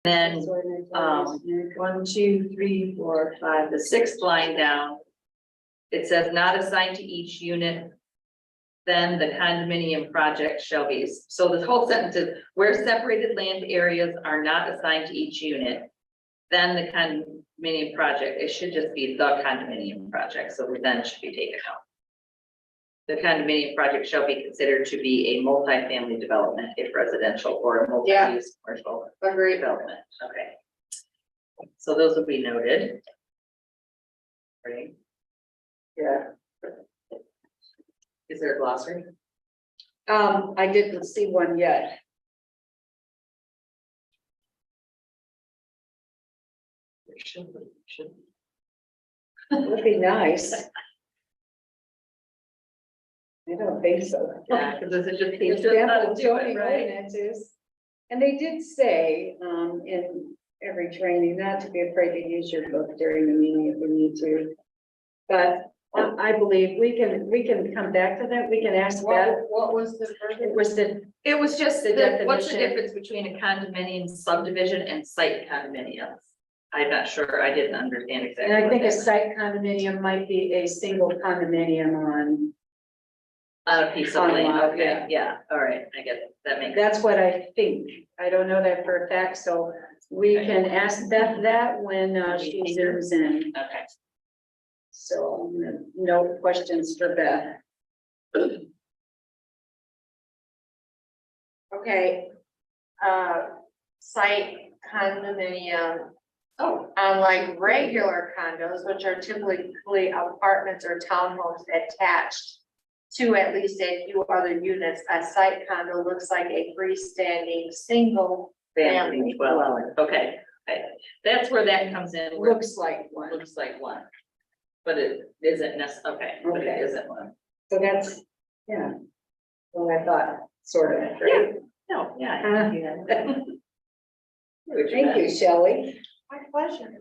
Then, 1, 2, 3, 4, 5, the sixth line down. It says not assigned to each unit. Then the condominium project shall be, so the whole sentence is where separated land areas are not assigned to each unit. Then the condominium project, it should just be the condominium project, so the then should be taken out. The condominium project shall be considered to be a multifamily development if residential or a multi-use commercial development, okay. So those will be noted. Right, Yeah. is there a glossary? I didn't see one yet. There should be. Would be nice. I don't think so. Yeah, because this is just. There's ample zoning ordinances. And they did say, in every training, not to be afraid to use your book during the meeting if we need to. But I believe we can come back to that. We can ask that. What was the It was the, It was just The what's the definition. difference between a condominium subdivision and site condominiums? I'm not sure, I didn't understand exactly. and I what think a that site condominium might be a single condominium on. On a piece of on a land, lot, okay, yeah, all right, I get it, that makes. That's what I think. I don't know that for a fact, so we Okay. can ask Beth that when she zooms in. Okay, So I'm gonna note questions for Beth. Okay. Site condominium oh, on like regular condos, which are typically apartments or townhomes attached to at least a few other units. A site condo looks like a freestanding single family dwelling, okay, that's where that comes in, where it Looks like one. looks like one. But it isn't okay, but it Okay. isn't one. So that's, yeah. Well, I thought, sort of, right? No, yeah. Uh, yeah. Thank you, Shelley. My pleasure.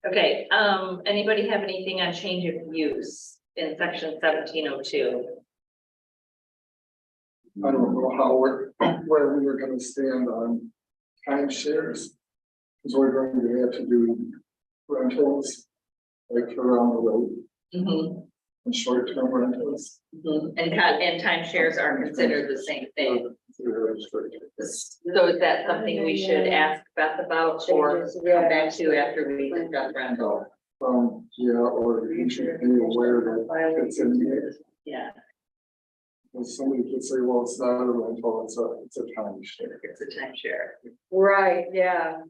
Okay, anybody have anything on change of use in section 1702? I don't know how where we were gonna stand on timeshares. Because we're going to have to do rentals, like around the road, Mhm, and short-term rentals. mhm. And timeshares are considered the same thing. Very strict. So is that something we should ask Beth about or Changes, come yeah. back to after we discuss rental? Yeah, or you should be aware that it's in here. Yeah, And somebody could say, well, it's not a rental, it's a timeshare. it's a timeshare. Right, yeah,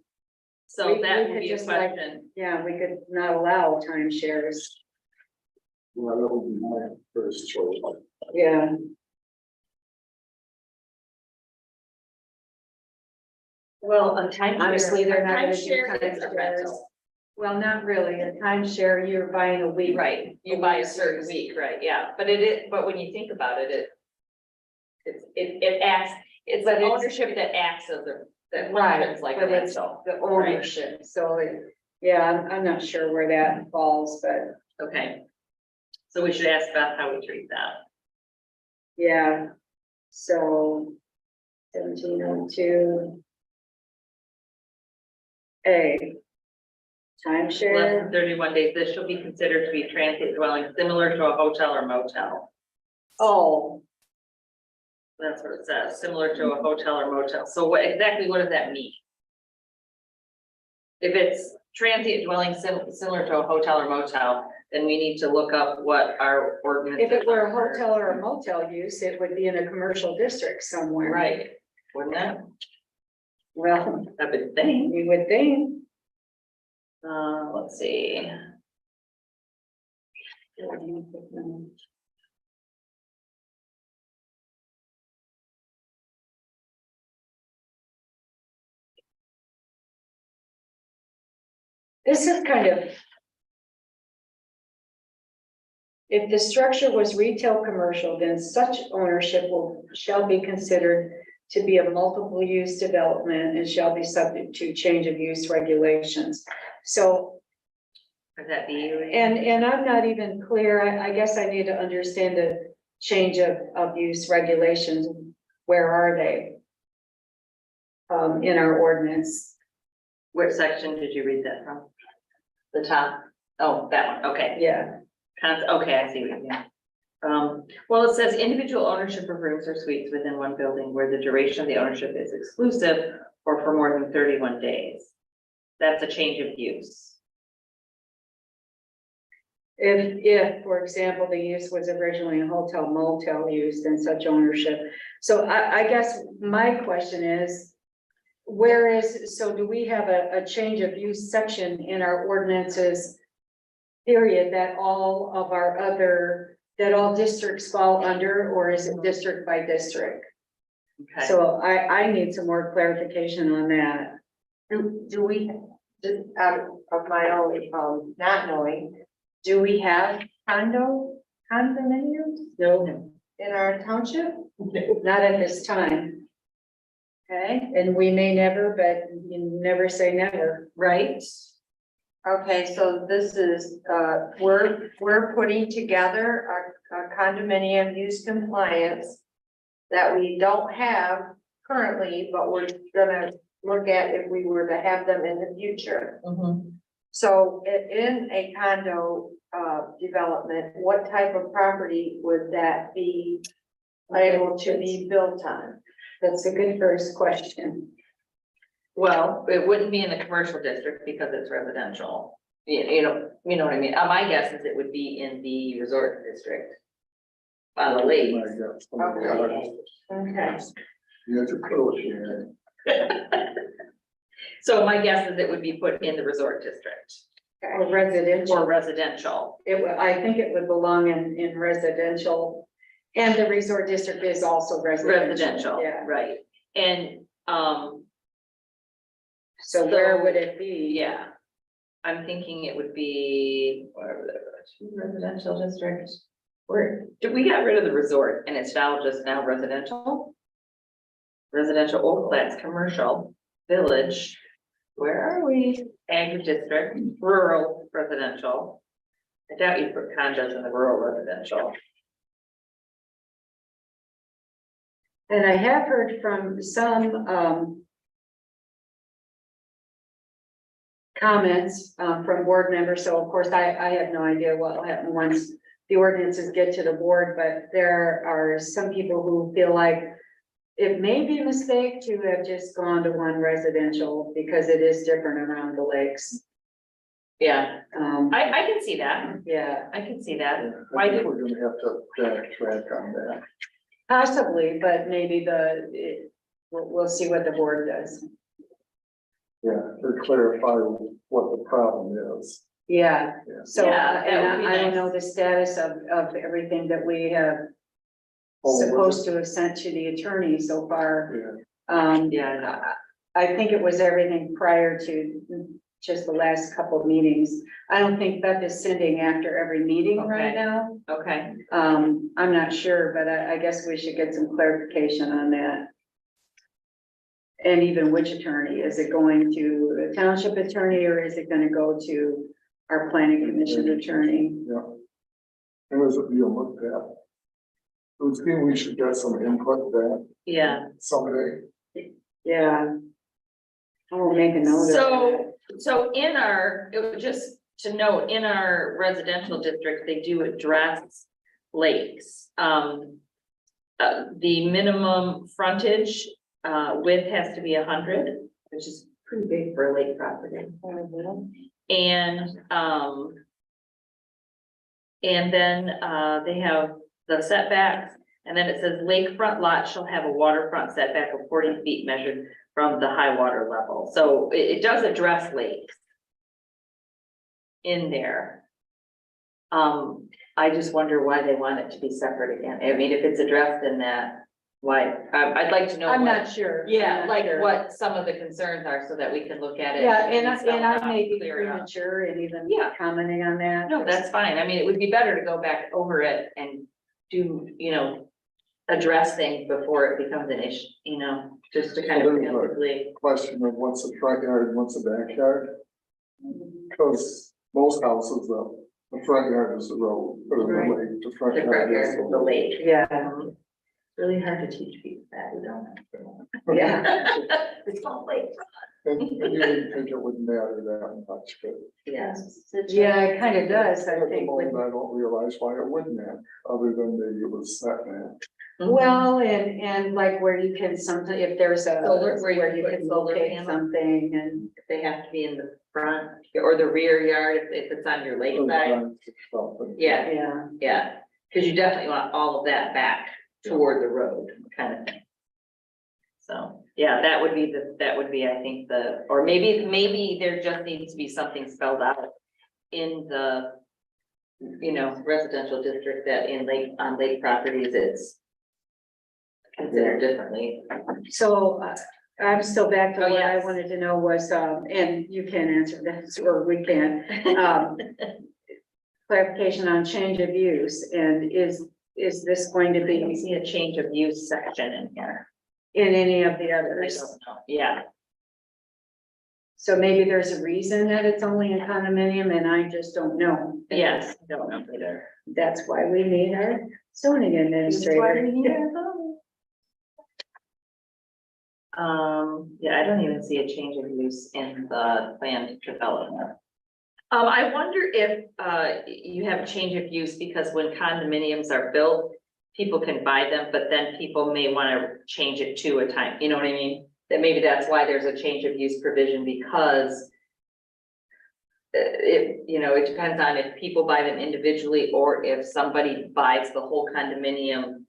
So We that could would be a just like- question. yeah, we could not allow timeshares. Well, that would be my first choice. Yeah. Well, a timeshare. Honestly, they're not gonna do Timeshare is a timeshares. rental. Well, not really. A timeshare, you're buying a week. Right, you buy a certain week, right, yeah, but it is, but when you think about it, it acts, it's But an it's- ownership that acts as a, that Right, functions like a but it's rental. the ownership, so, yeah, I'm not sure where that falls, but, Okay. So we should ask Beth how we treat that. yeah. So 1702. A. Less Timeshare, than 31 days, this shall be considered to be transient dwelling similar to a hotel or motel. oh, That's what it says, similar to a hotel or motel. So what does that mean? If it's transient dwelling similar to a hotel or motel, then we need to look up what our ordinance. if it were a hotel or a motel use, it would be in a commercial district somewhere. Right, wouldn't it? Well, I would think. you would think. Let's see. This is kind of. If the structure was retail commercial, then such ownership shall be considered to be a multiple use development and shall be subject to change of use regulations. So, Would that be you? and I'm not even clear, I guess I need to understand the change of use regulations. Where are they? in our ordinance. Which section did you read that from? The top? Oh, that one, okay. Yeah, Okay, I see what you mean. Well, it says individual ownership of rooms or suites within one building where the duration of the ownership is exclusive or for more than 31 days. That's a change of use. if, for example, the use was originally a hotel motel use, then such ownership. So I guess my question is, so do we have a change of use section in our ordinances? Period, that all of our that all districts fall under, or is it district by district? Okay. So I need some more clarification on that. Do we, just out of my own, not knowing, do we have condominiums No, in our township? not at this time, Okay, and we may never, but you never say never. Right? okay, so this is, we're putting together a condominium use compliance that we don't have currently, but we're gonna look at if we were to have them in the future. Mhm. So in a condo, development, what type of property would that be able to be built on? That's a good first question. Well, it wouldn't be in the commercial district because it's residential. You know what I mean? My guess is it would be in the resort district. On the lake. My God. Okay. You have to close here. So my guess is it would be put in the resort district Or residential. or residential. I think it would belong in residential, and the resort district is also residential. Residential, Yeah, right. And, so where would it be? yeah. I'm thinking it would be, whatever that was, residential district. We got rid of the resort and it's now just now residential? Residential, oh, that's commercial, village. Where are we? Agri district, rural residential. I doubt you put condos in the rural residential. And I have heard from some, comments, from board members, so of course, I have no idea what will happen once the ordinances get to the board, but there are some people who feel like it may be a mistake to have just gone to one residential because it is different around the lakes. Yeah, I, I can see that. yeah, I can see that. I Why think do, we're gonna have to backtrack on that. possibly, but maybe we'll see what the board does. Yeah, to clarify what the problem is. Yeah, Yeah. so, Yeah, that and would be I don't nice. know the status of everything that we have Oh, was supposed to have sent to the attorney so far. Yeah, yeah, I think it was everything prior to just the last couple of meetings. I don't think Beth is sending after every meeting right Okay. now. okay. I'm not sure, but I guess we should get some clarification on that. And even which attorney, is it going to the township attorney or is it gonna go to our planning commission attorney? yeah. And was it being looked at? It was good, we should get some input that Yeah, someday. Yeah. I will make a note of that. so in our, it was just to note, in our residential district, they do address lakes. The minimum frontage, width has to be 100, which is pretty big for a lake property. And then, they have the setbacks, and then it says lakefront lot shall have a waterfront setback of 40 feet measured from the high water level. So it does address lakes in there. I just wonder why they want it to be separate again. I mean, if it's addressed in that, why, I'd like to know. I'm what- not sure. Yeah, I'm not like sure. what some of the concerns are so that we can look at it. Yeah, and spell it I out, may be clear it up. premature in even Yeah. commenting on that. No, that's fine. I mean, it would be better to go back over it and do, address things before it becomes an issue, just to kind of So there's a- preemptively. Question of what's the front yard and what's the backyard? Because most houses, the front yard is the road, or the Right. lake, the front The front yard is yard of the lake. Yeah, Really hard to teach people that, we don't. Yeah. It's not late. And you didn't think it would matter that much, but Yes. Yeah, it kind of does, I at the think. moment, I don't realize why it wouldn't matter, other than maybe it was set man. Well, and like where you can sometimes, if there's a, Solar, where you where you put can solar locate panels. something and. If they have to be in the front or the rear yard, if it's on your lake side, yeah, Yeah, yeah. Cause you definitely want all of that back toward the road, kind of thing. So, yeah, that would be, I think, or maybe there just needs to be something spelled out in the, residential district that on lake properties, it's considered differently. so I'm still back to Oh, what I yes. wanted to know was, and you can answer this, or we can. Clarification on change of use, and is this going to I don't be see a change of use section in here. in any of the I others? don't know. Yeah, So maybe there's a reason that it's only a condominium and I just don't know. yes, I don't know either. That's why we need our zoning administrator. Yeah, I don't even see a change of use in the planned development. I wonder if, you have a change of use because when condominiums are built, people can buy them, but then people may want to change it to a time, you know what I mean? That maybe that's why there's a change of use provision, because it depends on if people buy them individually or if somebody buys the whole condominium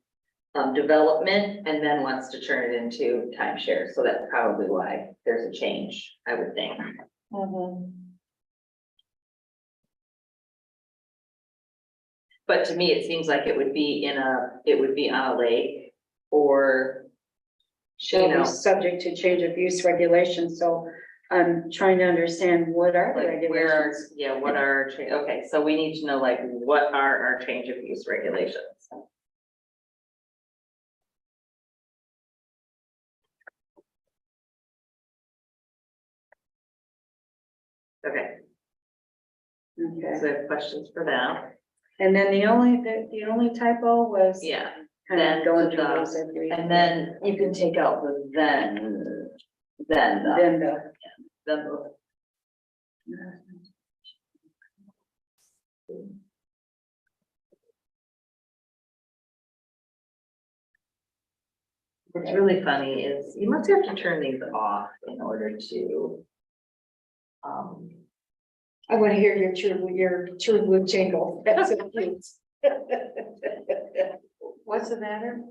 development and then wants to turn it into timeshare. So that's probably why there's a change, I would think. But to me, it seems like it would be on a lake or, Shall be subject to change of use regulations, so I'm trying to understand what are the like where are, regulations? what are, okay, so we need to know like, what are our change of use regulations? Okay, so Okay, I have questions for them. and then the only typo was. Yeah, Kind then of going to through the- those every. and then you can take out the then Then the. What's really funny is you must have to turn these off in order to. I want to hear your true blue jingle. That's so cute. What's the matter?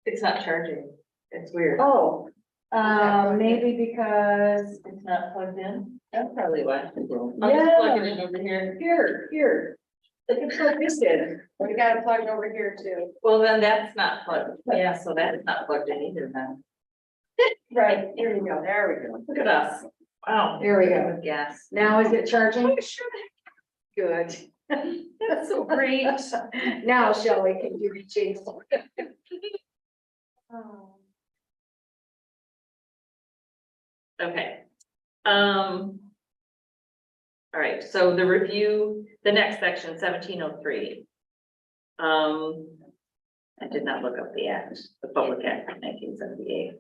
It's not charging. It's weird. Oh, maybe because, It's not plugged in. That's probably why. Well, I'll just plug Yeah. it in over here. here. Look at plug this in. We got it plugged over here too. Well, then that's not plugged. Yeah, so that's not plugged in either then. Right, here we go, there we go. Look at us. Wow. There we go. Yes. Now is it charging? Oh, sure. Good. That's so great. Now Shelley can do the jingle. Okay. All right, so the review, the next section, 1703. I did not look up the act, the Public Act of 1978.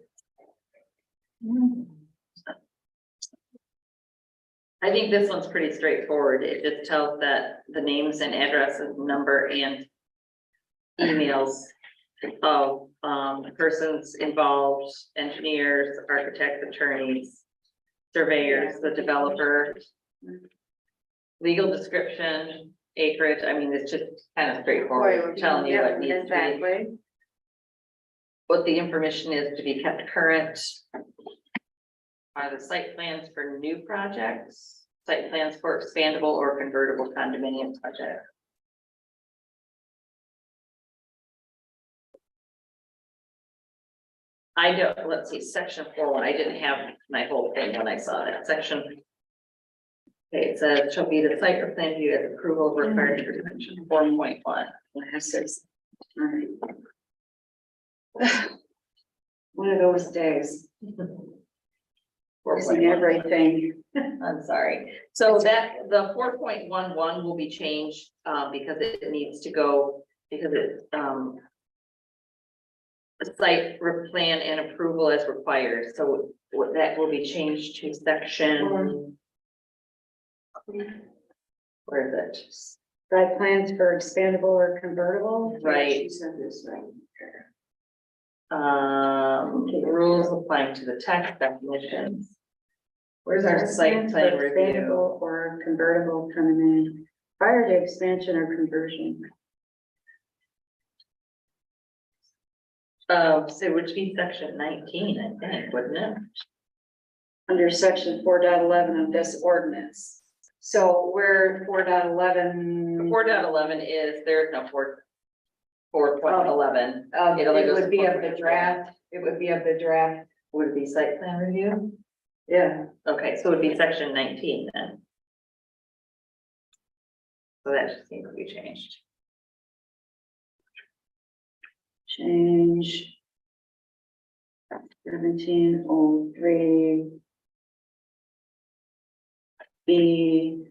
I think this one's pretty straightforward. It just tells that the names and addresses, number and emails of persons involved, engineers, architects, attorneys, surveyors, the developer, legal description, acreage. I mean, it's just kind of straightforward, telling you what needs to be, Exactly. what the information is to be kept current. Are the site plans for new projects, site plans for expandable or convertible condominium projects. I don't, let's see, section 4, I didn't have my whole thing when I saw that section. Okay, it says, shall be the site or plan view as approval required for section 4.1. Glasses. All right. One of those days, losing 4.1. everything. I'm sorry. So that, the 4.11 will be changed, because it needs to go, because it, site plan and approval as required, so what that will be changed to section. Where is it? Site plans for expandable or convertible? Right. She said this, right? Rules applying to the tax definitions. Where's our site Plans plan for review? expandable or convertible coming in, prior to expansion or conversion. So it would be section 19, I think, wouldn't it? Under section 4.11 of this ordinance. So we're 4.11. 4.11 is, there's no 4.11. It only It goes would to be of the 4.11. draft, it would be of the draft, Would it be site plan review? yeah. Okay, so it would be section 19 then. So that just needs to be changed. Change. 1703. B,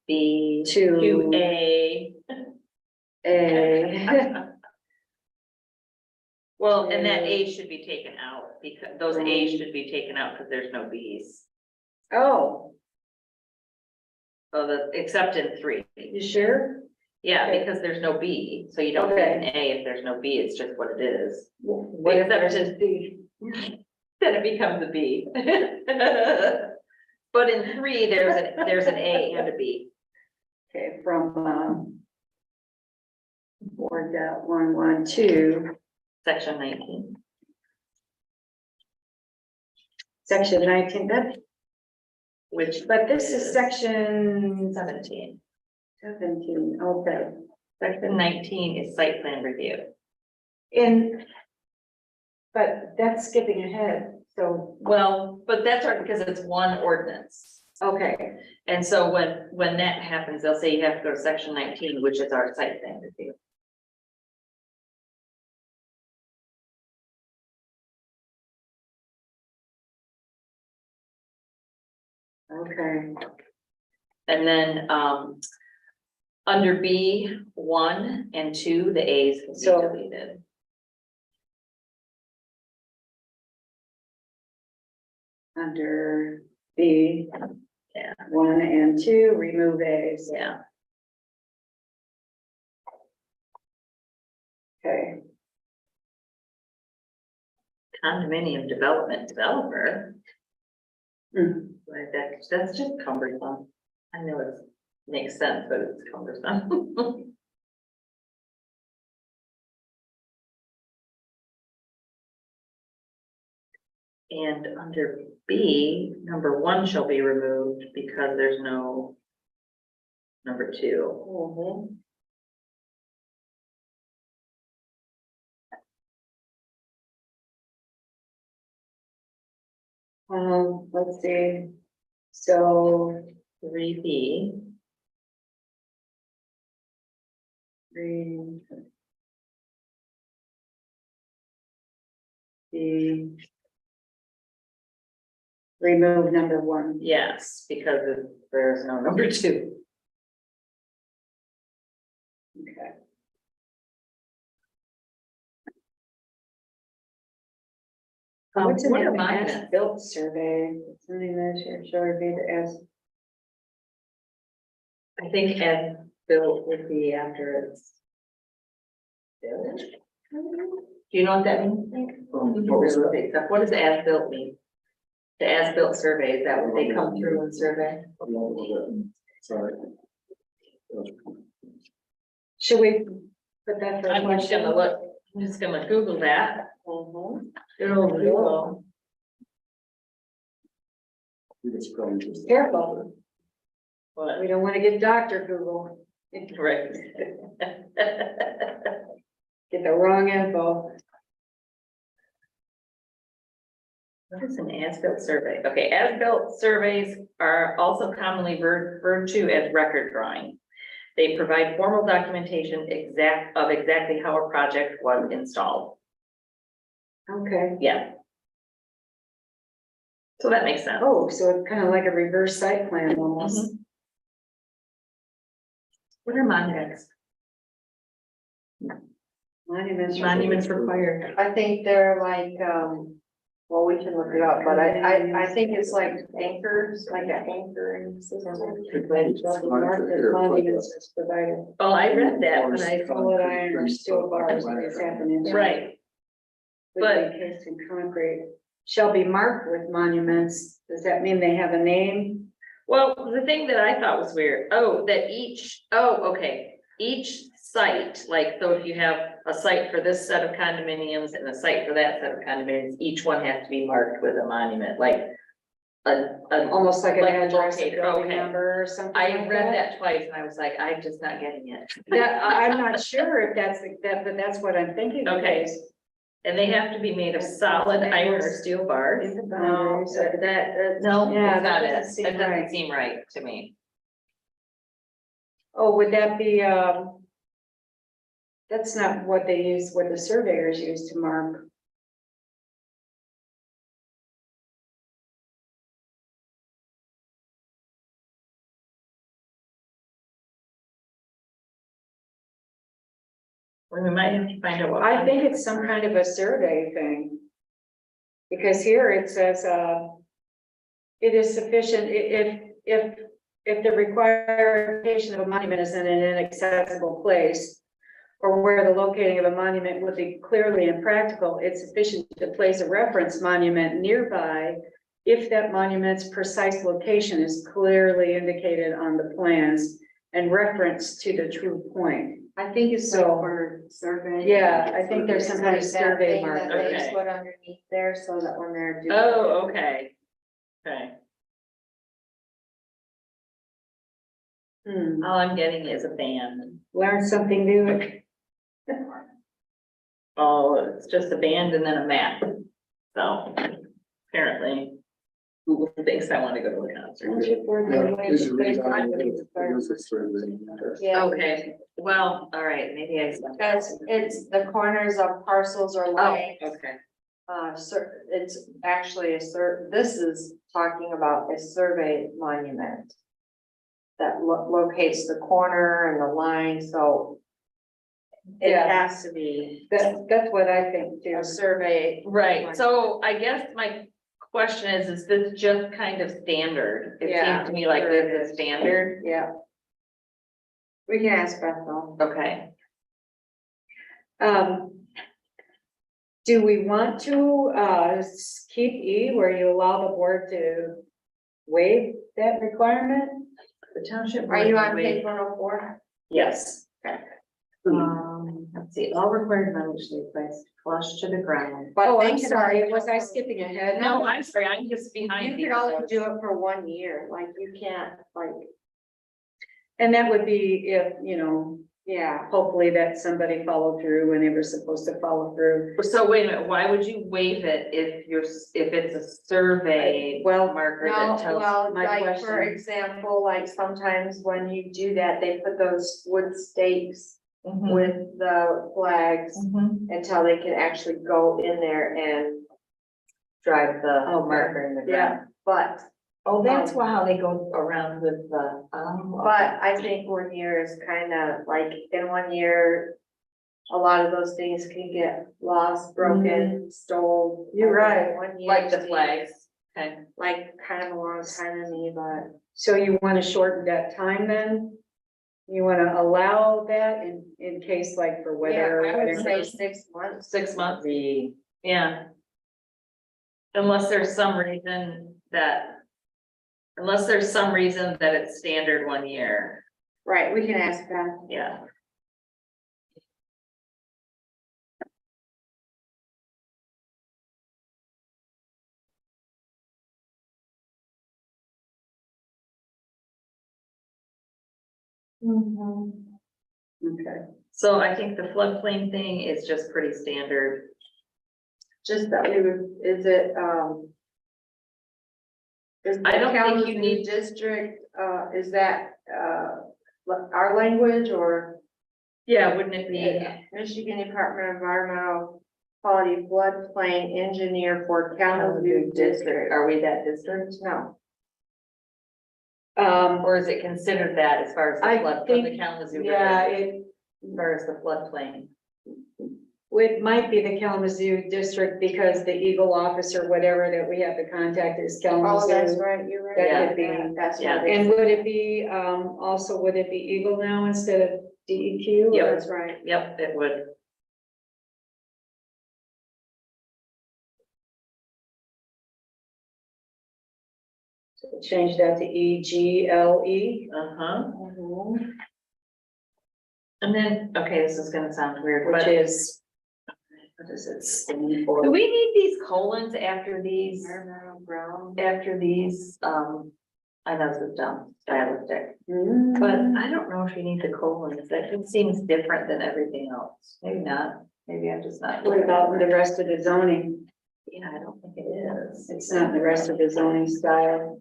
B Two. to A. A. Well, and that A should be taken out because those A's should be taken out because there's no B's. Oh, So except in 3. you sure? Yeah, Okay. because there's no B, so you don't get an A if there's no B, it's just what it is. What if there's a Except B? Then it becomes a B. But in 3, there's an A and a B. Okay, from, 4.112, Section 19. section 19, that, Which, but this is section 17. 17, okay. Section 19 is site plan review. But that's skipping ahead, so, Well, but that's right, because it's one ordinance. okay, And so when that happens, they'll say you have to go to section 19, which is our site plan review. okay. And then, under B, 1 and 2, the A's can be So- deleted. Under B. Yeah. 1 and 2, remove A's. Yeah, Okay, condominium development developer, Hmm. like that's just cumbersome. I know it makes sense, but it's cumbersome. And under B, number 1 shall be removed because there's no number 2. Let's see, so 3B, 3. B. Remove number 1. yes, because there's no number 2. Okay. What's in What the are mine? as-built survey? Something that shall review the as. I think as built would be after it's built. Do you know what that means? What was that? What does as built mean? The as built survey, is that what they come through and survey? Sorry. Should we put that for a I'm just question? gonna look, I'm just gonna Google that. Mhm. Good old Google. It's probably just. Careful, What? we don't want to get Dr. Google, Right. get the wrong info. What is an as-built survey? Okay, as-built surveys are also commonly referred to as record drawing. They provide formal documentation of exactly how a project was installed. Okay, Yeah. So that makes sense. oh, so it's kind of like a reverse site plan almost. What are monuments? Monuments required. I think they're like, well, we can look it up, but I think it's like anchors, like an anchoring system. Monuments is provided. Oh, I read that when I, Solid iron or steel bars, these happen in. right, But encased in concrete, shall be marked with monuments. Does that mean they have a name? well, the thing that I thought was weird, oh, that okay, each site, like, so if you have a site for this set of condominiums and a site for that set of condominiums, each one has to be marked with a monument, like Almost like an Like address, a locator, building okay. number or something I like read that twice and I was like, I'm just not getting it. That, I'm not sure if that's that, but that's what I'm thinking. Okay. And they have to be made of solid iron or steel bars. No, No, Yeah, that's that not doesn't it. seem That doesn't right. seem right to me. Oh, would that be, that's not what they use, what the surveyors use to mark. We might have to find out what. I think it's some kind of a survey thing. Because here it says, it is sufficient if the required location of a monument is in an inaccessible place, or where the locating of a monument would be clearly impractical, it's sufficient to place a reference monument nearby if that monument's precise location is clearly indicated on the plans and reference to the true point. I think it's So- for survey. Yeah, I think there's some kind of It's like that survey thing that marker. they Okay. put underneath there so that when they're doing. Oh, okay. Okay. All I'm getting is a band. Learn something new. Oh, it's just a band and then a map. So apparently Google thinks I want to go to a concert. Yeah, is it really not- it is a survey. Yeah, Okay, well, all right, maybe I. because it's the corners of parcels or Oh, lines. okay. It's actually this is talking about a survey monument. That locates the corner and the line, so. It Yeah. has to be That's what I think too. a survey. Right, so I guess my question is this just kind of standard? It Yeah, seems to me like sure this it is is. standard, Yeah. We can ask Beth though. okay. Do we want to, keep E where you allow the board to waive that requirement? The township. Are you on board page will- 104? Yes. Let's see, all required members should be placed flush to the ground. But Oh, they I'm can sorry, only was do I it skipping ahead? No, I'm sorry, I'm just You behind. could only do it for 1 year, like you can't, like, And that would be if, yeah. hopefully that somebody followed through when they were supposed to follow through. So wait a minute, why would you waive it if if it's a survey Well, marker No, that tells? well, my like, for question. example, like sometimes when you do that, they put those wood stakes Mhm, with the flags mhm. until they can actually go in there and drive the Okay. marker in the Yeah. ground. But Oh, that's why how they go around with the, But I think 1 year is kind of like, in 1 year, a lot of those things can get lost, broken, stolen. You're right. 1 year like the seems flags, okay. Like kind of a long time to me, but so you want to shorten that time then? You want to allow that in case like for yeah, weather? or I would whatever? say 6 months. 6 months. Yeah. Unless there's some reason that. Unless there's some reason that it's standard 1 year, Right, we can ask Beth. yeah. Okay. So I think the floodplain thing is just pretty standard. Just that we would, is it, is the I don't think Kalamazoo you need- district, is that, our language or? Yeah, wouldn't it be? Michigan Department of Environmental Quality Floodplain Engineer for Kalamazoo District. Are we that district? No, Or is it considered that as far as I the flood from the think- Kalamazoo River? yeah, As far as the floodplain? It might be the Kalamazoo district because the Eagle office or whatever that we have to contact is Oh, that's Kalamazoo. right, you're right. That could be- That's yeah. right. And would it be, also, would it be Eagle now instead of DEQ? or- Yep. That's right. Yep, it would. Change that to EGLE. Uh-huh. And then, okay, this is gonna sound weird, Which but is, what is it? stand Do for. we need these colons after these, Brown. after these, I know this is dumb, stylistic, Mm. but I don't know if you need the colons, that just seems different than everything else, maybe not, maybe I'm just not. What about the rest of the zoning? Yeah, I don't think it is. It's not the rest of the zoning style.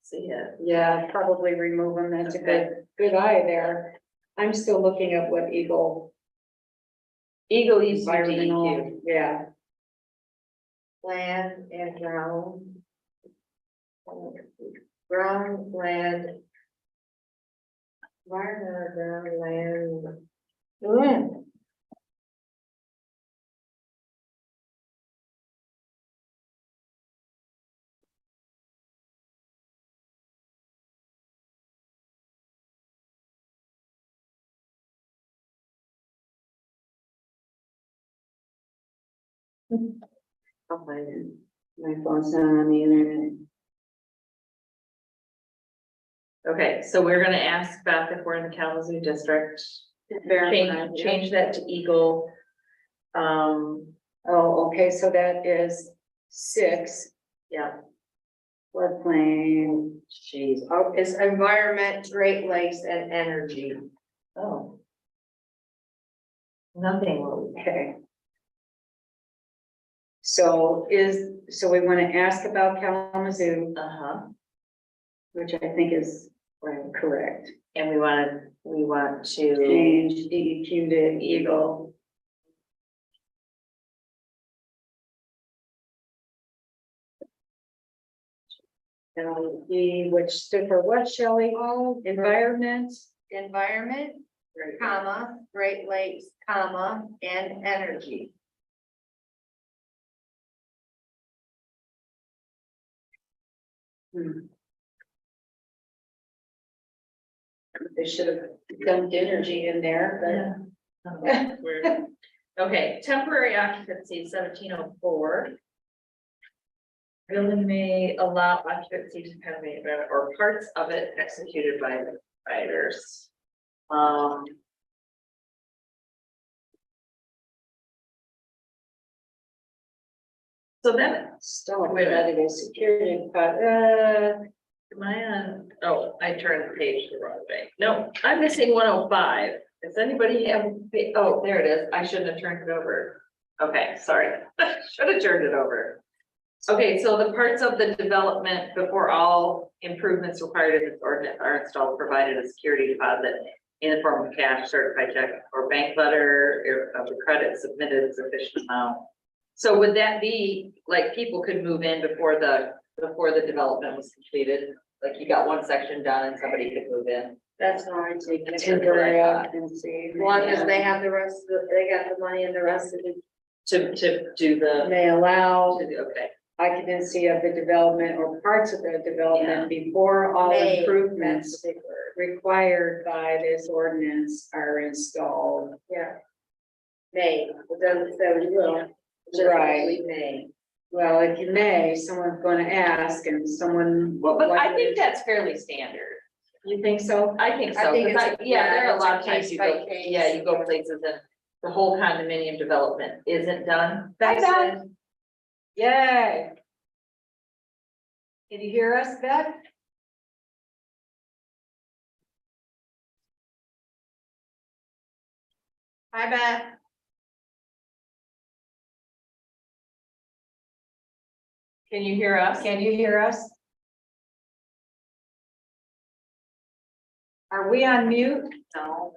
See it. Yeah, probably remove them. That's a good eye there. I'm still looking at what Eagle. Eagle used to be DEQ. Environmental, yeah. Land and ground. Ground, land. Environmental ground, land. I'll find it. My phone's not on the internet. Okay, so we're gonna ask Beth if we're in the Kalamazoo district, change that to Eagle. Oh, okay, so that is 6 Yeah, floodplain. jeez, Oh, it's environment, Great Lakes and energy. oh. Nothing will, Okay. So we want to ask about Kalamazoo, uh-huh, which I think is correct. and we want to, Change DEQ to Eagle. Which stood for what, Shelley? Oh, Environment. environment, comma, Great Lakes, comma, and energy. They should have dumped energy in there, yeah. Weird. Okay, temporary occupancy 1704. Building may allow occupancy to permit or parts of it executed by the providers. So then, but still ready to security, but, am I on, oh, I turned the page the wrong way. No, I'm missing 105. Does anybody have, oh, there it is. I shouldn't have turned it over. Okay, sorry. Should have turned it over. Okay, so the parts of the development before all improvements required in this ordinance are installed, provided a security deposit in the form of cash, certified check, or bank letter of the credit submitted a sufficient amount. So would that be, like, people could move in before the development was completed? Like, you got one section done and somebody could move in? That's how I take it. temporary occupancy. As long as they have the rest of the, they got the money and the rest of it, To do the, May allow okay, occupancy of the development or parts of the Yeah. development before all May, improvements that's the big word. required by this ordinance are installed. Yeah. May, it doesn't say will. Just Right. we may. Well, if you may, someone's gonna ask and someone. well, but I think that's fairly standard. You think so? I think I so, think 'cause it's yeah, there are a it's a lot of times case you by go, case. yeah, you go places and the whole condominium development isn't done. Hi, That's Beth. Yay. Can you hear us, Beth? Hi, Beth. Can you hear us? Can you hear us? Are we on mute? No.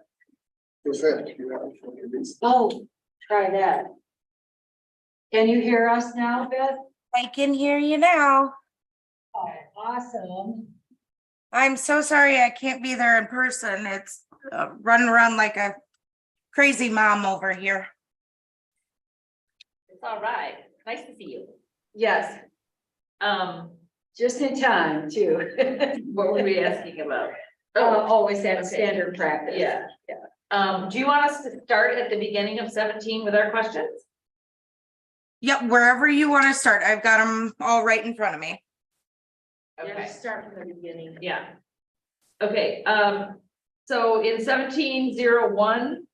Was that, you know, it's- Oh, try that. Can you hear us now, Beth? I can hear you now. Oh, awesome. I'm so sorry I can't be there in person. It's running around like a crazy mom over here. It's all right. Nice to see you. Yes, Um, just in time too. what were we asking about? Always that Okay. standard practice. Yeah. Do you want us to start at the beginning of 17 with our questions? Yep, wherever you want to start. I've got them all right in front of me. Okay. Start from the beginning. Yeah. Okay, so in 1701,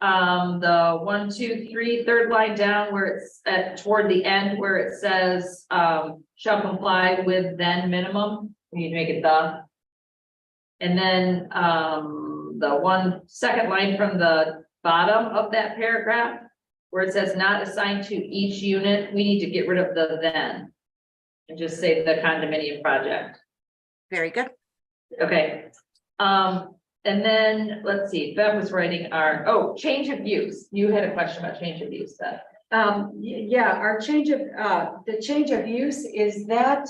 the 1, 2, 3, third line down where it's at toward the end where it says, shall comply with then minimum, we need to make it the. And then, the second line from the bottom of that paragraph, where it says not assigned to each unit, we need to get rid of the then. And just say the condominium project. Very good. Okay, and then, let's see, Bev was writing change of use. You had a question about change of use, Bev. Yeah, our the change of use is that,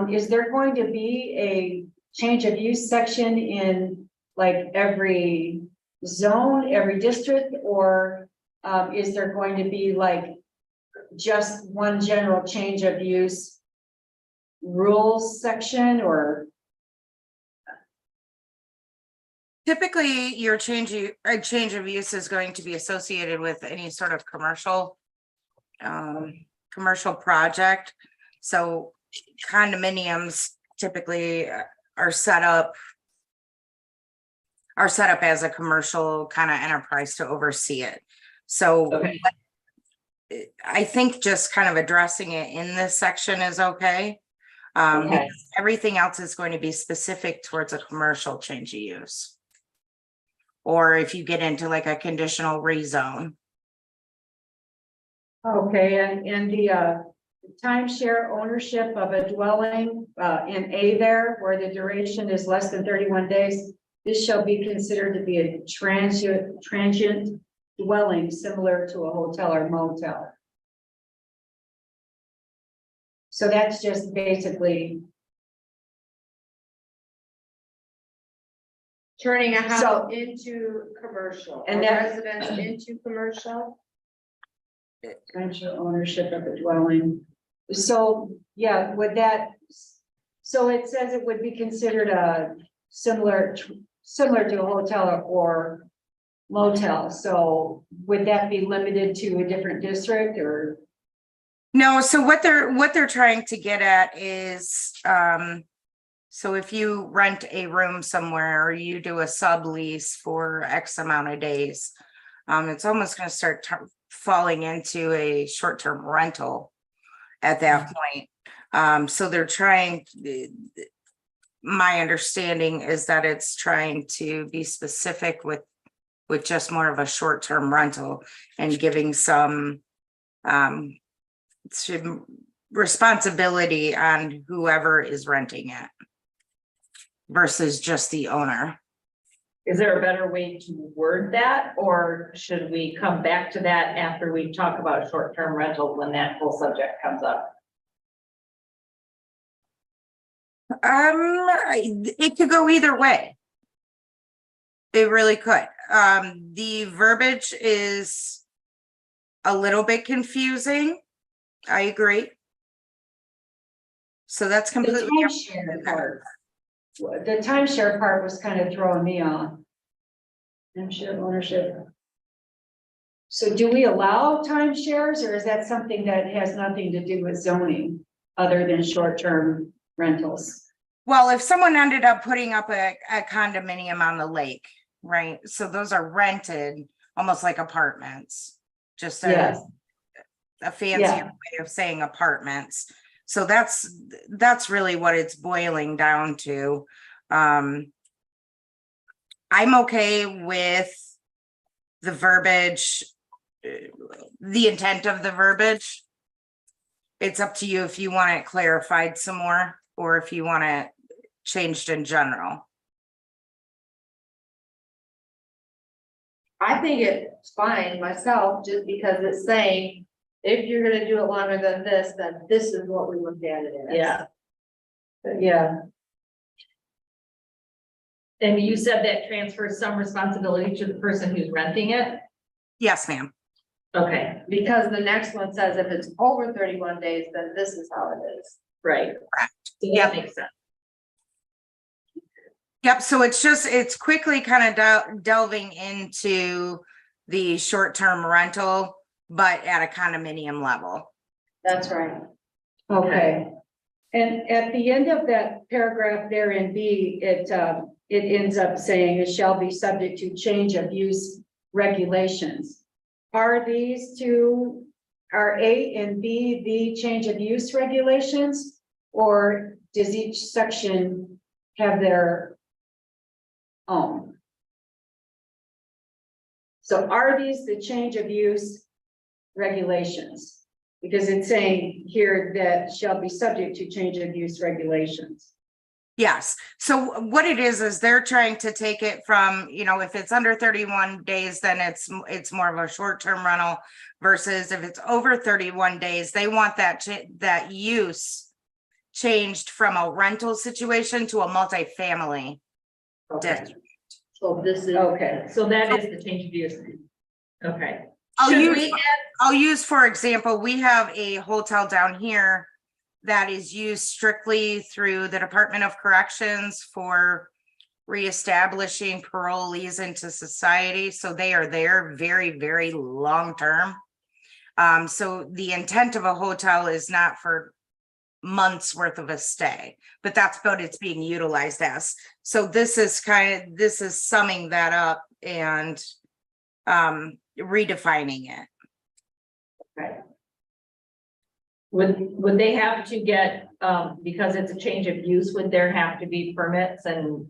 is there going to be a change of use section in like every zone, every district, or is there going to be like just one general change of use rules section, or? Typically, a change of use is going to be associated with any sort of commercial project. So condominiums typically are set up as a commercial kind of enterprise to oversee it. So Okay. I think just kind of addressing it in this section is okay. Okay. Because everything else is going to be specific towards a commercial change of use. Or if you get into like a conditional rezone. Okay, and the timeshare ownership of a dwelling in A there, where the duration is less than 31 days, this shall be considered to be a transient dwelling similar to a hotel or motel. So that's just basically, Turning a So- house into commercial, And and that- residence into commercial. timeshare ownership of a dwelling. So, yeah, so it says it would be considered a similar to a hotel or motel. So would that be limited to a different district, or? No, so what they're trying to get at is, so if you rent a room somewhere or you do a sublease for X amount of days, it's almost going to start falling into a short-term rental at that point. So they're trying, my understanding is that it's trying to be specific with just more of a short-term rental and giving some responsibility on whoever is renting it versus just the owner. Is there a better way to word that, or should we come back to that after we talk about short-term rental when that whole subject comes up? It could go either way. It really could. The verbiage is a little bit confusing. I agree. So that's completely. The timeshare part was kind of throwing me off. Timeshare ownership. So do we allow timeshares, or is that something that has nothing to do with zoning other than short-term rentals? Well, if someone ended up putting up a condominium on the lake, right? So those are rented, almost like apartments, just Yes. a fancier way of saying apartments. So that's really what it's boiling down to. I'm okay with the verbiage, the intent of the verbiage. It's up to you if you want it clarified some more or if you want it changed in general. I think it's fine myself, just because it's saying, if you're gonna do it longer than this, then this is what we looked at it as. Yeah. Yeah. And you said that transfers some responsibility to the person who's renting it? Yes, ma'am. Okay, Because the next one says if it's over 31 days, then this is how it is. right. Correct. So Yep. that makes sense. Yep, so it's quickly kind of delving into the short-term rental, but at a condominium level. That's right. Okay. And at the end of that paragraph there in B, it ends up saying it shall be subject to change of use regulations. Are these two, are A and B the change of use regulations? Or does each section have their own? So are these the change of use regulations? Because it's saying here that shall be subject to change of use regulations. Yes, so what it is they're trying to take it from, if it's under 31 days, then it's more of a short-term rental versus if it's over 31 days, they want that use changed from a rental situation to a multifamily. Okay. So this is, Okay. so that is the change of use. Okay. I'll Should use, we add- I'll use, for example, we have a hotel down here that is used strictly through the Department of Corrections for reestablishing parolees into society. So they are there very, very long term. So the intent of a hotel is not for months worth of a stay, but that's what it's being utilized as. So this is summing that up and redefining it. Right. Would they have to get, because it's a change of use, would there have to be permits and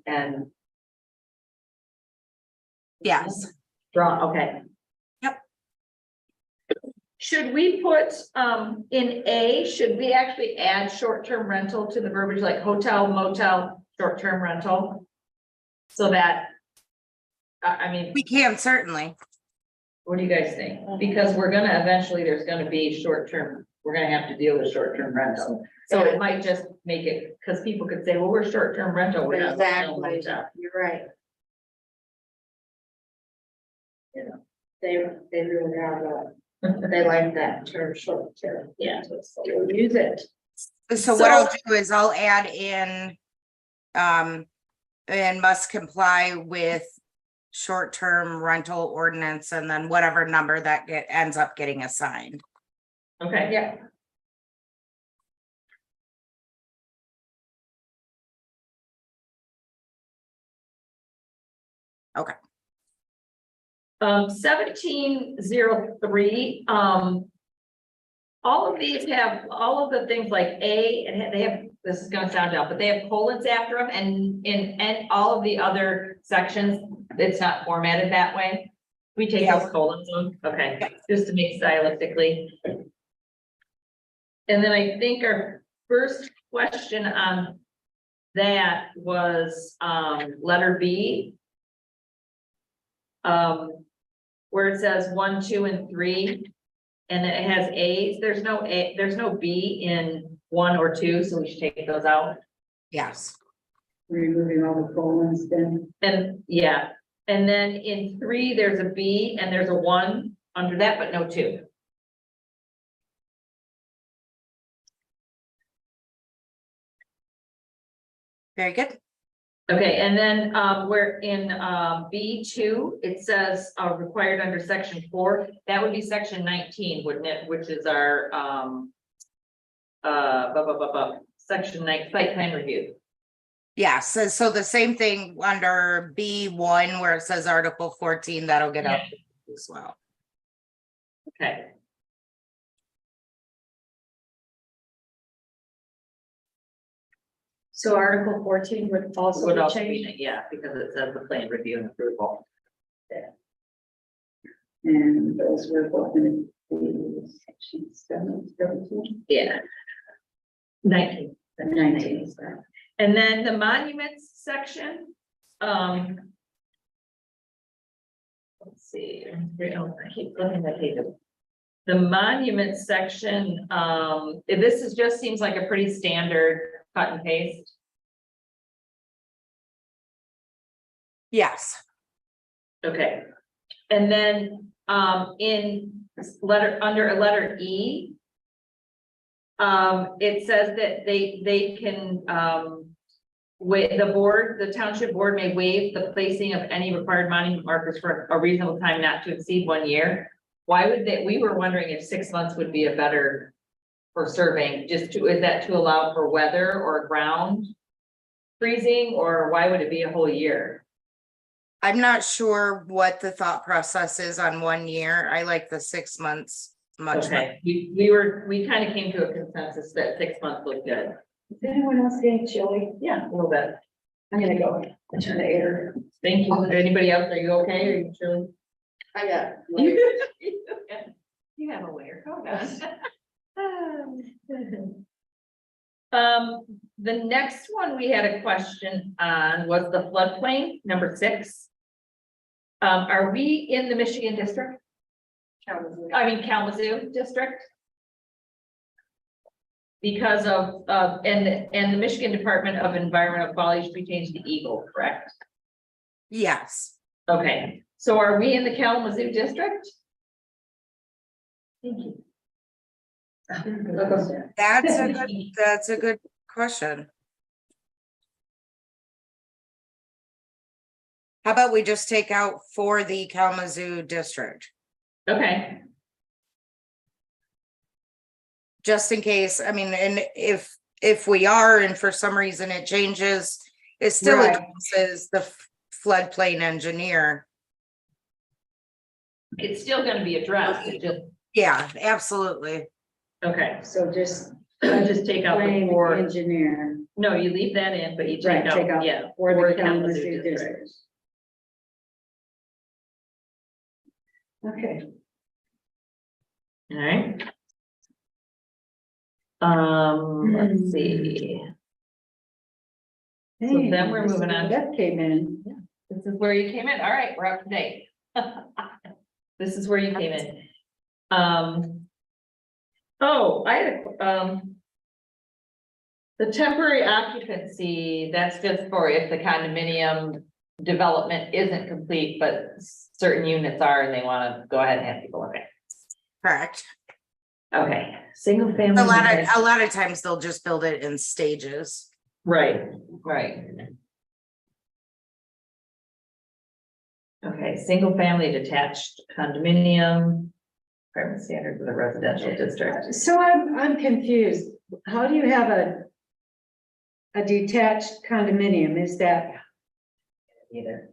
Yes. draw, okay. Yep. Should we put, in A, should we actually add short-term rental to the verbiage, like hotel, motel, short-term rental? So that, I mean, We can certainly. what do you guys think? Because we're gonna, eventually, there's gonna be short-term, we're gonna have to deal with short-term rental. So it might just make it, because people could say, well, we're short-term rental, we're not. Exactly. motel. You're right. Yeah. They really are, they like that term, short term. Yeah. So we'll use it. So what I'll do is I'll add in, and must comply with short-term rental ordinance and then whatever number that ends up getting assigned. Okay, yeah. Okay. 1703, all of these have, all of the things like A, and they have, this is gonna sound out, but they have colons after them, and all of the other sections, it's not formatted that way. We take Yeah. those colons on, okay, just to make stylistically. And then I think our first question on that was, letter B. Where it says 1, 2, and 3, and it has A's, there's no B in 1 or 2, so we should take those out. Yes. Removing all the colons then. And yeah, and then in 3, there's a B and there's a 1 under that, but no 2. Very good. Okay, and then we're in B2, it says required under section 4, that would be section 19, wouldn't it, which is our section 9 site plan review. Yes, so the same thing under B1 where it says Article 14, that'll get up as well. Okay. So Article 14 would also Would be also be, changed. yeah, because it says the plan review and approval. And those were both in the section 17. Yeah. 19. 19. And then the monuments section, let's see, I keep flipping the pages. The monument section, this is just seems like a pretty standard cut and paste. Yes, Okay. And then, in under a letter E, it says that they can, the township board may waive the placing of any required monument markers for a reasonable time not to exceed 1 year. Why would they, we were wondering if 6 months would be a better for surveying, is that to allow for weather or ground freezing, or why would it be a whole year? I'm not sure what the thought process is on 1 year. I like the 6 months much better. Okay, we kind of came to a consensus that 6 months looked good. Is anyone else getting chilly? Yeah, a little bit. I'm gonna go turn the air. Thank you. Anybody else? Are you okay? Are you chilly? I got. You have a layer. Oh, gosh. The next one we had a question on was the floodplain, number 6. Are we in the Michigan district? Kalamazoo district? Because of, and the Michigan Department of Environmental Quality should be changed to Eagle, correct? Yes, Okay, so are we in the Kalamazoo district? Thank you. that's a good question. How about we just take out for the Kalamazoo district, Okay, just in case, I mean, and if we are, and for some reason it changes, it still Right. addresses the floodplain engineer. it's still gonna be addressed, it just, Yeah, absolutely. okay, So just I'll just take out the plain 4. engineer. No, you leave that in, but you Right, take take out, out yeah. for for the Kalamazoo district. Okay. All right. Let's see, So then we're moving on. That came in. this is where you came in, all right, we're up to date. This is where you came in. Oh, I had the temporary occupancy, that's just for if the condominium development isn't complete, but certain units are and they wanna go ahead and have people, okay. Correct. Okay, single family. A lot of times they'll just build it in stages. Right, right. Okay, single family detached condominium. Requirement standard for the residential district. So I'm confused. How do you have a detached condominium? Is that, Either.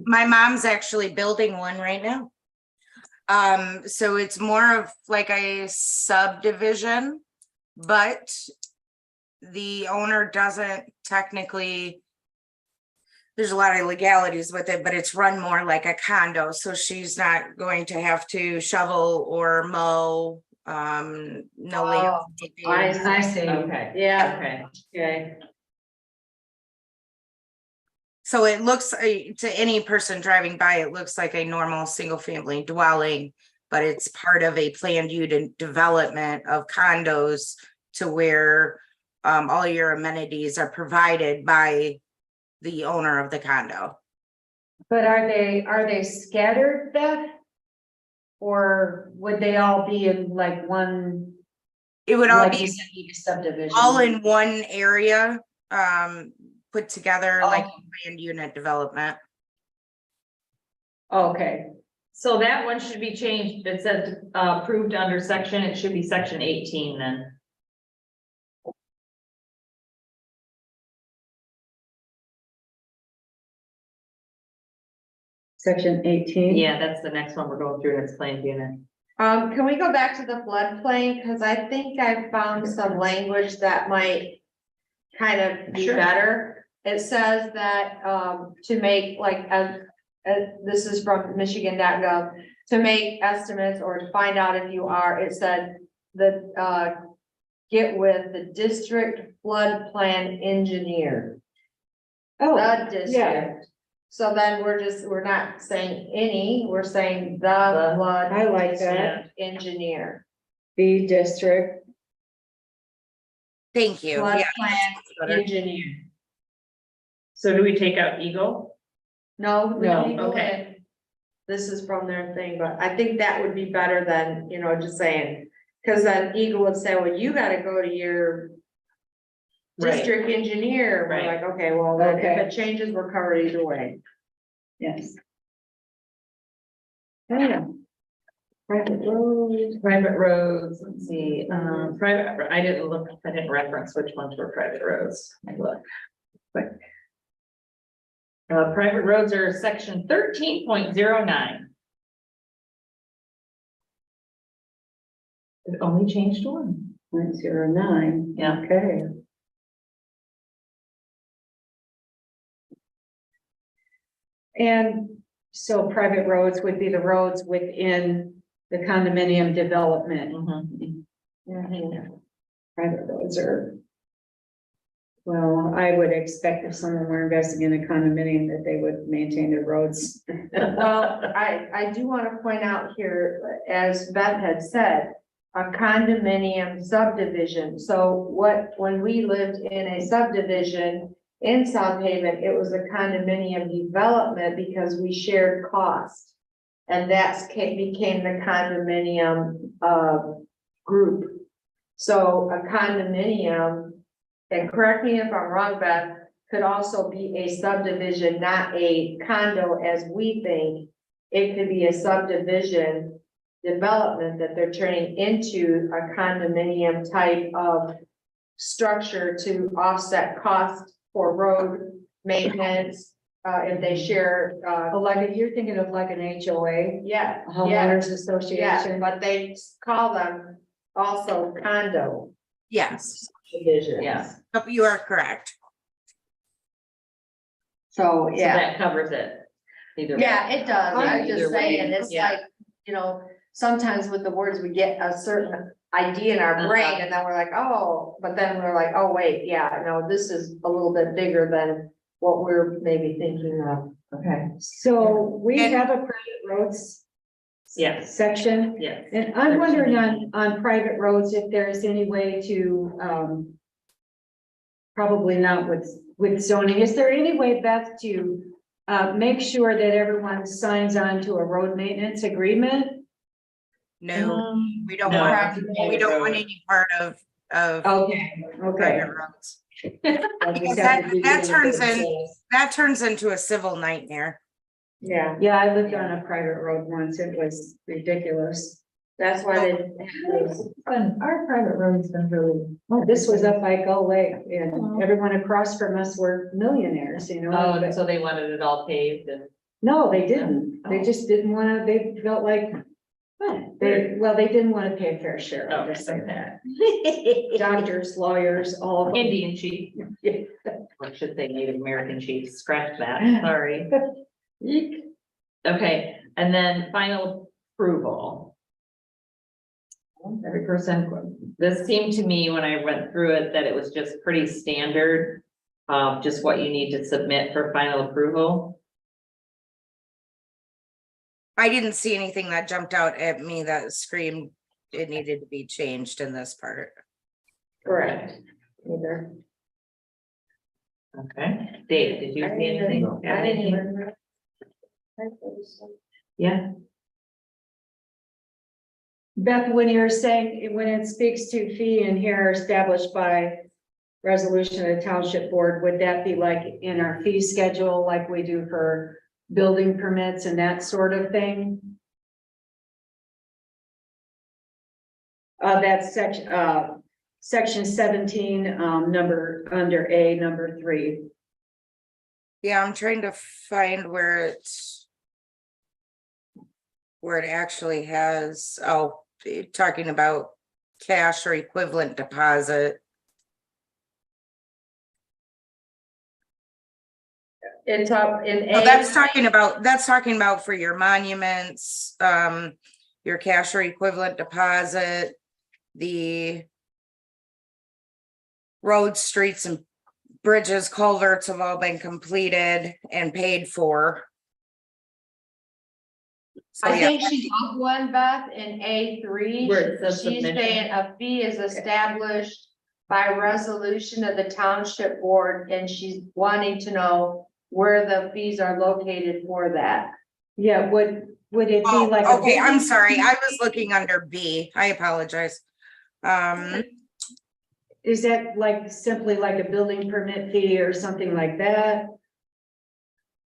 My mom's actually building one right now. So it's more of like a subdivision, but the owner doesn't technically, there's a lot of legalities with it, but it's run more like a condo, so she's not going to have to shovel or mow, no landscaping. I see. Okay. Yeah, Okay, okay. So it looks, to any person driving by, it looks like a normal single family dwelling, but it's part of a planned unit development of condos to where all your amenities are provided by the owner of the condo. But are they scattered, Beth? Or would they all be in like one, It would all like be you said, each subdivision? all in one area, put together like Oh. a planned unit development. Okay, so that one should be changed, it says approved under section, it should be section 18 then. section 18. Yeah, that's the next one we're going through, and it's planned unit. Can we go back to the floodplain? Cause I think I found some language that might kind of be Sure. better. It says that, to make like, this is from Michigan.gov, to make estimates or to find out if you are, it said that, get with the district flood plan engineer. Oh, The district. So then we're not saying any, we're saying the flood. I like that. Engineer. the district. Thank you. Flood Yeah, plan better. engineer. So do we take out Eagle? No, No. Legal Okay. and this is from their thing, but I think that would be better than, just saying, cause then Eagle would say, well, you gotta go to your Right. district engineer. We're Right. like, okay, well, then if Okay. it changes, we're covered either way. Yes. Oh, yeah. Private roads. Private roads, let's see, private, I didn't reference which ones were private roads. I look. Quick. Private roads are section 13.09. It only changed one. 0.09. Yeah. Okay. And so private roads would be the roads within the condominium development. Private roads are. Well, I would expect if someone were investing in a condominium that they would maintain their roads. Well, I do want to point out here, as Beth had said, a condominium subdivision. So when we lived in a subdivision in South Haven, it was a condominium development because we shared cost. And became the condominium, group. So a condominium, and correct me if I'm wrong, Beth, could also be a subdivision, not a condo as we think. It could be a subdivision development that they're turning into a condominium type of structure to offset cost for road maintenance, if they share, Like, if you're thinking of like an HOA, yeah, yeah, homeowners yeah, association. but they call them also condo Yes, divisions. Yeah. you are correct. So, So yeah. that covers it. Either way. Yeah, it does. I'm Either just way, saying, it's yeah. like, sometimes with the words, we get a certain idea in our brain and then we're like, oh, but then we're like, oh, wait, yeah, no, this is a little bit bigger than what we're maybe thinking of. Okay. So we And- have a private roads. Yes. Section, Yes. and I'm wondering on private roads if there is any way to, probably not with zoning, is there any way, Beth, to make sure that everyone signs on to a road maintenance agreement? No, we don't No. want, we don't want any part of Okay, okay. private roads. Because that turns into a civil nightmare. Yeah, Yeah, I lived on a private road once, it was ridiculous. that's why they. Our private road's been really. This was up by Gull Lake, and everyone across from us were millionaires, Oh, but so they wanted it all paved and. no, they didn't. They Oh. just didn't wanna, they felt like, they didn't wanna pay a fair share, I'll just say that. Doctors, lawyers, all of them. Indian chief, or should say Native American chief, scratch that, sorry. Eek. Okay, and then final approval. Every person, this seemed to me when I went through it that it was just pretty standard. Just what you need to submit for final approval. I didn't see anything that jumped out at me that screamed it needed to be changed in this part. Correct. Either. Okay, Dave, did you see anything? I didn't even. Yeah, Beth, when you're saying, when it speaks to fee and here established by resolution of the township board, would that be like in our fee schedule, like we do for building permits and that sort of thing? That's section 17, number, under A, number 3. Yeah, I'm trying to find where it actually has, talking about cash or equivalent deposit. It's up in Oh, A. that's talking about for your monuments, your cash or equivalent deposit, the roads, streets and bridges, culverts have all been completed and paid for. So, I yeah, think she's up one, Beth, in A3. Where it says She's submission. saying a fee is established by resolution of the township board, and she's wanting to know where the fees are located for that. Yeah, would it be Oh, like? a okay, I'm building sorry. I permit was looking under B. I apologize. Is that like simply like a building permit fee or something like that?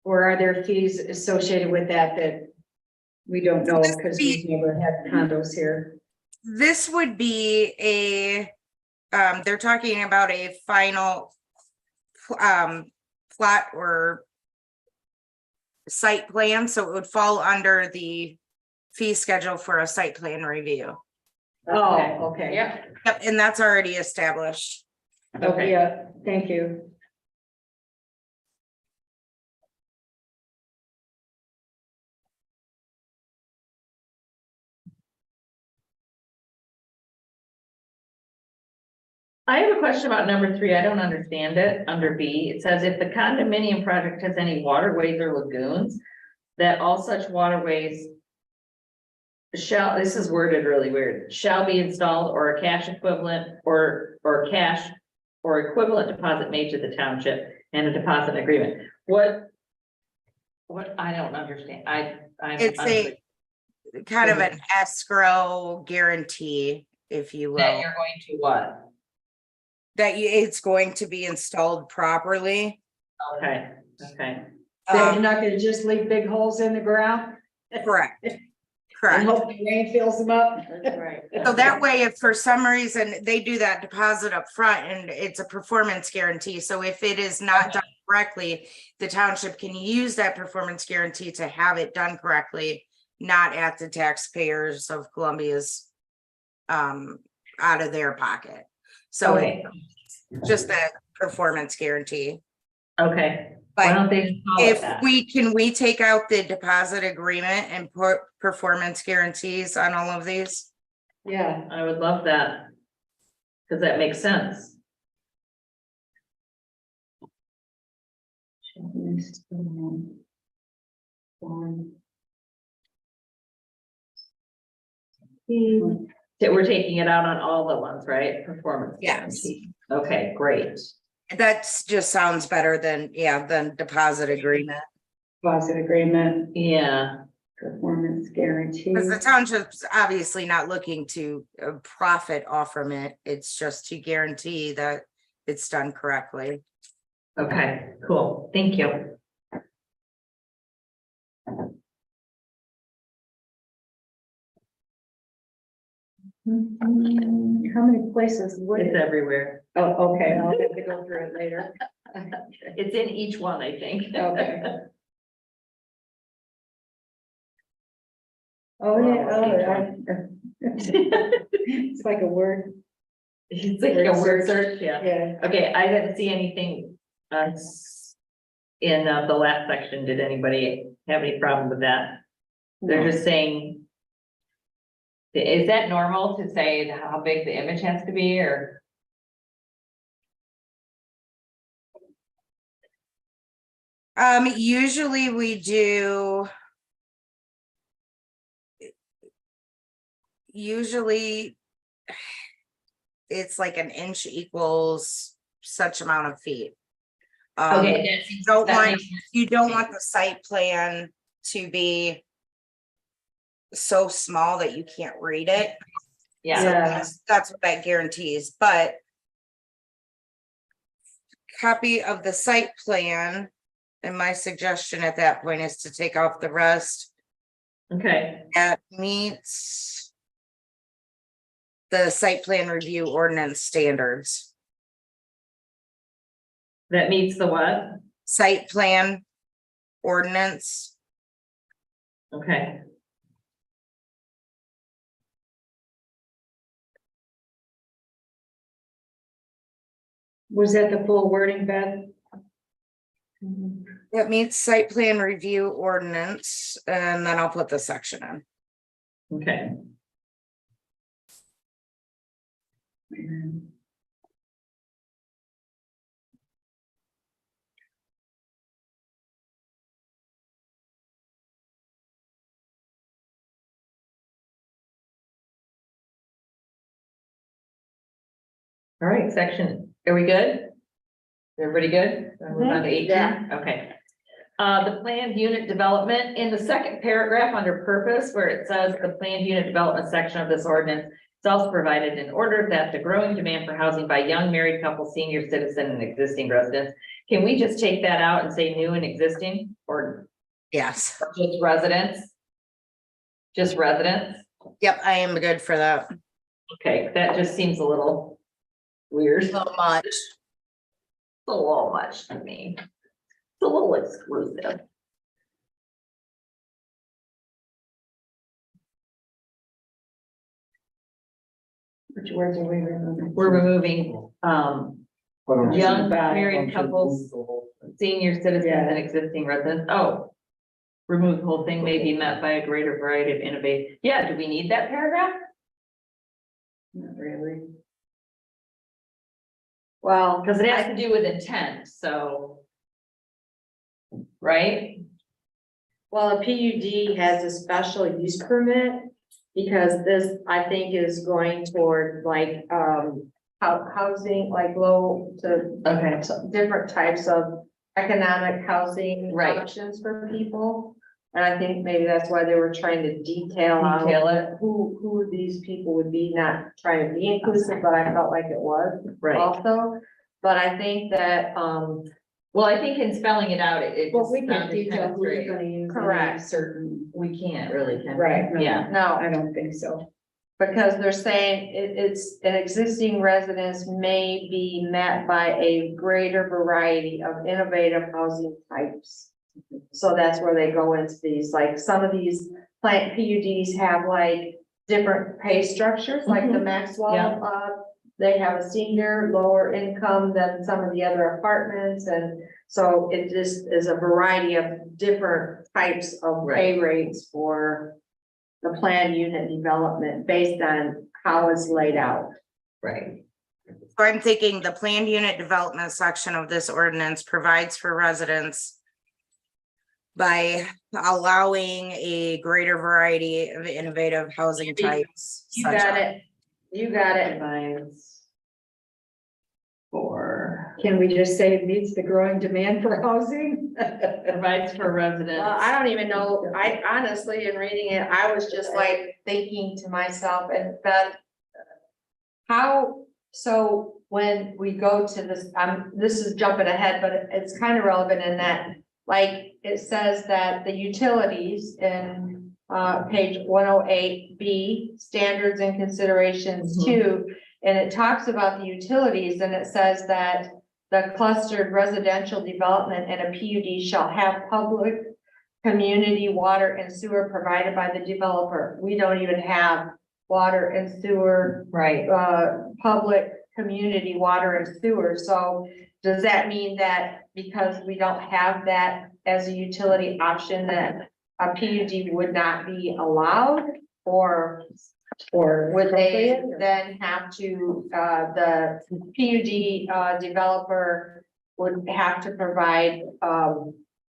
Or are there fees associated with that we don't know because we've never had condos here? This would be they're talking about a final plot or site plan, so it would fall under the fee schedule for a site plan review. Oh, okay. Yeah, Yep, and that's already established. Okay, yeah, thank you. I have a question about number 3. I don't understand it. Under B, it says if the condominium project has any waterways or lagoons, that all such waterways shall, this is worded really weird, shall be installed or a cash equivalent or cash or equivalent deposit made to the township and a deposit agreement. What, I don't understand. I'm. It's a kind of an escrow guarantee, if you That will, you're going to what? that it's going to be installed properly. Okay, okay. So you're Um, not gonna just leave big holes in the ground? correct, And correct. hope the rain fills them up? Right. So that way, if for some reason they do that deposit up front and it's a performance guarantee, so if it is not done correctly, the township can use that performance guarantee to have it done correctly, not at the taxpayers of Columbia's out of their pocket. So Okay, just that performance guarantee. okay. Why But don't they just call it if that? we take out the deposit agreement and put performance guarantees on all of these? Yeah. I would love that. Cause that makes sense. So we're taking it out on all the ones, right? Performance Yes. guarantee. Okay, great. That's just sounds better than, yeah, than deposit agreement. Deposit agreement, Yeah, performance guarantee. Because the township's obviously not looking to profit off from it. It's just to guarantee that it's done correctly. okay, cool. Thank you. How many places would It's it? everywhere. Oh, okay, I'll have to go through it later. It's in each one, I think. Okay. Oh, yeah, it's like a word, It's like a word search, yeah. yeah. Okay, I didn't see anything, in the last section. Did anybody have any problem with that? They're just saying. Is that normal to say how big the image has to be, or? Usually we do. Usually. It's like an inch equals such amount of feet. Okay, You don't want the site plan to be so small that you can't read it. yeah, So that's what that guarantees, but copy of the site plan, and my suggestion at that point is to take off the rest okay, that meets the site plan review ordinance standards. that meets the what? Site plan ordinance. Okay, Was that the full wording, Beth? That meets site plan review ordinance, and then I'll put the section in. okay. All right, section, are we good? Everybody good? Move on to 18? Yeah. Okay. The planned unit development in the second paragraph under purpose, where it says the planned unit development section of this ordinance. It's also provided in order that the growing demand for housing by young married couple, senior citizen and existing residents. Can we just take that out and say new and existing or Yes, just residents? Just residents? yep, I am good for that. Okay, that just seems a little weird. So much. It's a little much to me. It's a little exclusive. Which words are we removing? We're removing, young married couples, senior citizens and existing residents. Oh. Remove the whole thing may be met by a greater variety of innovative. Yeah, do we need that paragraph? Not really. Well, Because it has to do with intent, so. Right? well, a PUD has a special use permit because this, I think, is going toward like, housing, like low to Okay. different types of economic housing Right. options for people. And I think maybe that's why they were trying to detail out Detail it, who these people would be, not trying to be inclusive, but I felt like it was right. also. But I think that, Well, I think in spelling it out, it Well, just we can sounded detail kind of who's straight. gonna use. Correct. Certain, We can't really, can we? right, no, Yeah, no, I don't think so. because they're saying it's an existing residence may be met by a greater variety of innovative housing types. So that's where they go into these, like some of these plant PUDs have like different pay structures, like the Mhm. Maxwell. Yeah. They have a senior lower income than some of the other apartments, and so it just is a variety of different types of pay rates for the planned unit development based on how it's laid out. right. So I'm thinking the planned unit development section of this ordinance provides for residents by allowing a greater variety of innovative housing types. You such got as- it. You got it. Provides for, Can we just say it meets the growing demand for housing? provides for residents. Well, I don't even know, I honestly, in reading it, I was just like thinking to myself, and Beth. How, so when we go to this, this is jumping ahead, but it's kind of relevant in that, like, it says that the utilities in page 108B, standards and considerations Mhm. 2, and it talks about the utilities, and it says that the clustered residential development and a PUD shall have public community water and sewer provided by the developer. We don't even have water and sewer, Right. public community water and sewer. So does that mean that because we don't have that as a utility option, that a PUD would not be allowed? Or would they then have to, the PUD, developer would have to provide,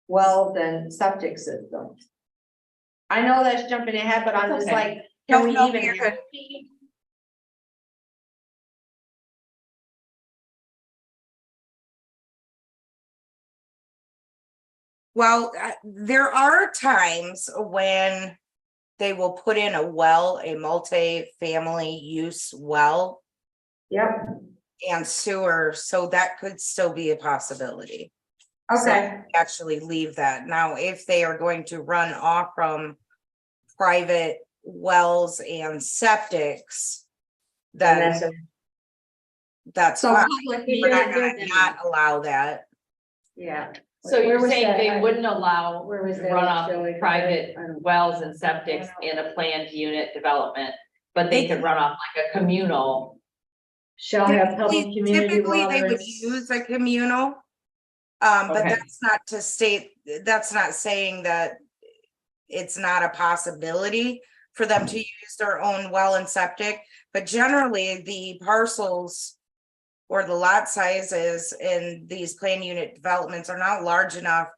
wells and septic systems? I know that's jumping ahead, but I'm just Okay. like, can No, we no, even you're have? Well, there are times when they will put in a well, a multi-family use well Yep, and sewer, so that could still be a possibility. okay, Actually leave that. Now, if they are going to run off from private wells and septics, and then that's a, that's so fine. public We're not meetings, gonna not allow that. yeah, So Where you're was saying that? they wouldn't allow Where was that, runoff Shelley? of private I don't- wells and septics in a planned unit development, but they could run off like a communal. Shall have public Typically community typically they water. would use a communal. But Okay. that's not to state, that's not saying that it's not a possibility for them to use their own well and septic, but generally the parcels or the lot sizes in these planned unit developments are not large enough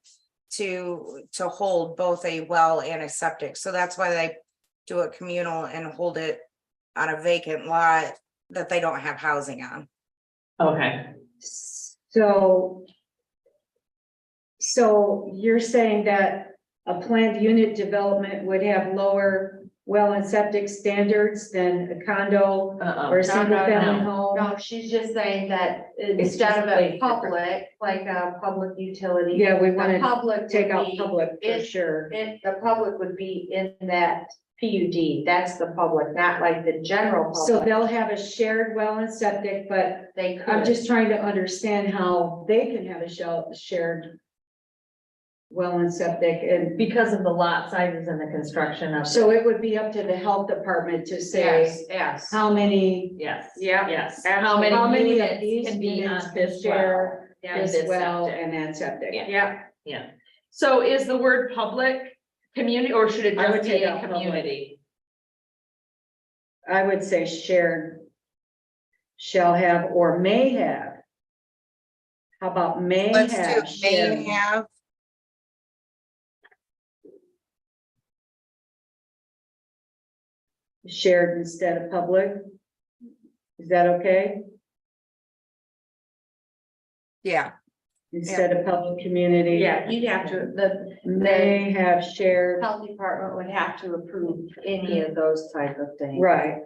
to hold both a well and a septic. So that's why they do a communal and hold it on a vacant lot that they don't have housing on. Okay. So So you're saying that a planned unit development would have lower well and septic standards than a condo or a single family home? No, she's just saying that It's instead of a completely public, like a public utility. Yeah, we The want to public take would out be, public for it- sure. the public would be in that PUD, that's the public, not like the general So public. they'll have a shared well and septic, but They I'm could, just trying to understand how they can have a shared well and septic, and Because of the lot sizes and the construction of. so it would be up to the health department to say yes. how many, Yes. Yeah. Yes. How how many of units these can be units on can this well? share Yeah, this this well septic. and that septic. Yeah. Yeah, Yeah. So is the word public community, or should it I would just be take a out public. community? I would say shared shall have or may have. How about may Let's have do may shared? have. Shared instead of public? Is that okay? Yeah, Instead of public community? yeah, you'd have to, the May have shared, health department would have to approve any of those type of things. right,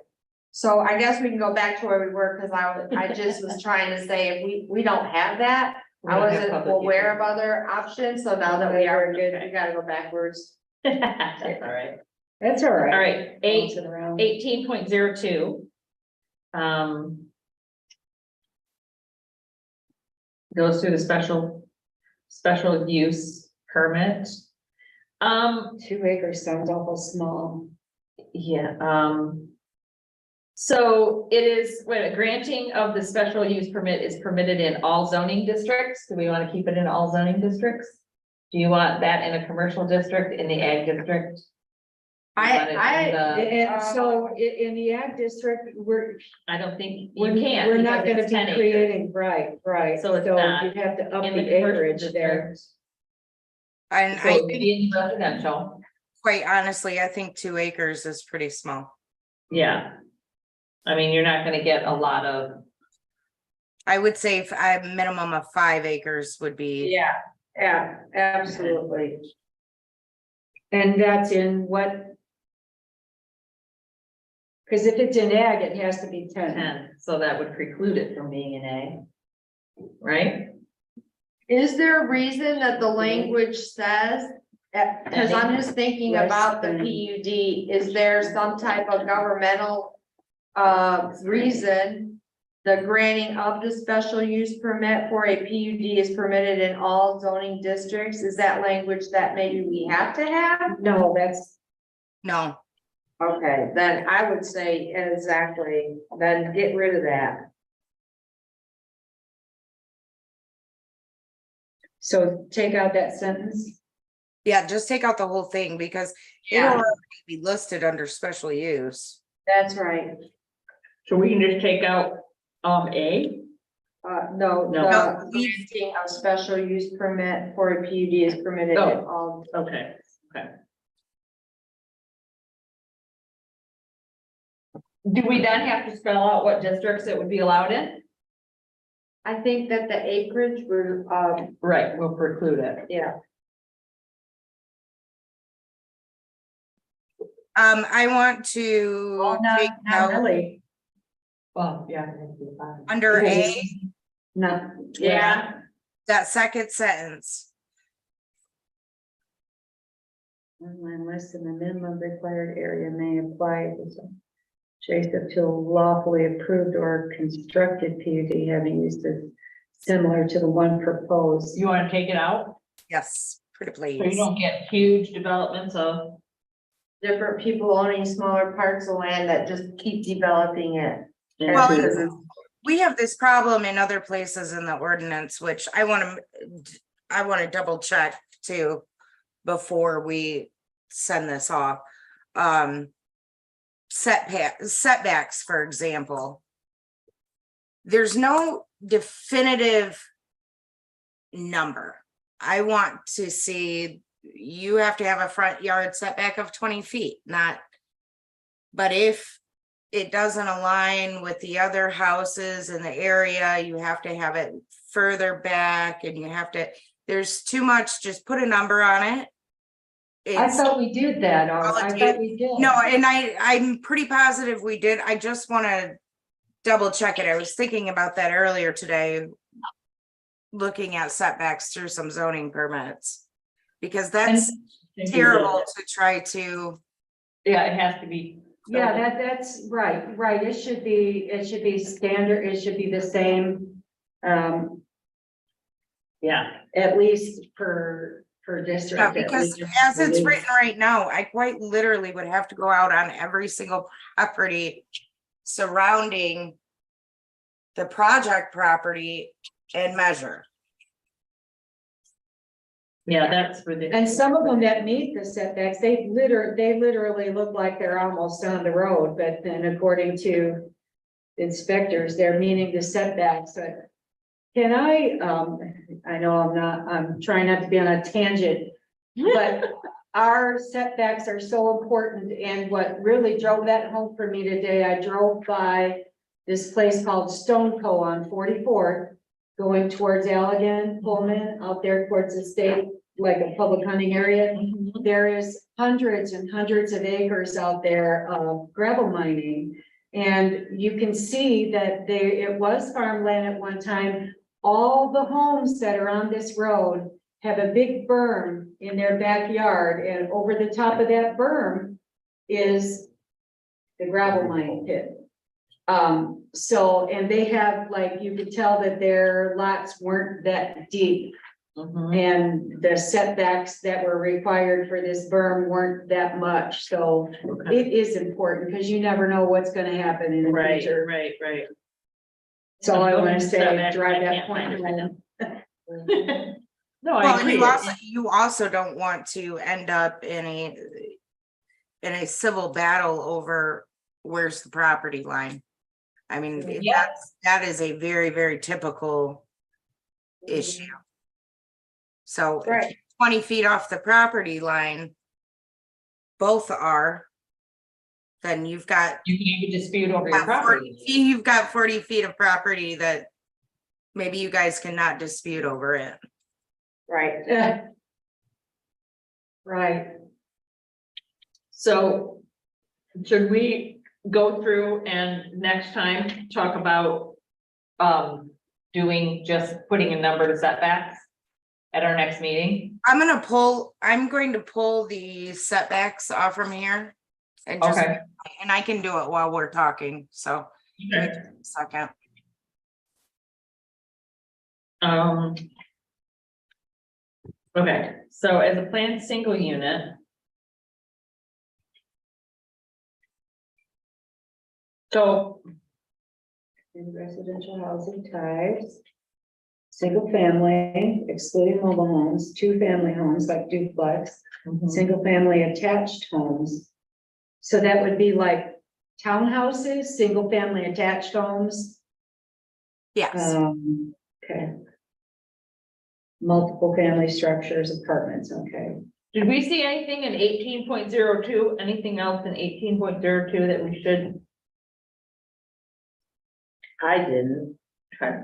So I guess we can go back to where we were, cause I just was trying to say, if we don't have that. We I don't have wasn't public aware of other options, so now that we are Very good, good. we gotta go backwards. That's all right. that's all right. All right, Bouncing around. 18.02. Goes through the special use permit. 2 acres sounds awful small. Yeah, so it is, wait, granting of the special use permit is permitted in all zoning districts. Do we want to keep it in all zoning districts? Do you want that in a commercial district, in the ag district? You want it in And so in the ag district, I don't think you we're can. we're not because gonna it's be 10 acres. creating, right. So it's not you'd have to up In the the commercial acreage there. district, and so I it think, could be in residential, quite honestly, I think 2 acres is pretty small. yeah. I mean, you're not gonna get a lot of, I would say if a minimum of 5 acres would be, Yeah, yeah, absolutely. And that's in what? Cause if it's in ag, it has to be 10. 10, so that would preclude it from being an A. Right? Is there a reason that the language says, cause I'm just thinking Less about the than. PUD, is there some type of governmental reason the granting of the special use permit for a PUD is permitted in all zoning districts? Is that language that maybe we have to have? No, that's, no, Okay, then I would say exactly, then get rid of that. so take out that sentence. yeah, just take out the whole thing because it'll Yeah. already be listed under special use. That's right. So we can just take out, A? No, No. the No, granting of special use permit for a PUD is permitted in Oh. all. Okay, okay. Do we then have to spell out what districts it would be allowed in? I think that the acreage were, Right, we'll preclude it. yeah. I want to Well, not, take not out really, Well, yeah. under Because A, not. Yeah. that second sentence. Online less than the minimum required area may apply if it's adjacent to a lawfully approved or constructed PUD having uses similar to the one proposed. You wanna take it out? Yes, pretty So you please. don't get huge developments of, Different people owning smaller parts of land that just keep developing it. Well, into- We have this problem in other places in the ordinance, which I want to double check too before we send this off. Setbacks, for example. There's no definitive number. I want to see, you have to have a front yard setback of 20 feet, not. But if it doesn't align with the other houses in the area, you have to have it further back and you have to, there's too much, just put a number on it. I It's, thought we did that, I thought we did. no, and I'm pretty positive we did. I just wanna double check it. I was thinking about that earlier today. Looking at setbacks through some zoning permits. Because that's terrible to try to, Yeah, it has to be. Yeah, that's right, it should be standard, it should be the same, Yeah. at least per district. yeah, at because least. as it's written right now, I quite literally would have to go out on every single property surrounding the project property and measure. Yeah, that's for the. And some of them that meet the setbacks, they literally look like they're almost on the road, but then according to inspectors, they're meeting the setbacks, but can I know I'm trying not to be on a tangent, but our setbacks are so important, and what really drove that home for me today, I drove by this place called Stone Co. on 44th, going towards Allegan, Pullman, out there towards the state, like a public hunting area. There is hundreds and hundreds of acres out there of gravel mining. And you can see that it was farmland at one time. All the homes that are on this road have a big berm in their backyard, and over the top of that berm is the gravel mining pit. So, and they have, like, you could tell that their lots weren't that deep. And the setbacks that were required for this berm weren't that much, so it is important, because you never know what's gonna happen in the Right, future. right, right. So I wanna say, Setback, drive I that can't point find it right home. No, Well, I and agree. you also don't want to end up in a civil battle over where's the property line. I mean, Yeah. that is a very, very typical issue. So if Right. you're 20 feet off the property line, both are, then you've got You can even dispute over your 40 property. feet- you've got 40 feet of property that maybe you guys cannot dispute over it. Right. Yeah. Right. So should we go through and next time talk about doing, just putting a number to setbacks at our next meeting? I'm going to pull the setbacks off from here. And just, Okay. and I can do it while we're talking, so give me Okay. just a second. Okay, so as a planned single unit. So, In residential housing types. Single family, excluding mobile homes, two family homes like duplex, single family attached homes. So that would be like townhouses, single family attached homes. Yes, Okay. Multiple family structures, apartments, okay. did we see anything in 18.02? Anything else in 18.02 that we should? I didn't. Okay.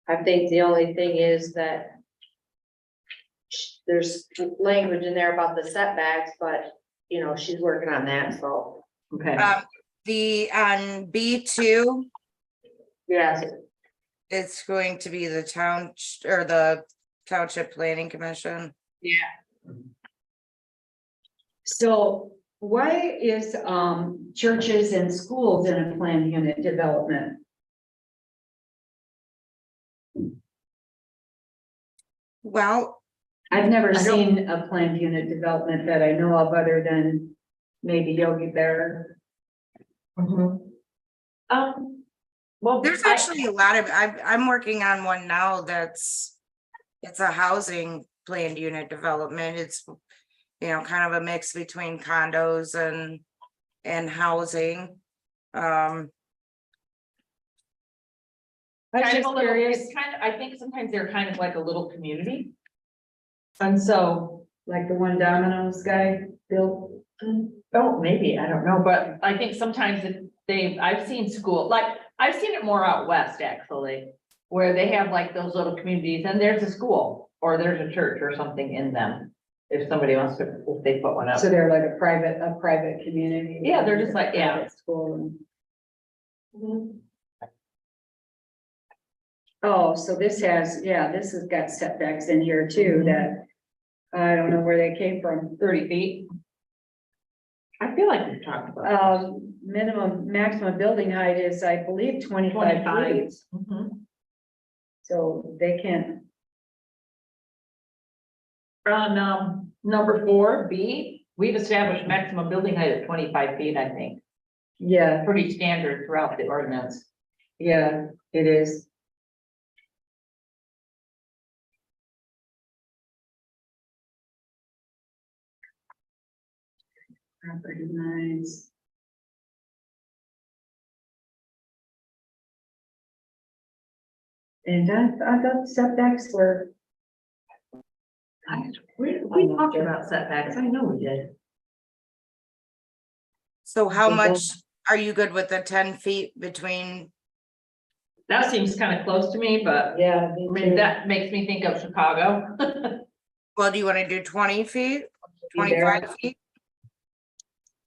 I think the only thing is that there's language in there about the setbacks, but, you know, she's working on that, so. Okay, on B2, Yes, it's going to be the town or the Township Planning Commission. So why is churches and schools in a planned unit development? Well, I've never I don't- seen a planned unit development that I know of other than maybe Yogi Bear. well, there's actually a lot of, I'm working on one now it's a housing planned unit development. It's, kind of a mix between condos and housing. I was kind of just a little, curious, it's kind of, I think sometimes they're kind of like a little community. And so, like the one Domino's guy built. oh, maybe, I don't know, but I think sometimes I've seen school, like, I've seen it more out west, actually. where they have like those little communities and there's a school or there's a church or something in them. If somebody wants to, if they put one up. So they're like a private community. Yeah, they're just like, yeah. Private School. Oh, so this has, yeah, this has got setbacks in here too, that I don't know where they came from. 30 feet. I feel like we've talked about. Maximum building height is, I believe, 25 feet, Mhm. so they can't. On, number 4B, we've established maximum building height of 25 feet, I think. Yeah, Pretty standard throughout the ordinance. yeah, it is. Property lines. And I thought setbacks were, We talked about setbacks, I know we did. So how Okay, much are you good with the 10 feet between? That seems kind of close to me, but yeah. I mean, that makes me think of Chicago. Well, do you want to do 20 feet, Be there. 25 feet?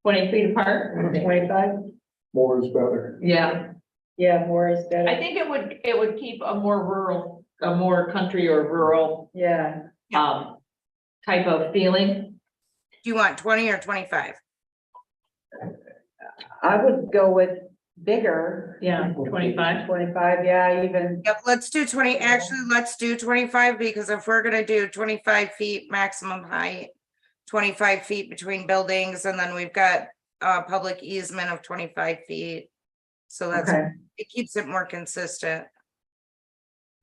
20 feet apart. 25, More is better. Yeah, yeah, more is I better, think it would keep a more rural, a more country or rural, yeah. type of feeling. Do you want 20 or 25? I would go with bigger. Yeah, 25. 25, yeah, even, Yep, let's do 20. Actually, let's do 25 because if we're gonna do 25 feet maximum height, 25 feet between buildings, and then we've got a public easement of 25 feet. So that's, okay, it keeps it more consistent.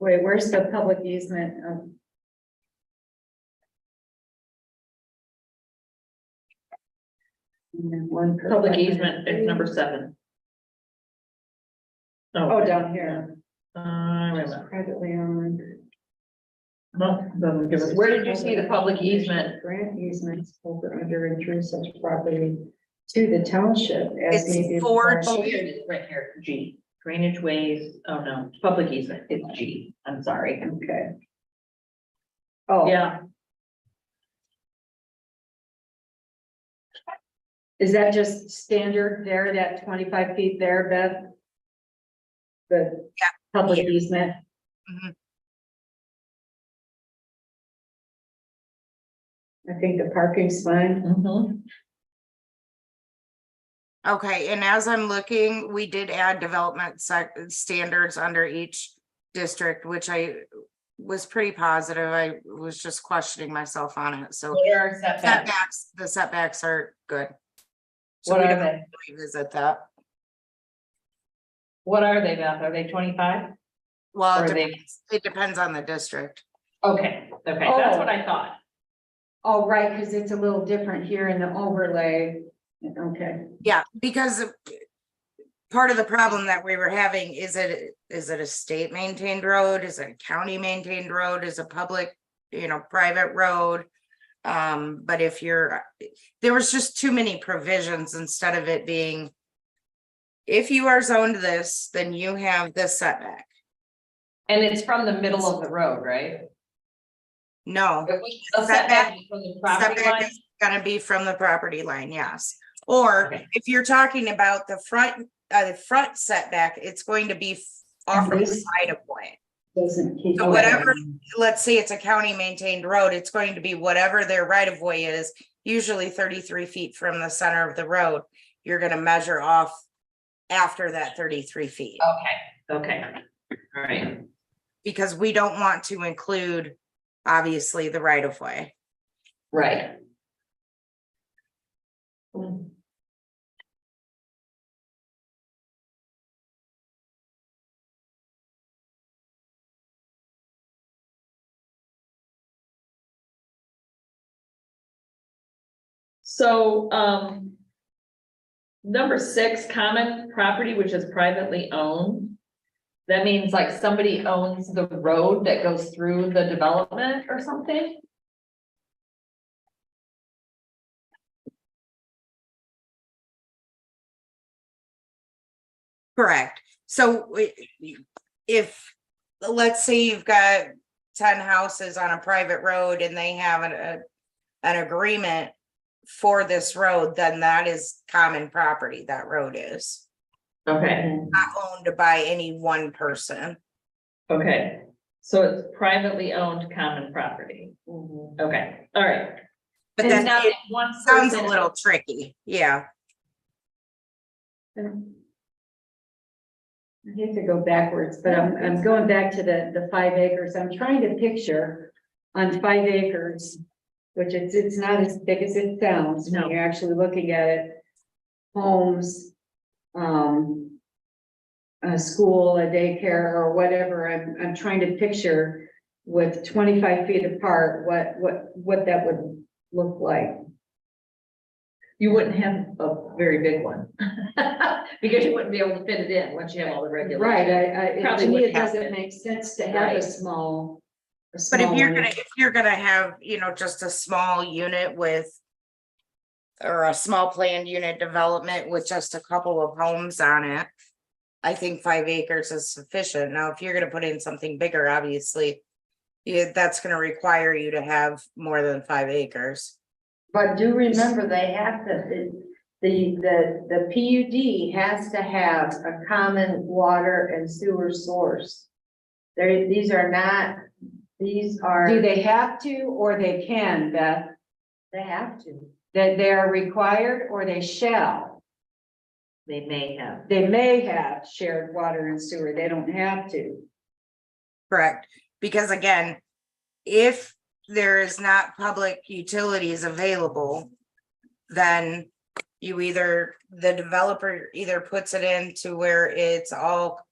wait, where's the public easement? And then one per- Public easement is number 7. Oh, down here. wait a minute. Privately owned. No, doesn't give us, where did you see the public easement? Grant easements over, under, and through such property to the township as may be. It's 4G. Oh, here it is, right here, G, drainage ways, oh no, public easement, it's G, I'm sorry. Okay. Oh. Yeah, Is that just standard there, that 25 feet there, Beth? The public Yeah. easement? Mhm. I think the parking's fine. mhm. Okay, and as I'm looking, we did add development standards under each district, which I was pretty positive. I was just questioning myself on it, so What are setbacks? the setbacks are good. So What we are don't they? revisit that. What are they, Beth? Are they 25? Well, Or it are they- depends, it depends on the district. Okay, that's Oh. what I thought. Oh, right, because it's a little different here in the overlay. Okay, Yeah, because part of the problem that we were having, is it a state maintained road? Is it a county maintained road? Is it a public, private road? But if there was just too many provisions instead of it being, if you are zoned this, then you have this setback. And it's from the middle of the road, right? No, A setback is from the property setback line? is gonna be from the property line, yes. Or Okay. if you're talking about the front setback, it's going to be off of the This- right of way. doesn't keep. So whatever, let's say it's a county maintained road, it's going to be whatever their right of way is, usually 33 feet from the center of the road. You're gonna measure off after that 33 feet, Okay, all right. because we don't want to include, obviously, the right of way. Right. So, number 6, common property, which is privately owned. That means like somebody owns the road that goes through the development or something? Correct. So if let's say you've got 10 houses on a private road and they have an agreement for this road, then that is common property, that road is Okay, not owned by any one person. okay, so it's privately owned common property, okay, all right. But And then now it one sounds a person- little tricky, yeah. I hate to go backwards, but I'm going back to the 5 acres. I'm trying to picture on 5 acres, which it's not as big as it sounds No. when you're actually looking at it. Homes, a school, a daycare, or whatever. I'm trying to picture with 25 feet apart, what that would look like. You wouldn't have a very big one. Because you wouldn't be able to fit it in once you have all the regulations. Right, to Probably me, it wouldn't doesn't happen. make sense to have Right. a small. But if one. you're gonna have, just a small unit with. Or a small planned unit development with just a couple of homes on it. I think 5 acres is sufficient. Now, if you're gonna put in something bigger, obviously. Yeah, that's gonna require you to have more than 5 acres. But do remember, they have to, the PUD has to have a common water and sewer source. These are not, these are. Do they have to, or they can, Beth? They have to. That they are required, or they shall? They may have. They may have shared water and sewer, they don't have to. Correct, because again, if there is not public utilities available. Then the developer either puts it into where it's all.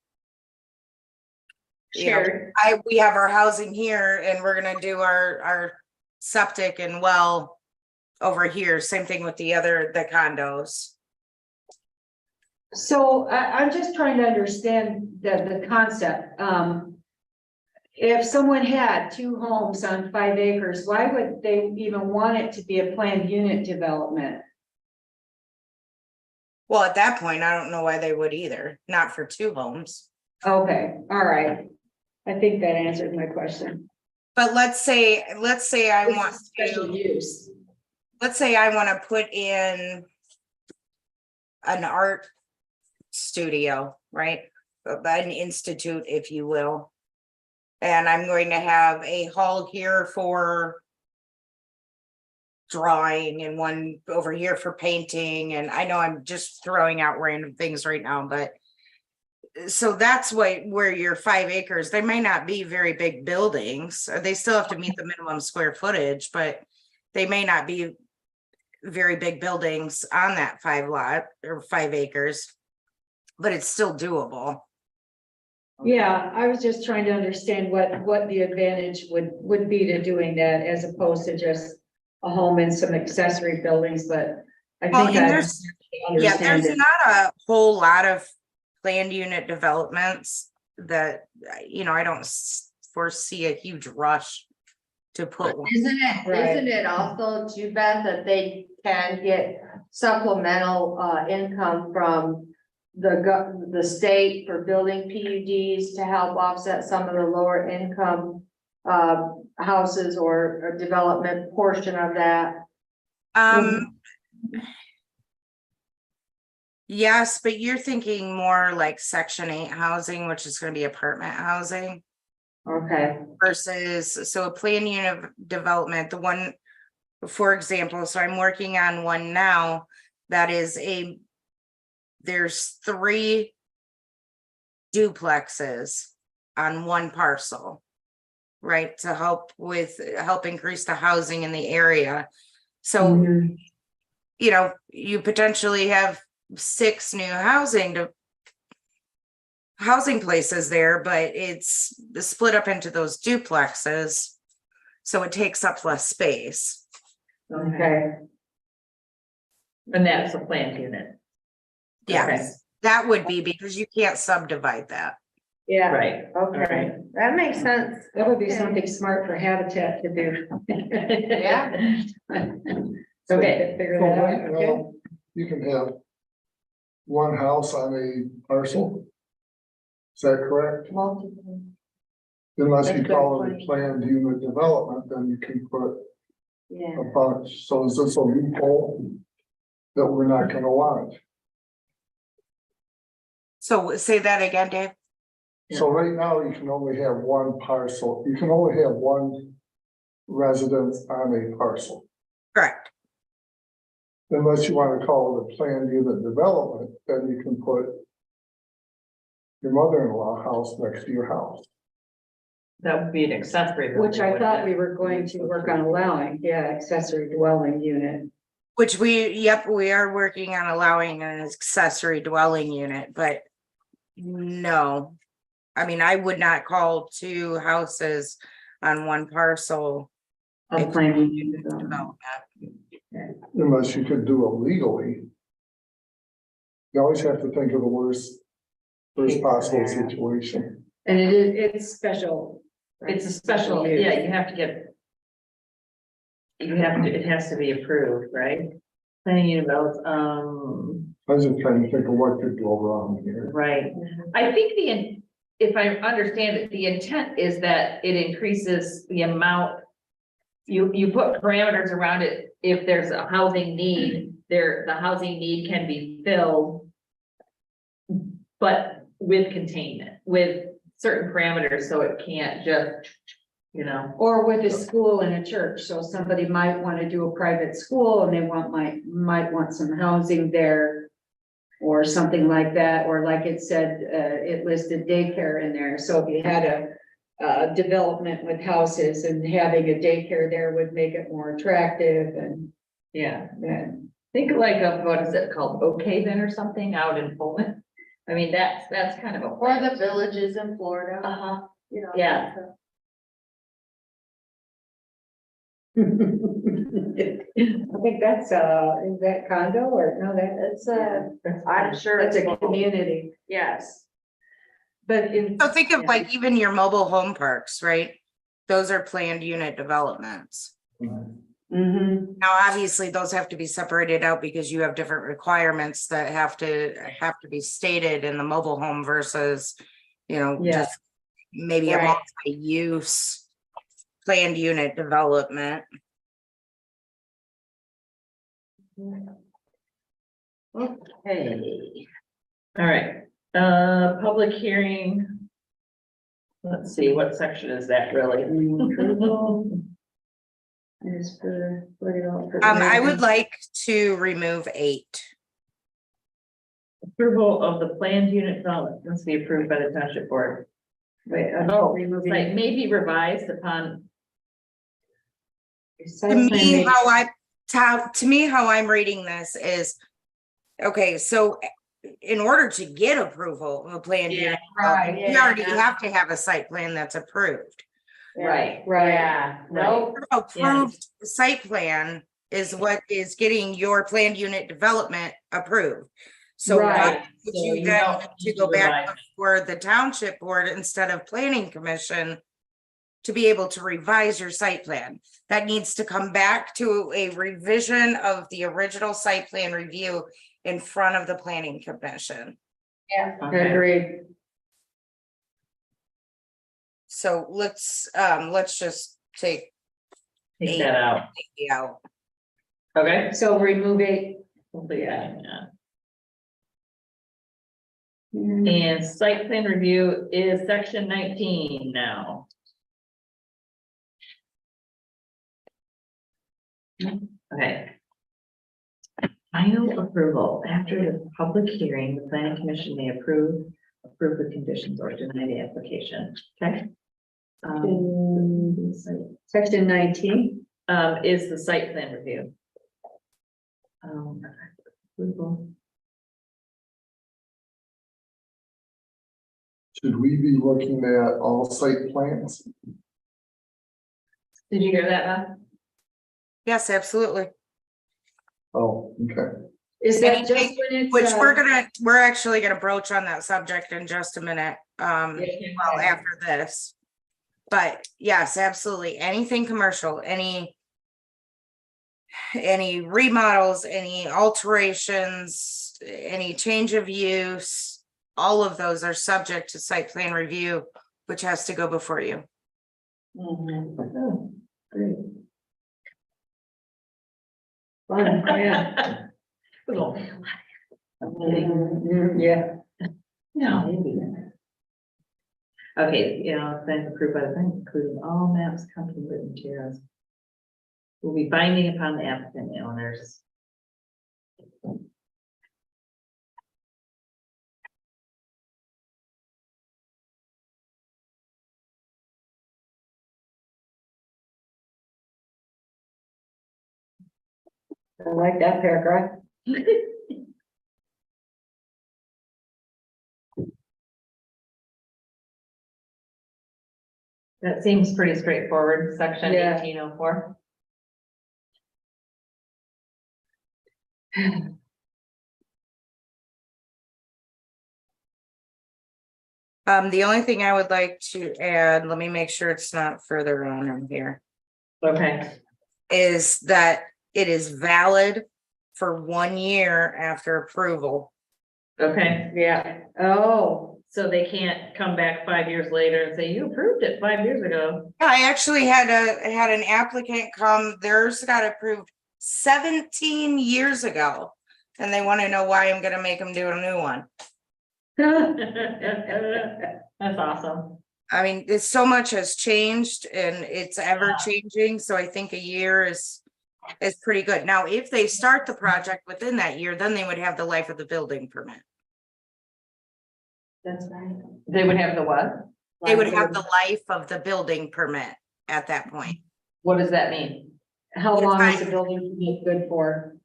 Shared. We have our housing here and we're gonna do our septic and well. Over here, same thing with the condos. So I'm just trying to understand the concept. If someone had 2 homes on 5 acres, why would they even want it to be a planned unit development? Well, at that point, I don't know why they would either, not for 2 homes. Okay, all right. I think that answered my question. But let's say I want Special to, use. let's say I want to put in. An art studio, right? An institute, if you will. And I'm going to have a hall here for. Drawing and one over here for painting, and I know I'm just throwing out random things right now, but. So that's where your 5 acres, they may not be very big buildings, they still have to meet the minimum square footage, but. They may not be very big buildings on that 5 lot or 5 acres. But it's still doable. Yeah, I was just trying to understand what the advantage would be to doing that as opposed to just a home and some accessory buildings, but I Well, think and I there's understand it. not a whole lot of planned unit developments that, I don't foresee a huge rush to put one. Right. Isn't it also too bad that they can get supplemental income from the state for building PUDs to help offset some of the lower income houses or development portion of that? Yes, but you're thinking more like Section 8 housing, which is gonna be apartment housing. Okay, Versus, so a planned unit development, the one, for example, so I'm working on one now that is there's 3 duplexes on one parcel, right, to help increase the housing in the area. So, you potentially have 6 new housing places there, but it's split up into those duplexes. So it takes up less space. okay. And that's a planned unit. Yes, that would be because you can't subdivide that. Yeah, Right. okay, that makes sense. That would be something smart for Habitat to do. Yeah. So- Okay. Figure So that right out, okay? now, you can have one house on a parcel. Is that correct? Multiple. Unless you That's call good it a point. planned unit development, then you can put Yeah. a bunch. So is this a loophole that we're not gonna want? So say that again, Dave. So right now, you can only have one parcel, you can only have one residence on a parcel. Correct. Unless you wanna call it a planned unit development, then you can put your mother-in-law house next to your house. That would be an accessory. building, Which I wouldn't thought it? we were going to work on allowing, yeah, accessory dwelling unit. Which we are working on allowing an accessory dwelling unit, but no. I mean, I would not call two houses on one parcel Of planned unit development. development. Unless you could do it legally. You always have to think of the worst possible situation. And it's special. It's a special, use. yeah, you have to get. You have to, it has to be approved, right? Planning unit votes, I was just trying to think of what could go wrong here. right. I think if I understand it, the intent is that it increases the amount. You put parameters around it, if there's a housing need, the housing need can be filled. But with containment, with certain parameters, so it can't just, Or with a school and a church, so somebody might want to do a private school and they might want some housing there. Or something like that, or like it said, it listed daycare in there, so if you had a development with houses and having a daycare there would make it more attractive and. yeah. then Think like of, what is it called, Oak Haven or something out in Pullman? I mean, that's kind of a. Or the villages in Florida, Uh-huh, you know. yeah. I think that's, is that condo or, no, that's, I'm sure that's it's a community, Yes, but in. So think of like even your mobile home parks, right? Those are planned unit developments. Mhm. Now, obviously, those have to be separated out because you have different requirements that have to be stated in the mobile home versus, Yeah. just maybe a Right. multi-use planned unit development. Okay. All right, public hearing. Let's see, what section is that really? Approval. Is for. I would like to remove 8. Approval of the planned unit development must be approved by the township board. Wait, Oh, removing. like maybe revised upon, To me, how I'm reading this is, okay, so in order to get approval of a planned unit, right, you already have to have a site plan that's approved. right, Right. yeah, nope, Approved site plan is what is getting your planned unit development approved. So why Right. would So you you then don't have to need go to back revise. before the township board instead of planning commission to be able to revise your site plan? That needs to come back to a revision of the original site plan review in front of the planning commission. yeah, okay, Agreed. So let's just take take that out, it out. okay? So remove 8. Yeah. And site plan review is section 19 now. Okay. Final approval. After the public hearing, the planning commission may approve the conditions or deny the application, okay? Section 19. Is the site plan review. Approval. Should we be looking at all site plans? Did you hear that, Beth? Yes, absolutely. Oh, okay. Is that Anything just when it's? Which we're actually gonna broach on that subject in just a minute, well, after this. But yes, absolutely, anything commercial, any remodels, any alterations, any change of use, all of those are subject to site plan review which has to go before you. Oh, great. Fun, yeah. Little- Yeah. No. Okay, then approved by the bank, including all maps, company written materials. Will be binding upon the applicant and owners. I like that paragraph. That seems pretty straightforward, section Yeah. 1804. The only thing I would like to add, let me make sure it's not further on in here, Okay, is that it is valid for 1 year after approval. okay, Yeah. Oh, so they can't come back 5 years later and say, you approved it 5 years ago. I actually had an applicant come, theirs got approved 17 years ago. And they want to know why I'm gonna make them do a new one. That's awesome. I mean, it's so much has changed and it's ever changing, so I think a year is pretty good. Now, if they start the project within that year, then they would have the life of the building permit. That's right. They would have the what? They would have the life of the building permit at that point. What does that mean? how long is the building permit good for?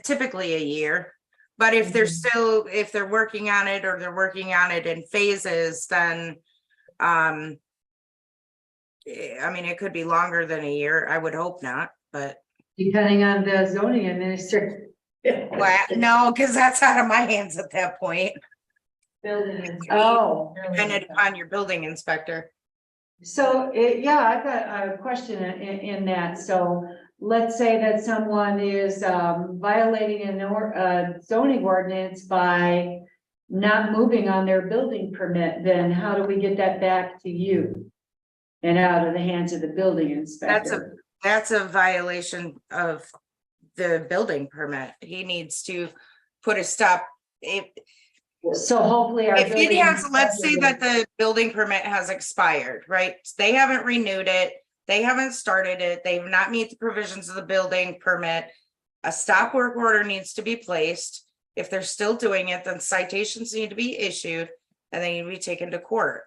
Typically a year. But if they're still, if they're working on it or they're working on it in phases, then I mean, it could be longer than a year. I would hope not, but Depending on the zoning administrator. well, no, because that's out of my hands at that point. Building. Oh, Dependent upon your building inspector. so yeah, I've got a question in that. So let's say that someone is violating a zoning ordinance by not moving on their building permit, then how do we get that back to you? And out of the hands of the building inspector? That's a violation of the building permit. He needs to put a stop. So hopefully our. If it building has, let's say inspector- that the building permit has expired, right? They haven't renewed it. They haven't started it. They have not meet the provisions of the building permit. A stop work order needs to be placed. If they're still doing it, then citations need to be issued and they need to be taken to court.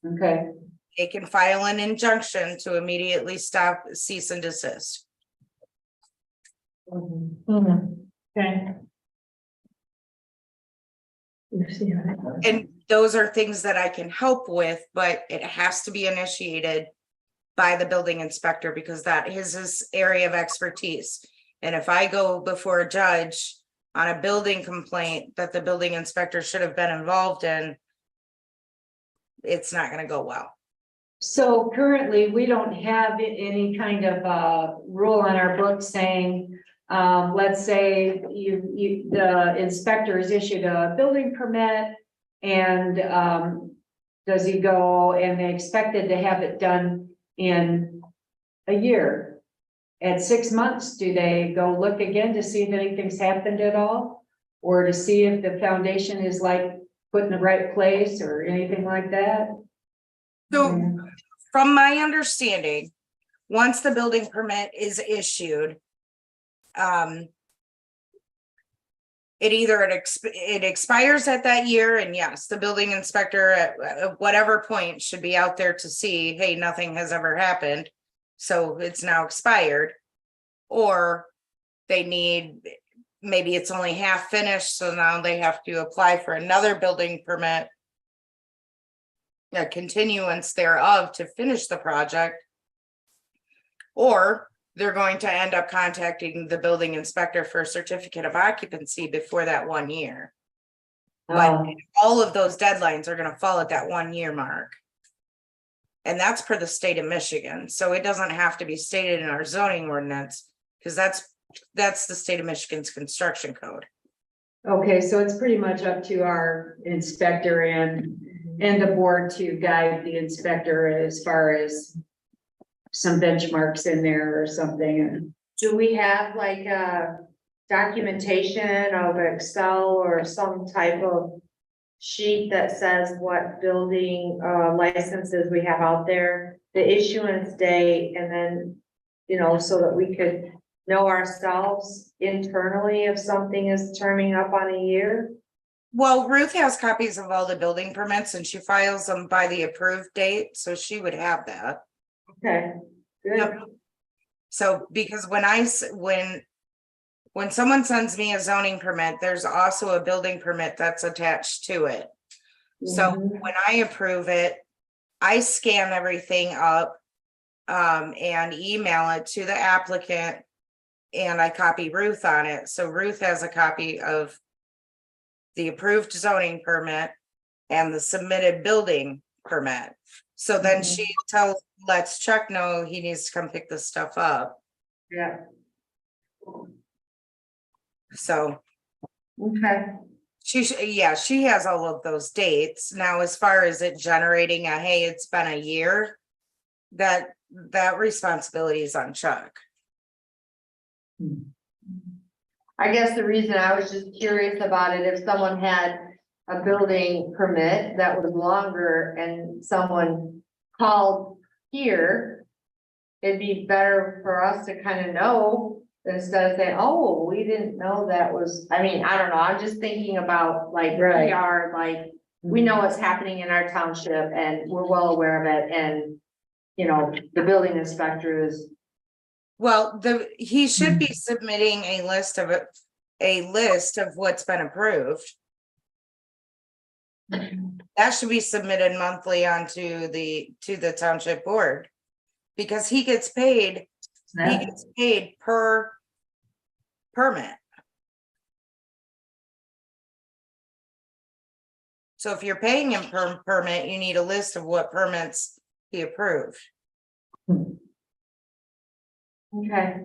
Okay, They can file an injunction to immediately stop, cease and desist. Okay. And those are things that I can help with, but it has to be initiated by the building inspector because that is his area of expertise. And if I go before a judge on a building complaint that the building inspector should have been involved in, it's not gonna go well. so currently we don't have any kind of rule on our book saying. Let's say the inspector has issued a building permit and, does he go and they expected to have it done in a year? At 6 months, do they go look again to see if anything's happened at all? Or to see if the foundation is like put in the right place or anything like that? So from my understanding, once the building permit is issued, it expires at that year, and yes, the building inspector at whatever point should be out there to see, hey, nothing has ever happened, so it's now expired. Or they need, maybe it's only half finished, so now they have to apply for another building permit, a continuance thereof to finish the project. Or they're going to end up contacting the building inspector for a certificate of occupancy before that 1 year. But all of those deadlines are gonna fall at that 1 year mark. And that's per the state of Michigan, so it doesn't have to be stated in our zoning ordinance, because that's the state of Michigan's construction code. Okay, so it's pretty much up to our inspector and and the board to guide the inspector as far as some benchmarks in there or something. Do we have like a documentation of Excel or some type of sheet that says what building, licenses we have out there, the issuance date, and then, you know, so that we could know ourselves internally if something is turning up on a year? Well, Ruth has copies of all the building permits and she files them by the approved date, so she would have that. Okay, good. Yep. So because when someone sends me a zoning permit, there's also a building permit that's attached to it. So Mhm. when I approve it, I scan everything up and email it to the applicant. And I copy Ruth on it. So Ruth has a copy of the approved zoning permit and the submitted building permit. So then she lets Chuck know he needs to come pick this stuff up. Yeah, So okay. she has all of those dates. Now, as far as it generating a, hey, it's been a year, that responsibility is on Chuck. I guess the reason I was just curious about it, if someone had a building permit that was longer and someone called here, it'd be better for us to kind of know instead of saying, oh, we didn't know that was, I mean, I don't know, I'm just thinking about like Right. PR, like, we know what's happening in our township and we're well aware of it, and, you know, the building inspector is. Well, he should be submitting a list of what's been approved. That should be submitted monthly onto to the township board. Because he gets paid per permit. So if you're paying him per permit, you need a list of what permits he approved. Okay.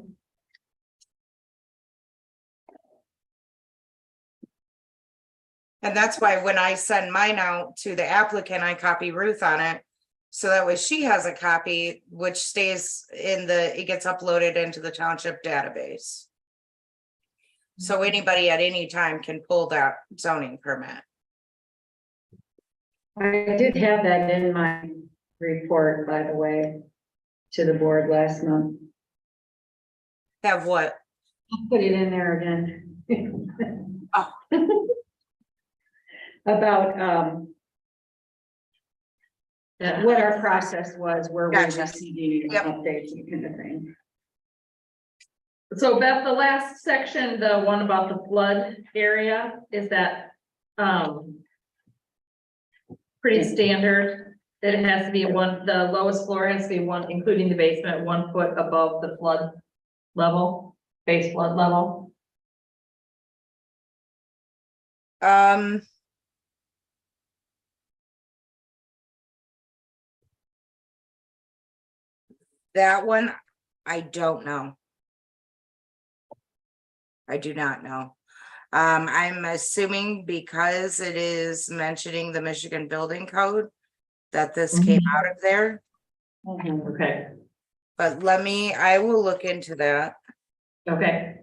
And that's why when I send mine out to the applicant, I copy Ruth on it. So that way she has a copy, which stays it gets uploaded into the township database. So anybody at any time can pull that zoning permit. I did have that in my report, by the way, to the board last month. Have what? I'll put it in there again. Oh. About, Yeah. what our process was, where we're Gotcha. receiving Yep. updates and kind of thing. So Beth, the last section, the one about the flood area, is that, pretty standard? That it has to be the lowest floor has to be one, including the basement, 1 foot above the flood level, base flood level. That one, I don't know. I do not know. I'm assuming because it is mentioning the Michigan Building Code that this came out of there, Okay, but I will look into that. okay.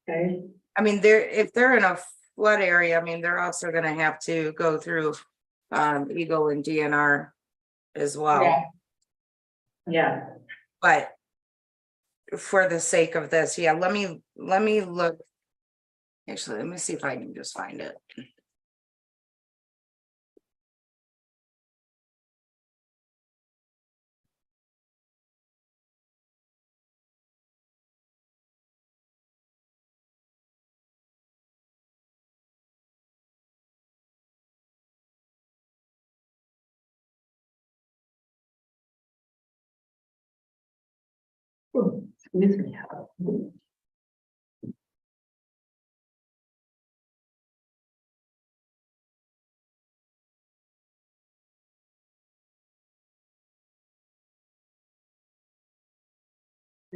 Okay, I mean, if they're in a flood area, I mean, they're also gonna have to go through Eagle and DNR as well. Yeah. Yeah, But for the sake of this, yeah, let me look. Actually, let me see if I can just find it. excuse me.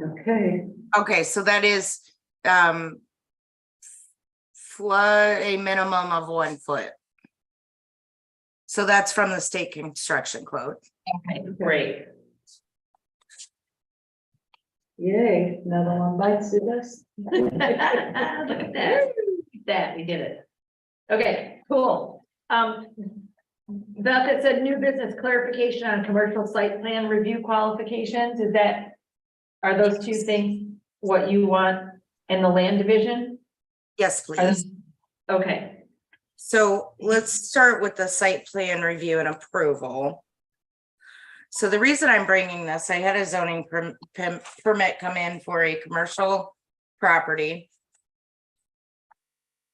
Okay. Okay, so that is, flood a minimum of 1 foot. So that's from the state construction code. Okay, great. Yay, another one bites the dust. Look at that. That, we did it. Okay, cool. Beth, it said new business clarification on commercial site plan review qualifications. Are those two things what you want in the land division? Yes, Are please. those- Okay, So let's start with the site plan review and approval. So the reason I'm bringing this, I had a zoning permit come in for a commercial property.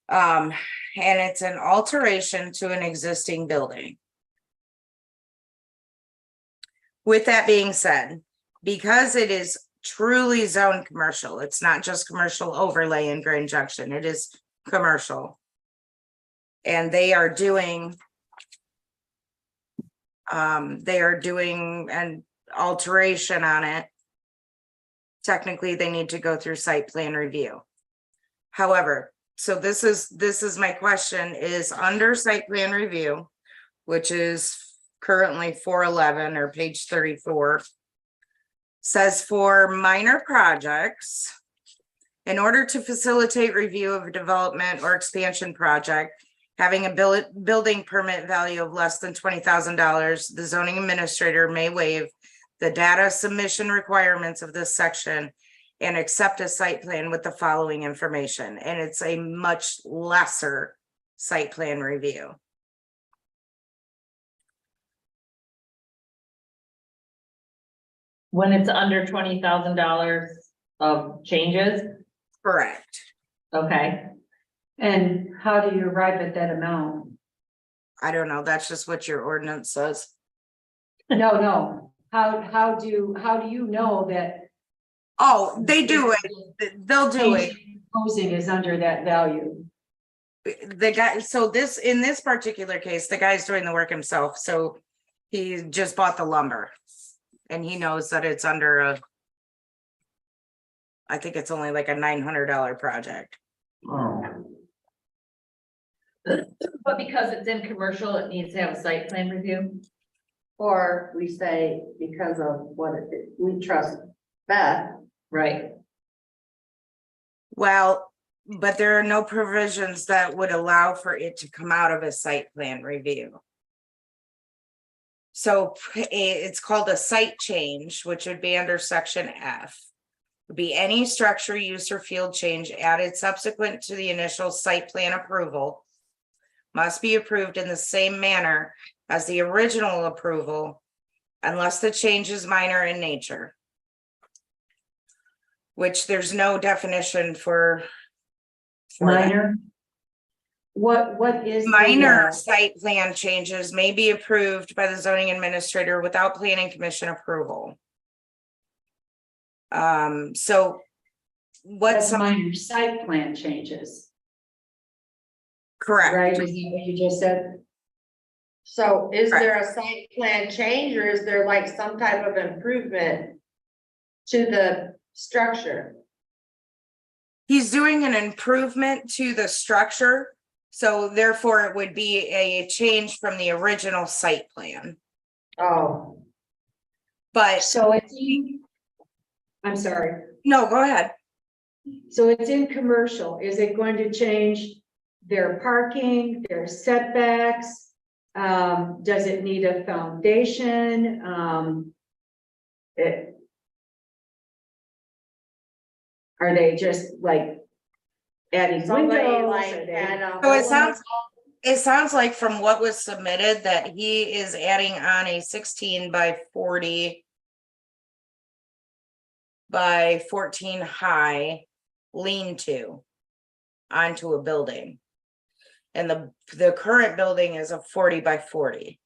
And it's an alteration to an existing building. With that being said, because it is truly zoned commercial, it's not just commercial overlay in Grand Junction, it is commercial. And they are doing an alteration on it. Technically, they need to go through site plan review. However, so this is my question is under site plan review, which is currently 411 or page 34, says for minor projects, in order to facilitate review of a development or expansion project, having a building permit value of less than $20,000, the zoning administrator may waive the data submission requirements of this section and accept a site plan with the following information. And it's a much lesser site plan review. when it's under $20,000 of changes, Correct. okay, And how do you arrive at that amount? I don't know. That's just what your ordinance says. No. How do you know that? Oh, they do it. They'll do it. Proposing is under that value. The guy, so in this particular case, the guy's doing the work himself, so he just bought the lumber. And he knows that it's under I think it's only like a $900 project. but because it's in commercial, it needs to have a site plan review. Or we say because of what we trust Beth. Right. Well, but there are no provisions that would allow for it to come out of a site plan review. So it's called a site change, which would be under section F. Would be any structure, use, or field change added subsequent to the initial site plan approval must be approved in the same manner as the original approval unless the change is minor in nature. Which there's no definition for that. Minor? What is? the, Minor site plan changes may be approved by the zoning administrator without planning commission approval. So what's That's minor site plan changes, correct? right? Is that what you just said? So is there a site plan change or is there like some type of improvement to the structure? He's doing an improvement to the structure, so therefore it would be a change from the original site plan. Oh, But So I'm sorry. no, go ahead. So it's in commercial. Is it going to change their parking, their setbacks? Does it need a foundation? Are they just like adding somebody windows? like Are they- had a. So hole it sounds like from what was submitted that he is adding on a 16 by 40 by 14 high lean-to onto a building. And the current building is a 40 by 40.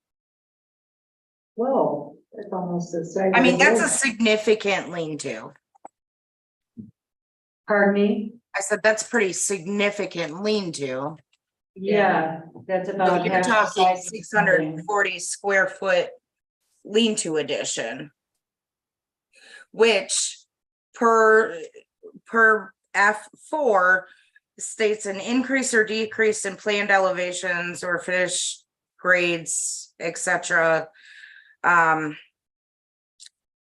Whoa, that's almost the size. I mean, of the that's a building. significant lean-to. Pardon me? I said, that's pretty significant lean-to. Yeah, that's So about. you're half the talking size of the building. 640 square foot lean-to addition. Which per F4 states an increase or decrease in planned elevations or finish grades, etc.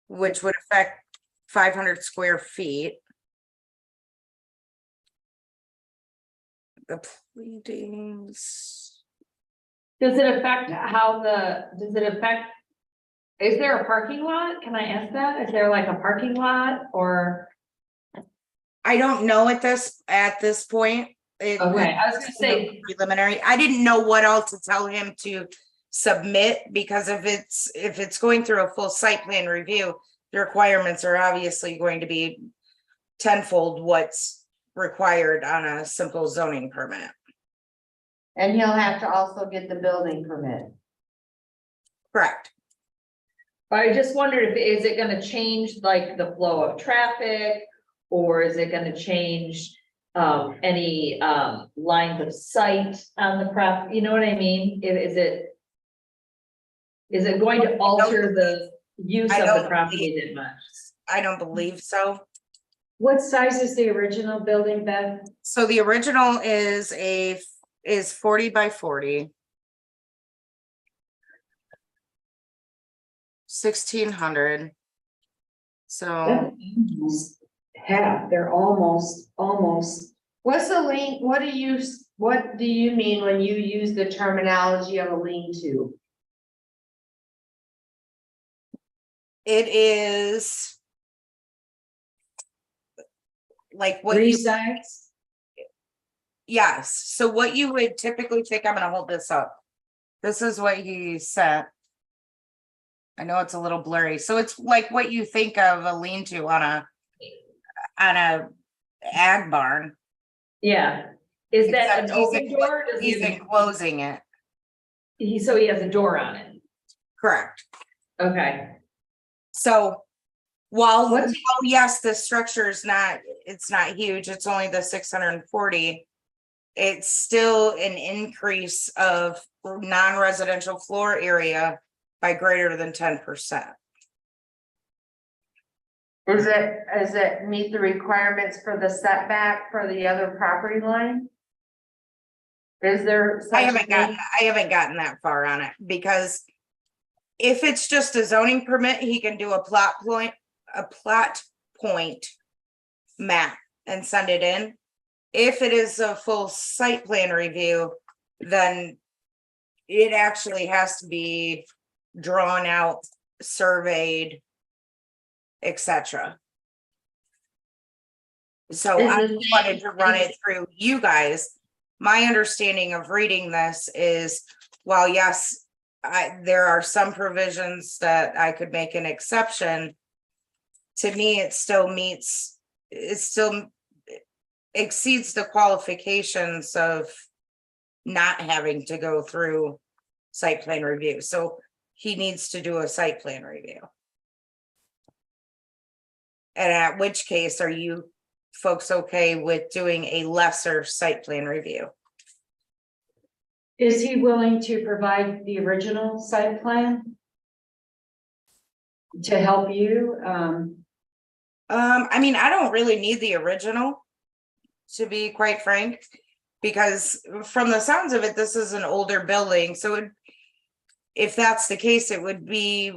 Which would affect 500 square feet. The pleadings. Does it affect is there a parking lot? Can I ask that? Is there like a parking lot or? I don't know at this point. It Okay, was I was gonna say, preliminary. I didn't know what all to tell him to submit, because if it's going through a full site plan review, the requirements are obviously going to be tenfold what's required on a simple zoning permit. And he'll have to also get the building permit. Correct. I just wondered if, is it gonna change like the flow of traffic? Or is it gonna change any lines of sight on the property? You know what I mean? Is it going to alter the use I of don't the property that much? I don't believe so. What size is the original building, Beth? So the original is 40 by 40. 1600. So Half, they're almost. What's a lean, what do you mean when you use the terminology of a lean-to? it is like what Three you, sides? yes. So what you would typically think, I'm gonna hold this up. This is what he sent. I know it's a little blurry. So it's like what you think of a lean-to on a ag barn. Yeah, is that an Except he's open door? Does He's he, enclosing it. so he has a door on it? Correct. Okay, So while, What's- yes, the structure is it's not huge, it's only the 640. It's still an increase of non-residential floor area by greater than 10%. Is it meet the requirements for the setback for the other property line? Is there? such I a haven't thing? gotten that far on it, because if it's just a zoning permit, he can do a plot point map and send it in. If it is a full site plan review, then it actually has to be drawn out, surveyed, etc. So Is I the wanted to run it through you guys. My understanding of reading this is, while yes, there are some provisions that I could make an exception. To me, it still exceeds the qualifications of not having to go through site plan review. So he needs to do a site plan review. And at which case, are you folks okay with doing a lesser site plan review? Is he willing to provide the original site plan? To help you, I mean, I don't really need the original, to be quite frank, because from the sounds of it, this is an older building, so if that's the case, it would be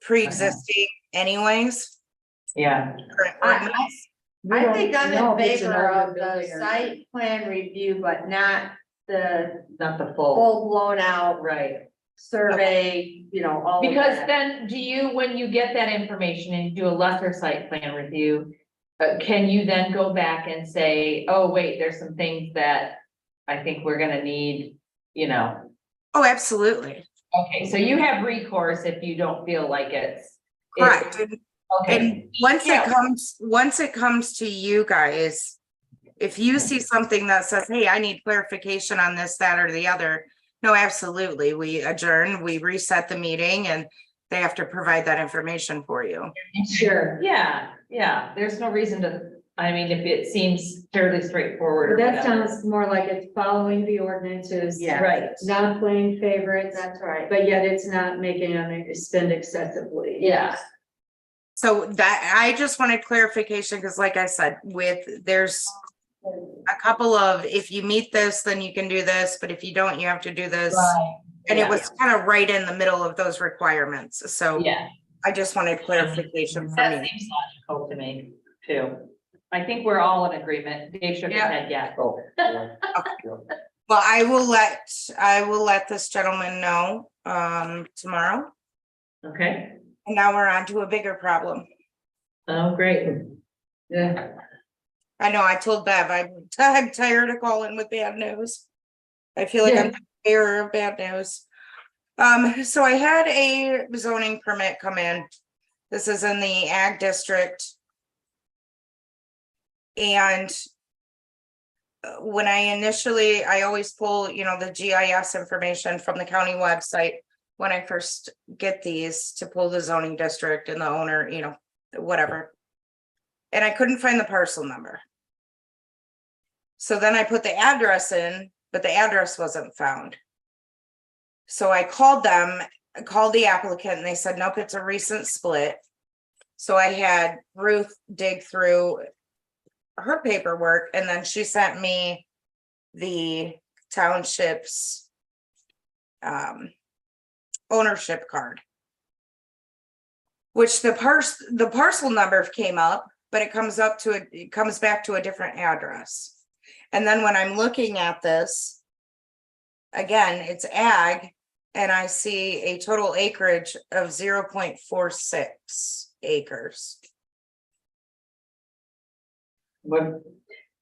pre-existing anyways. yeah. Current I ordinance. we think don't I'm know in if it's an favor older of the building or not. site plan review, but not the Not the full, full blown out right? survey, all of Because that. then, when you get that information and you do a lesser site plan review, can you then go back and say, oh, wait, there's some things that I think we're gonna need, Oh, absolutely. Okay, so you have recourse if you don't feel like it's. Correct. Okay, And once it comes to you guys, if you see something that says, hey, I need clarification on this, that, or the other, no, absolutely. We adjourn, we reset the meeting, and they have to provide that information for you. Sure. yeah, there's no reason to, I mean, if it seems fairly straightforward or That whatever. sounds more like it's following the ordinances. Yeah. Right, Not playing favorites, That's right. but yet it's not making them spend excessively. yeah, So that, I just wanted clarification, because like I said, there's a couple of, if you meet this, then you can do this, but if you don't, you have to do this. And it was kind of right in the middle of those requirements, so Yeah, I just wanted clarification from that you. seems logical to me too. I think we're all in agreement. Dave shook his Yeah. head, yeah. Oh, yeah. Yeah. Well, I will let this gentleman know, tomorrow, Okay, and now we're on to a bigger problem. oh, great. Yeah. I know, I told Bev, I'm tired of calling with bad news. I feel like I'm the bearer of bad news. So I had a zoning permit come in. This is in the ag district. And when I always pull, the GIS information from the county website when I first get these to pull the zoning district and the owner, whatever. And I couldn't find the parcel number. So then I put the address in, but the address wasn't found. So I called the applicant, and they said, nope, it's a recent split. So I had Ruth dig through her paperwork, and then she sent me the township's ownership card. Which the parcel number came up, but it comes back to a different address. And then when I'm looking at this, again, it's ag, and I see a total acreage of 0.46 acres. What,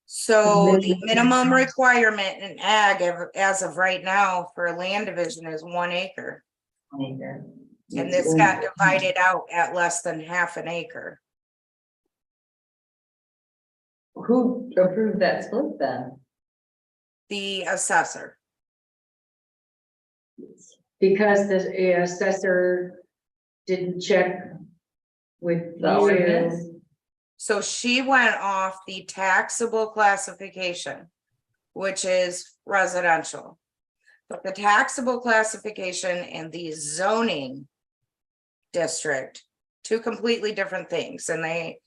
So the minimum requirement in ag as of right now for a land division is 1 acre. And this got divided out at less than half an acre. who approved that split then? The assessor. Because the assessor didn't check with The you. ordinance? So she went off the taxable classification, which is residential. But the taxable classification and the zoning district, two completely different things, and they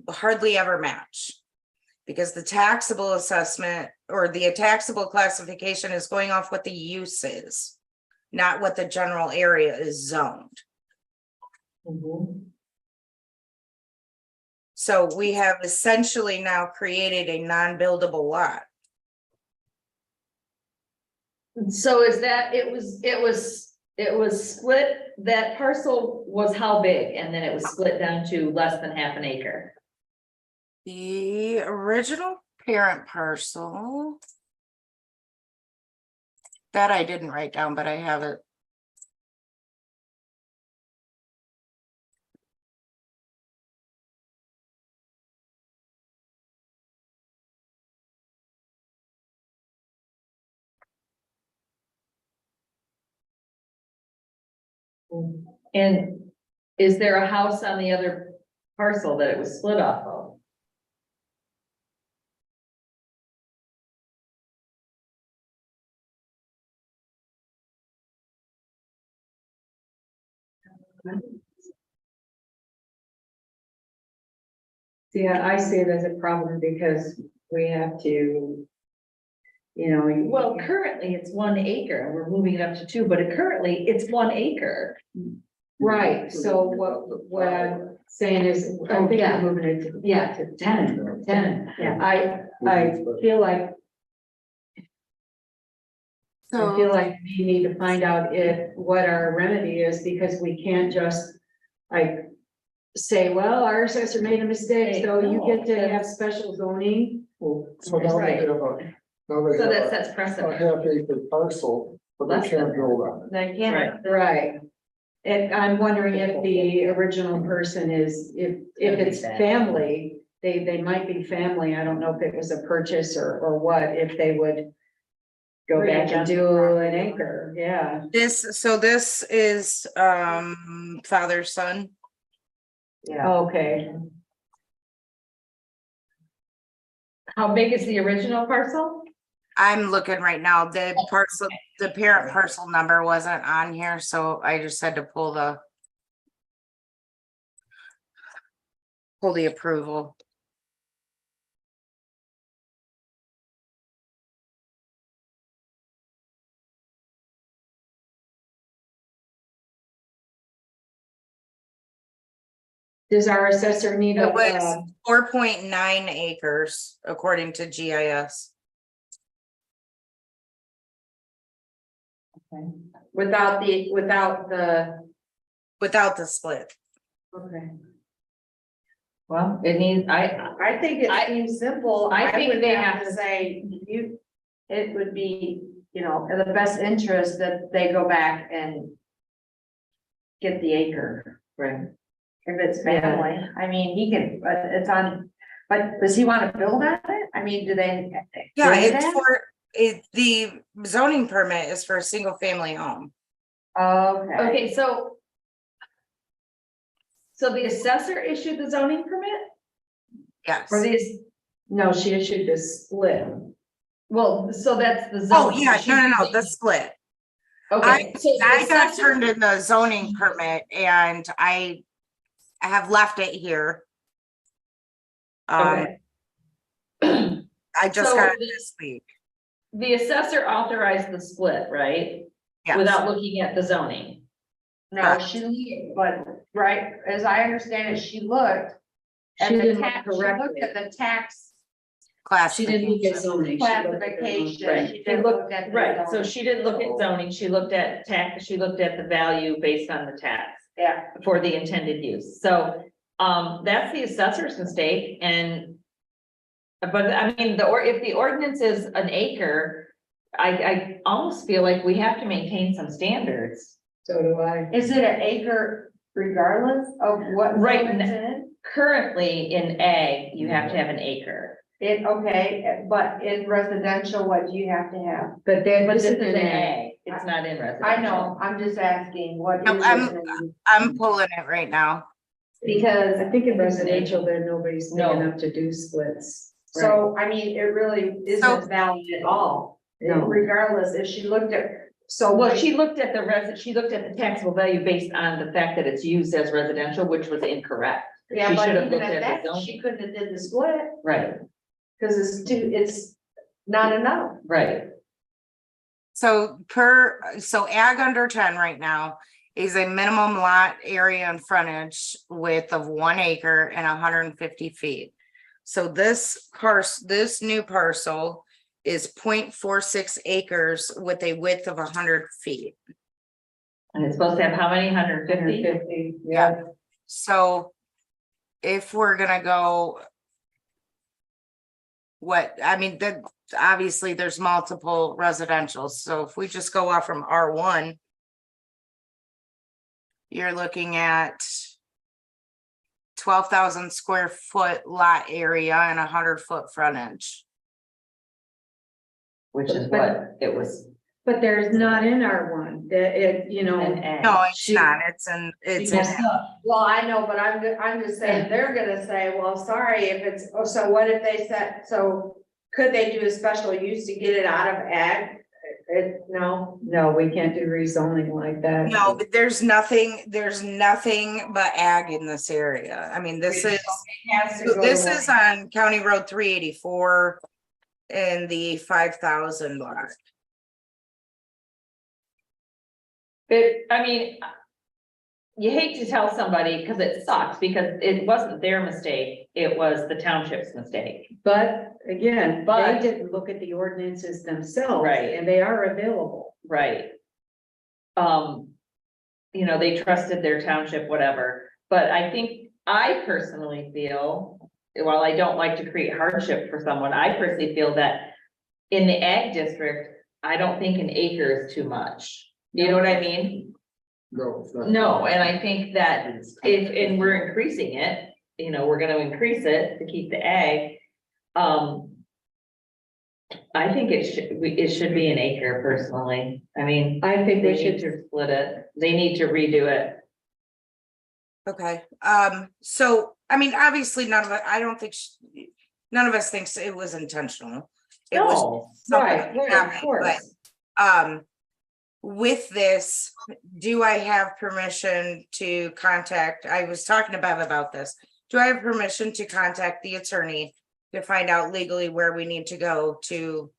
hardly ever match. Because the taxable assessment or the taxable classification is going off what the use is, not what the general area is zoned. So we have essentially now created a non-buildable lot. So is that, it was split, that parcel was how big? And then it was split down to less than half an acre? The original parent parcel. That I didn't write down, but I have it. And is there a house on the other parcel that it was split off of? Yeah, I see it as a problem because we have to, Well, currently it's 1 acre and we're moving it up to 2, but currently it's 1 acre. right, so what I'm saying is, I think yeah. we're moving it to 10. Yeah. I feel like we need to find out what our remedy is, because we can't just say, well, our assessor made a mistake, so you get to have special zoning. Well, so now they have So that a sets a precedent. half-acre parcel, but they Less can't than build on it. They can't. Right. And I'm wondering if the original person is, if it's family, they might be family. I don't know if it was a purchase or what, if they would go back and do an acre, yeah. This is father, son. Yeah. Okay. How big is the original parcel? I'm looking right now. The parent parcel number wasn't on here, so I just had to pull pull the approval. Does our assessor need It a, was 4.9 acres according to GIS. Without the, Without the split. okay, Well, it needs, I think it I- seems simple. I think would they have to- say, it would be, you know, in the best interest that they go back and get the acre. right. If it's family, I mean, he can, but it's on, but does he want to build on it? I mean, do they? Yeah, do it's that? for, the zoning permit is for a single family home. Okay. Okay, so. So the assessor issued the zoning permit? Yes. Or these, no, she issued a split. well, so that's the Oh, zone. yeah, no, the split. Okay. so the I got assessor- turned in the zoning permit and I have left it here. Okay. I just So got it the- this week. The assessor authorized the split, right? Yes. Without looking at the zoning. No, Correct. she, but, right, as I understand it, she looked. She And the didn't look tax, she looked correctly. at the tax She didn't look at Classification. zoning. She looked at the- classification. Right. She She didn't looked, look at the right, so zoning. she didn't look at zoning, she looked at tax, she looked at the value based on the tax Yeah, for the intended use, so, that's the assessor's mistake, and. But I mean, if the ordinance is an acre, I almost feel like we have to maintain some standards. So do I. is it an acre regardless of what Right, zone it's in? Currently, in ag, you have to have an acre, Okay, but in residential, what do you have to have? But then but this this is is an in ag. ag, it's not in residential. I know, I'm just asking, what No, is I'm- it in- I'm pulling it right now. Because, I think in residential, there nobody's big No. enough to do splits. so, I mean, it really So- isn't valid at all. No. Regardless, if she looked at, so Well, what she looked at she looked at the taxable value based on the fact that it's used as residential, which was incorrect. yeah, she but should have even looked at at the that, zone. she couldn't have did the split, Right, cause it's not enough. right. So ag under 10 right now is a minimum lot area and frontage width of 1 acre and 150 feet. So this new parcel is 0.46 acres with a width of 100 feet. And it's supposed to have how many, 150? 150, Yeah. So if we're gonna go. Obviously there's multiple residential, so if we just go off from R1. You're looking at 12,000 square foot lot area and 100-foot frontage. Which is what it was But there's not in R1, you know. in ag. No, it's She- not, it's in. Well, I know, but I'm just saying, they're gonna say, well, sorry, if it's, oh, so what if they said, so could they do a special use to get it out of ag? No, No, we can't do rezoning like that. No, but there's nothing but ag in this area. I mean, this is. it has to go This to is on County Road 384 in the 5,000 block. I mean. You hate to tell somebody, because it sucks, because it wasn't their mistake, it was the township's mistake. But again, they But- didn't look at the ordinances themselves. Right. And they are available. Right. They trusted their township, whatever, but I personally feel, while I don't like to create hardship for someone, I personally feel that. In the ag district, I don't think an acre is too much, you know what I mean? No, it's not. No, and I think that and we're increasing it, we're gonna increase it to keep the ag. I think it should be an acre personally, I mean, I think they we need should, to split it, they need to redo it. Okay, so, I mean, obviously none of us thinks it was intentional. It was No, something right, that of happened, but, course. with this, do I have permission to contact, I was talking about this, do I have permission to contact the attorney to find out legally where we need to go to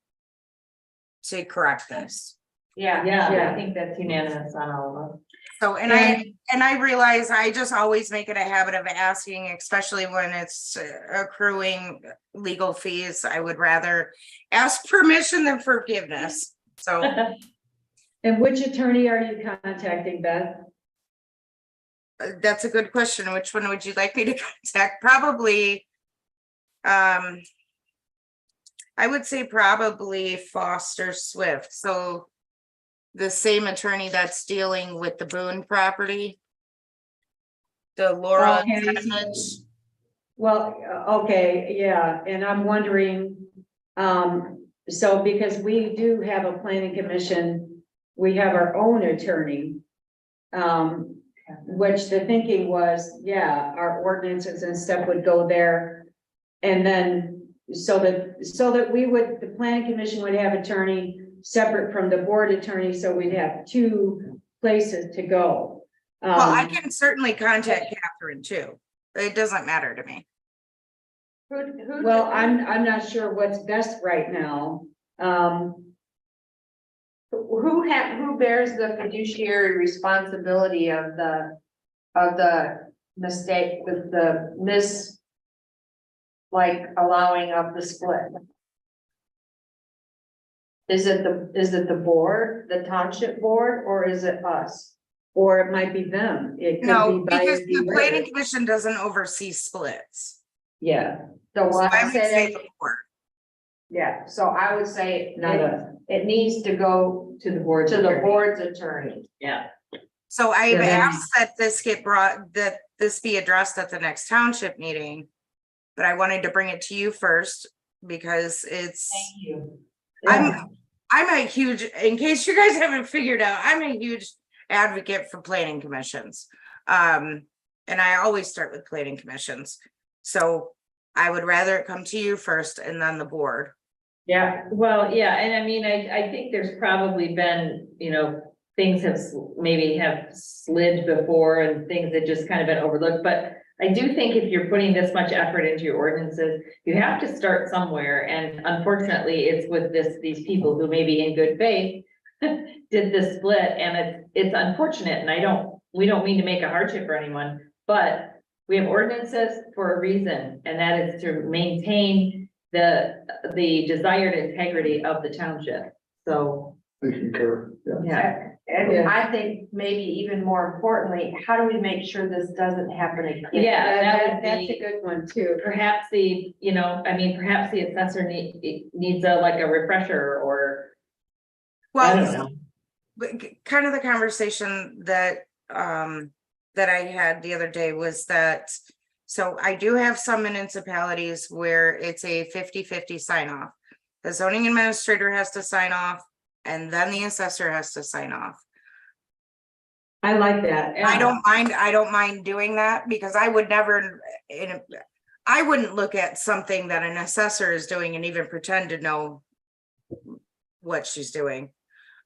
correct this? Yeah, Yeah. I think that's unanimous on all of them. So, and I realize I just always make it a habit of asking, especially when it's accruing legal fees. I would rather ask permission than forgiveness. So And which attorney are you contacting, Beth? that's a good question. Which one would you like me to contact? Probably. I would say probably Foster Swift. So the same attorney that's dealing with the Boone property. The Laurel. Okay. Cottage. Well, okay, yeah, and I'm wondering, so because we do have a planning commission, we have our own attorney. Which the thinking was, yeah, our ordinances and stuff would go there. And then, so that we would, the planning commission would have attorney separate from the board attorney, so we'd have two places to go. Well, I can certainly contact Catherine too. It doesn't matter to me. Well, I'm not sure what's best right now. Who bears the fiduciary responsibility of the mistake, like allowing of the split? Is it the board, the township board, or is it us? Or it might be them. It could No, be by because the planning beware. commission doesn't oversee splits. Yeah, So So what I I would say say, the board. yeah, so I would say not us. it needs to go To the board. to the board's attorney. Yeah. So I've Yeah, then- asked that this get brought, that this be addressed at the next township meeting. But I wanted to bring it to you first because it's, you. I'm a huge, in case you guys haven't figured out, I'm a huge advocate for planning commissions. And I always start with planning commissions. So I would rather it come to you first and then the board. Yeah, well, yeah, and I mean, I think there's probably been, things maybe have slid before and things that just kind of been overlooked, but I do think if you're putting this much effort into your ordinances, you have to start somewhere, and unfortunately, it's with these people who maybe in good faith did this split, and it's unfortunate, and we don't mean to make a hardship for anyone, but we have ordinances for a reason, and that is to maintain the desired integrity of the township. So, They concur, yeah. yeah, And Yeah. I think maybe even more importantly, how do we make sure this doesn't happen again? yeah, that would That's a be good one too. perhaps perhaps the assessor needs a refresher or, I don't Well, know. but kind of the conversation that that I had the other day was that, so I do have some municipalities where it's a 50-50 sign off. The zoning administrator has to sign off and then the assessor has to sign off. I like that. I don't mind doing that because I would never, I wouldn't look at something that an assessor is doing and even pretend to know what she's doing.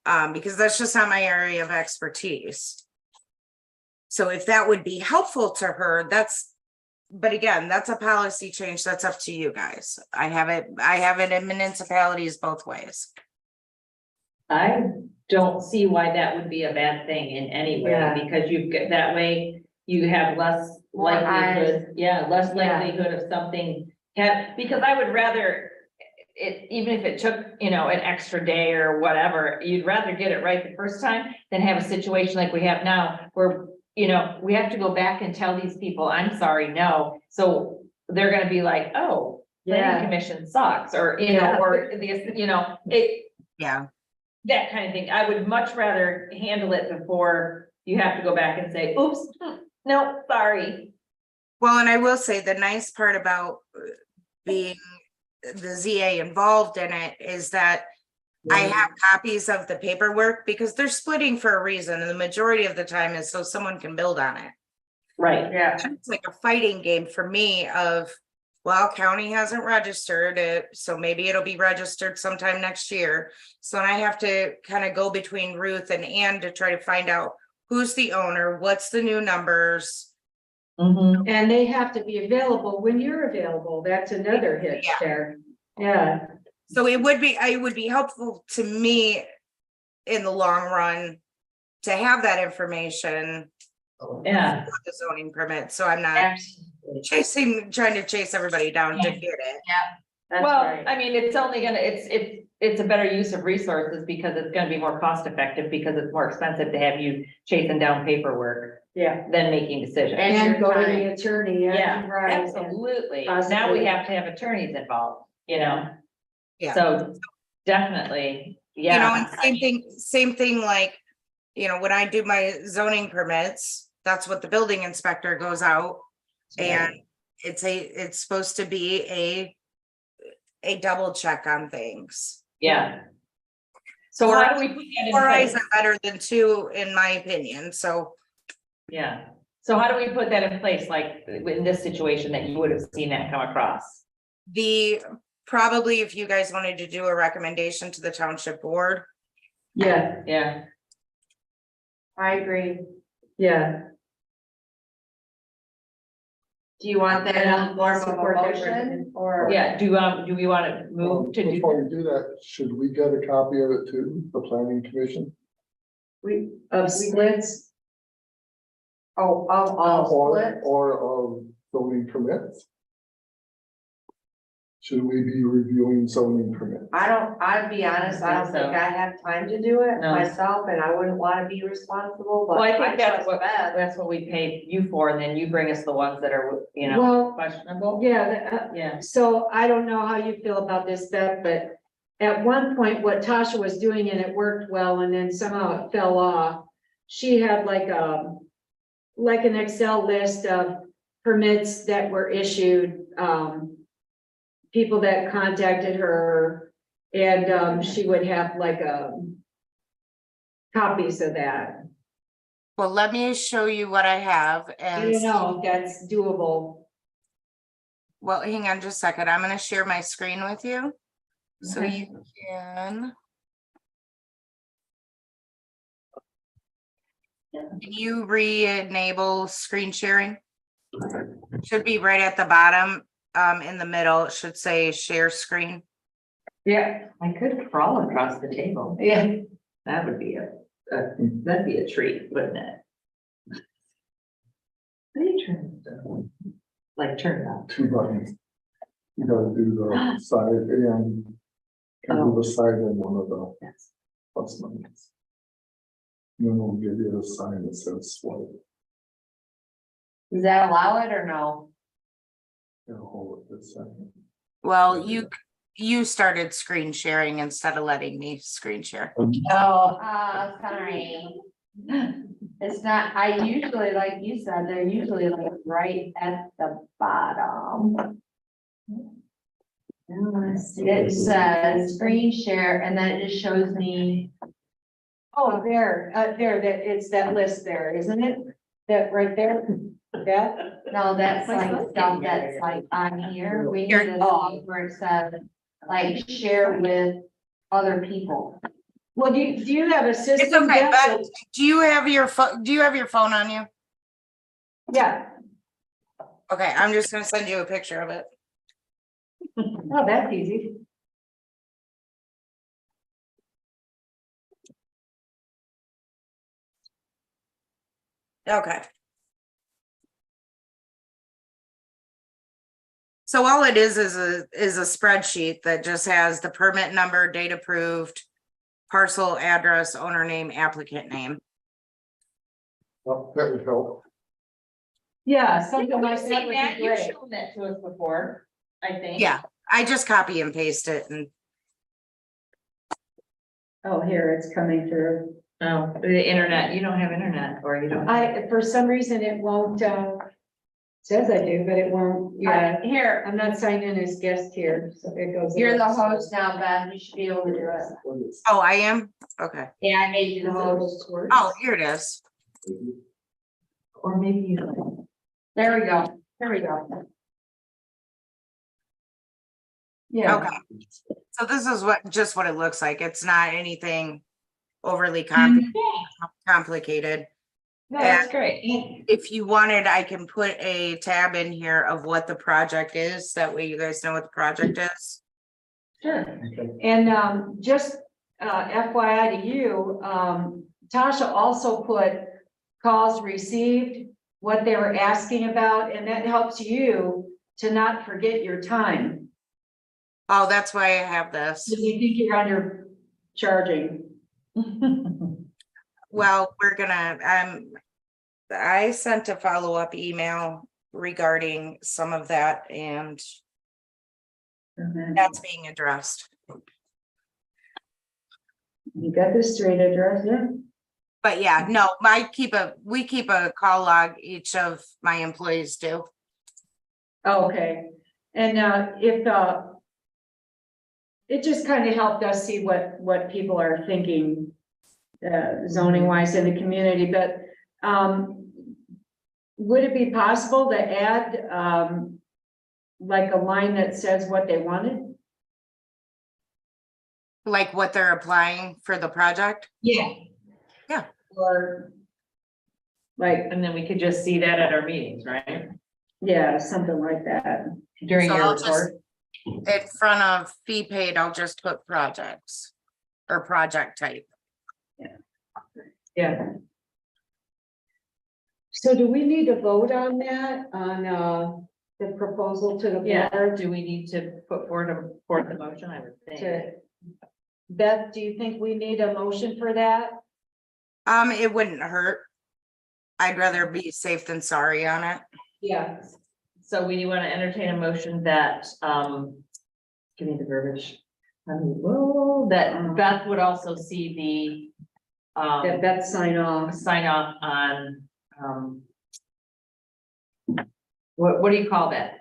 Because that's just not my area of expertise. So if that would be helpful to her, but again, that's a policy change. That's up to you guys. I have it in municipalities both ways. I don't see why that would be a bad thing in any way, Yeah. because that way you have less More eyes. likelihood, less Yeah. likelihood of something. Because I would rather it, even if it took, an extra day or whatever, you'd rather get it right the first time than have a situation like we have now where, we have to go back and tell these people, I'm sorry, no. So they're gonna be like, oh, planning Yeah. commission sucks, or, Yeah. Yeah. that kind of thing. I would much rather handle it before you have to go back and say, oops, no, sorry. Well, and I will say the nice part about being the ZA involved in it is that I have copies of the paperwork because they're splitting for a reason. And the majority of the time is so someone can build on it. Right. Yeah, It's like a fighting game for me of, well, county hasn't registered it, so maybe it'll be registered sometime next year. So then I have to kind of go between Ruth and Ann to try to find out who's the owner, what's the new numbers. Mhm. And they have to be available when you're available. That's another hitch Yeah. there. Yeah, So it would be helpful to me in the long run to have that information Yeah. for the zoning permit, so I'm not Absolutely. trying to chase everybody down to get it. that's Well, right. I mean, it's only gonna, it's a better use of resources because it's gonna be more cost effective because it's more expensive to have you chasing down paperwork Yeah. than making decisions. And go to time. the attorney. Yeah, right, and- absolutely. Now possibly- we have to have attorneys involved, you know? Yeah. So definitely, You know, yeah. and same thing like, you know, when I do my zoning permits, that's what the building inspector goes out. And it's supposed to be a double check on things. Yeah. So how do we put that in Four eyes place? are better than two, in my opinion, so. Yeah. So how do we put that in place, like in this situation that you would have seen that come across? Probably if you guys wanted to do a recommendation to the township board, Yeah, Yeah. I agree. yeah. Do you want that on more of a motion or? Yeah, do we want to move to do? Before we do that, should we get a copy of it too, the planning commission? Of splits, Oh, all split? Or of zoning permits? Should we be reviewing zoning permits? I'd be honest, I don't think I have time to do it No. myself and I wouldn't wanna be responsible, but. Well, I think that's trust Beth. that's what we paid you for, and then you bring us the ones that are, you know, well, questionable. yeah, Yeah. so I don't know how you feel about this, Beth, but at one point, what Tasha was doing and it worked well, and then somehow it fell off. She had like an Excel list of permits that were issued, people that contacted her, and, she would have like, copies of that. well, let me show you what I have I and, don't know if that's doable. well, hang on just a second, I'm gonna share my screen with you. So Okay. you can. Can you re-enable screen sharing? Should be right at the bottom, in the middle, it should say share screen. Yeah, I could crawl across the table. Yeah. That would be that'd be a treat, wouldn't it? How do you turn this on? Like turn it on? 2 buttons. You gotta do the side and. Can do the side and one of the Yes. plus buttons. And then we'll give you a sign that says swipe. Does that allow it or no? It'll hold it this second. Well, you started screen sharing instead of letting me screen share. Oh, sorry. It's not, I usually, like you said, they're usually like right at the bottom. It says screen share and then it just shows me, Oh, there, that, it's that list there, isn't it? That right there, that, no, that's My like son's stuff getting that's better. like on here. We need Here. to see where it says, like, share with other people. well, do you have a It's system? okay, Beth, but do you have your phone on you? Yeah, Okay, I'm just gonna send you a picture of it. oh, that's easy. Okay. So all it is a spreadsheet that just has the permit number, date approved, parcel address, owner name, applicant name. Well, that would help. Yeah, something like I've that seen would that. be You've great. shown that to us before, I think. Yeah, I just copy and paste it and Oh, here, it's coming through. Oh, the internet, you don't have internet or you don't. For some reason, it won't, says I do, but it won't, yeah. Here, I'm not signed in as guest here, so it goes. you're the host now, Beth. You should be able to do it. What is- oh, I am? Okay. Yeah, I made you the host. Oh, here it is. Or maybe you. There we go. There we go. Yeah, Okay. So this is just what it looks like. It's not anything overly complicated. No, that's great. If you wanted, I can put a tab in here of what the project is. That way you guys know what the project is. Sure. And just FYI to you, Tasha also put calls received, what they were asking about, and that helps you to not forget your time. Oh, that's why I have this. So you think you're under charging. Well, we're gonna, I sent a follow-up email regarding some of that and that's being addressed. You got the street address, yeah? But yeah, no, we keep a call log, each of my employees do. Okay, and if it just kind of helped us see what people are thinking zoning wise in the community, but would it be possible to add like a line that says what they wanted? Like what they're applying for the project? Yeah. Yeah. Or like, And then we could just see that at our meetings, right? yeah, something like that. During So your I'll just- report. In front of fee paid, I'll just put projects or project type. Yeah. So do we need to vote on that, on the proposal to the Yeah, board? do we need to put forward the motion? I would think. To Beth, do you think we need a motion for that? It wouldn't hurt. I'd rather be safe than sorry on it. Yeah. So we want to entertain a motion that, give me the verbiage. That Beth would also see That the, Beth sign off. sign off on, what do you call that?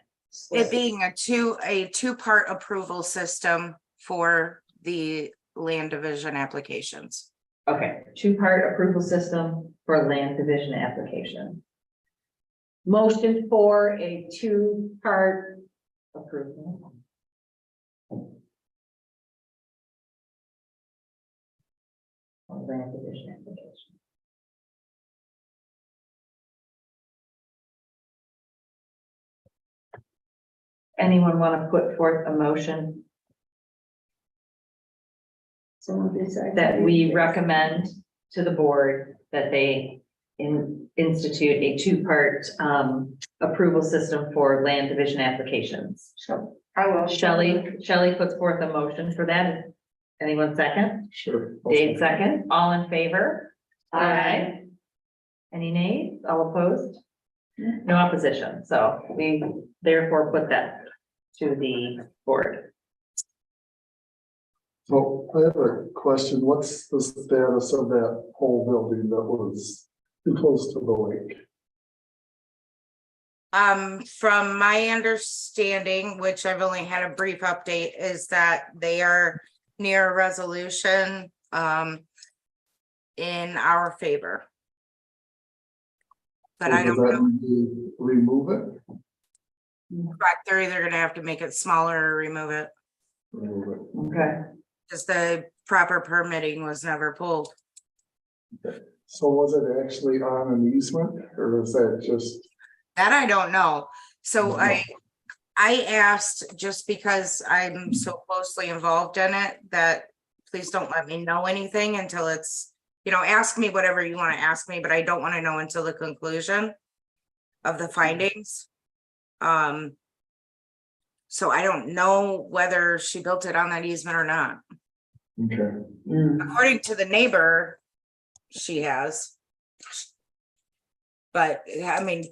It being a two-part approval system for the land division applications. Okay, two-part approval system for land division application. Motion for a two-part, Approval. Of land division application. Anyone want to put forth a motion someone decides. that we recommend to the board that they institute a two-part approval system for land division applications? I will. Shelley puts forth a motion for that. Anyone second? Sure. Dave second. All in favor? Aye. Any nays? All opposed? No opposition. So we therefore put that to the board. So I have a question. What's the status of that whole building that was too close to the lake? From my understanding, which I've only had a brief update, is that they are near a resolution, in our favor. But I Does don't that know, mean to remove it? correct, they're either gonna have to make it smaller or remove it, Remove it. Okay. because the proper permitting was never pulled. So was it actually on an easement or is that just? That I don't know. So No. I asked, just because I'm so closely involved in it, that please don't let me know anything until it's, ask me whatever you want to ask me, but I don't want to know until the conclusion of the findings. So I don't know whether she built it on that easement or not. Okay. According to the neighbor, she has. But I mean,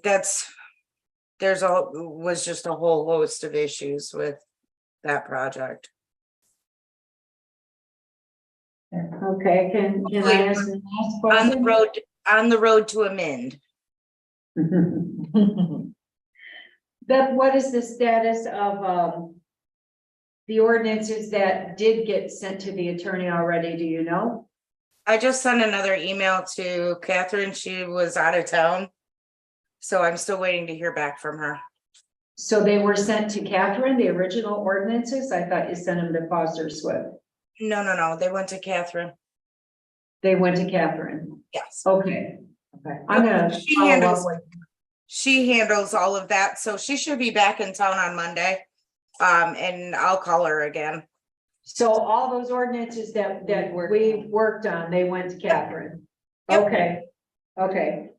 was just a whole host of issues with that project. Okay, can I ask the last On the road to amend. question? Beth, what is the status of the ordinances that did get sent to the attorney already? Do you know? I just sent another email to Catherine. She was out of town. So I'm still waiting to hear back from her. So they were sent to Catherine, the original ordinances? I thought you sent them to Foster Swift. No, they went to Catherine. They went to Catherine. Yes. Okay, Okay, I'm gonna She follow up handles- with, She handles all of that, so she should be back in town on Monday. And I'll call her again. so all those ordinances that we worked on, they went to Catherine. Yep. Okay, okay,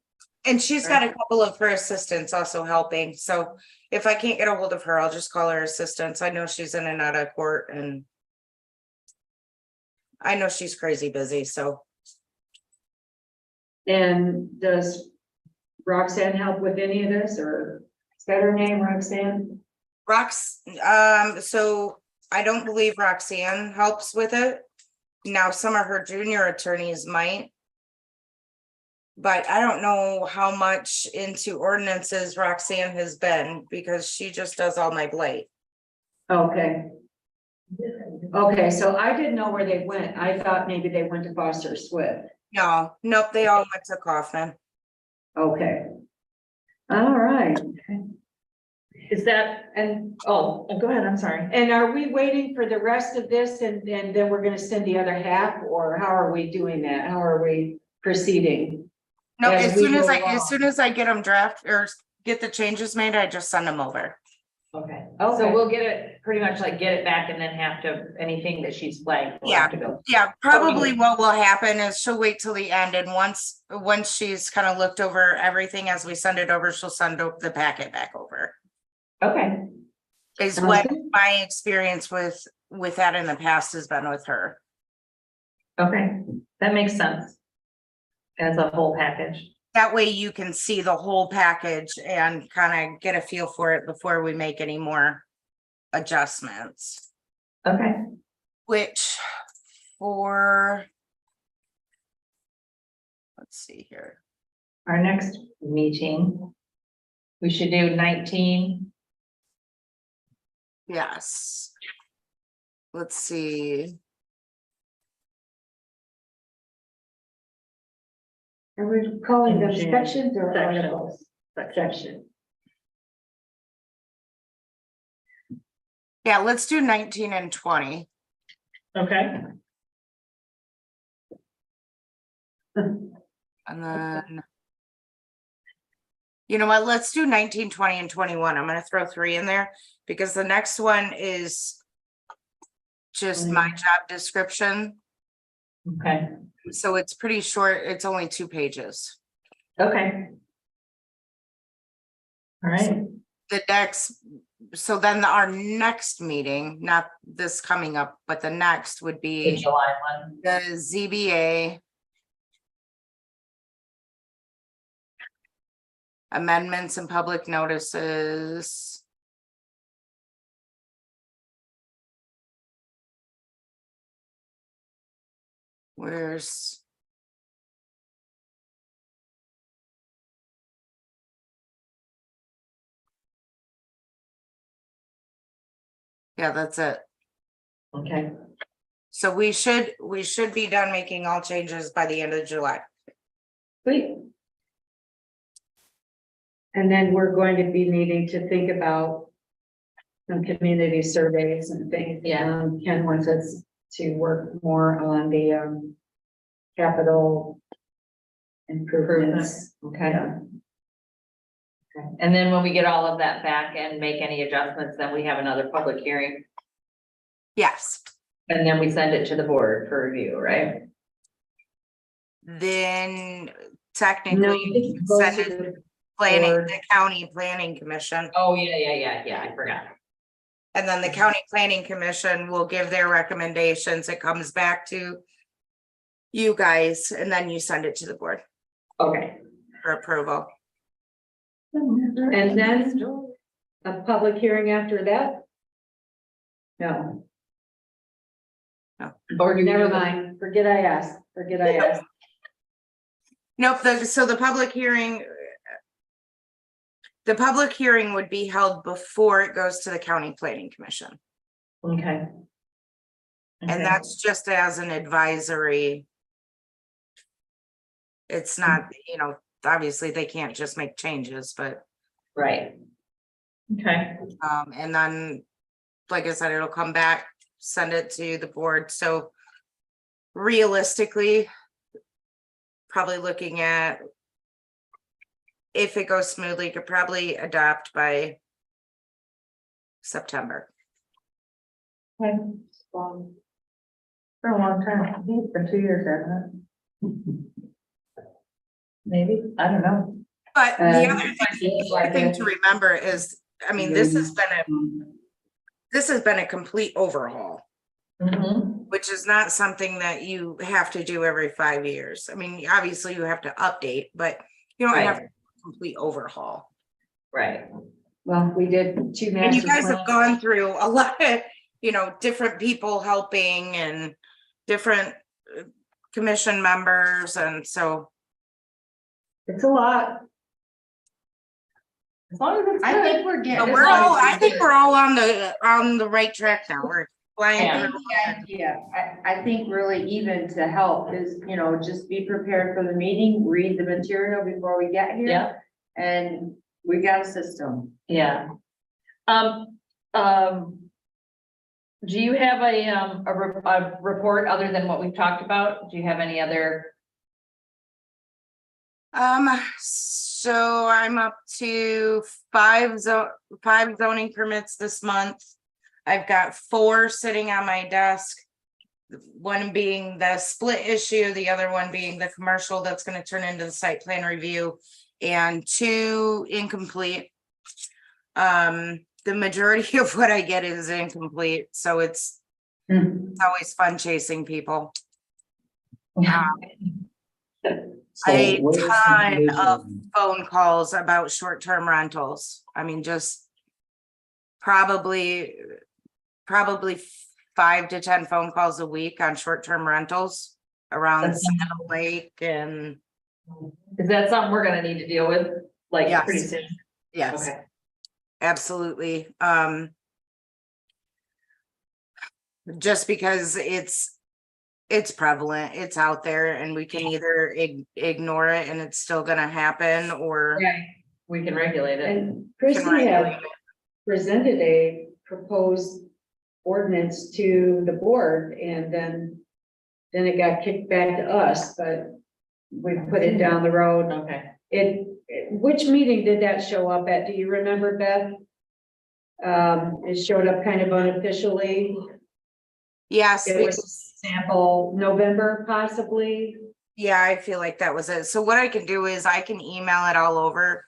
And she's got a couple of her assistants also helping, so if I can't get a hold of her, I'll just call her assistants. I know she's in and out of court and I know she's crazy busy, so and does Roxanne help with any of this, or is that her name, Roxanne? so I don't believe Roxanne helps with it. Now, some of her junior attorneys might. But I don't know how much into ordinances Roxanne has been, because she just does all my blight. Okay. Okay, so I didn't know where they went. I thought maybe they went to Foster Swift. No, nope, they all went to Kaufman. Okay. All right. Is that, go ahead, I'm sorry. And are we waiting for the rest of this and then we're gonna send the other half, or how are we doing that? How are we proceeding? No, As as we soon as go as soon as I get them draft or get the changes made, I just send them over. Okay. Okay. So we'll get it, pretty much like get it back and then have to, anything that she's flagged. we'll have to go. Yeah, probably what will happen is she'll wait till the end, and once she's kind of looked over everything as we send it over, she'll send the packet back over. Okay. Is Sounds what good. my experience with that in the past has been with her. Okay, that makes sense. As a whole package. That way you can see the whole package and kind of get a feel for it before we make any more adjustments. Okay. Which for, let's see here. Our next meeting, we should do 19. Yes. Let's see. Are we calling them June. sections or Section. articles? Section. Yeah, let's do 19 and 20. Okay. And then. You know what, let's do 19, 20, and 21. I'm gonna throw 3 in there because the next one is just my job description. Okay. So it's pretty short. It's only 2 pages. Okay. All right. The next, so then our next meeting, not this coming up, but the next would The be July one. the ZBA. Amendments and public notices. Where's? Yeah, that's it. Okay. So we should be done making all changes by the end of July. Sweet. And then we're going to be needing to think about some community surveys and things. Yeah. Ken wants us to work more on the capital improvements. Okay. Okay. And then when we get all of that back and make any adjustments, then we have another public hearing. Yes. And then we send it to the board for review, right? Then No, technically you can send it to board. the county planning commission. Oh, yeah, I forgot. And then the county planning commission will give their recommendations. It comes back to you guys, and then you send it to the board Okay. for approval. And then a public hearing after that? No. Or do we Never do the- mind, forget I asked. Nope, so the public hearing. The public hearing would be held before it goes to the county planning commission. Okay. And Okay. that's just as an advisory. It's not, obviously they can't just make changes, but, Right. Okay. and then, like I said, it'll come back, send it to the board, so realistically, probably looking at if it goes smoothly, could probably adopt by September. Okay. For a long time, it's been 2 years, hasn't it? Maybe, I don't know. But the other Like thing to remember is, I mean, this has been a complete overhaul, Mhm. which is not something that you have to do every 5 years. I mean, obviously you have to update, but you don't have Right. a complete overhaul. Right. Well, we did 2 And you master guys have plans. gone through a lot of, different people helping and different commission members, and so. It's a lot. As long as it's I good. think we're getting. But I think we're all on the right track now. We're flying Yeah. through. Yeah, I think really even to help is, just be prepared for the meeting, read the material before we get here. Yeah, And we got a system. yeah. Do you have a report other than what we've talked about? Do you have any other? So I'm up to 5 zoning permits this month. I've got 4 sitting on my desk. One being the split issue, the other one being the commercial that's gonna turn into the site plan review, and 2 incomplete. The majority of what I get is incomplete, so it's always fun chasing people. A ton of phone calls about short-term rentals. I mean, just probably 5 to 10 phone calls a week on short-term rentals around That's- Saddle Lake and Is that something we're gonna need to deal with, like, Yes. pretty soon? yes, Okay. absolutely. Just because it's prevalent, it's out there, and we can either ignore it and it's still gonna happen, or Right. We can regulate it. And can Christie regulate had it. presented a proposed ordinance to the board, and then it got kicked back to us, but we put it down the road. Okay. Which meeting did that show up at? Do you remember, Beth? It showed up kind of unofficially. Yes, It was a sample November possibly. yeah, I feel like that was it. So what I can do is I can email it all over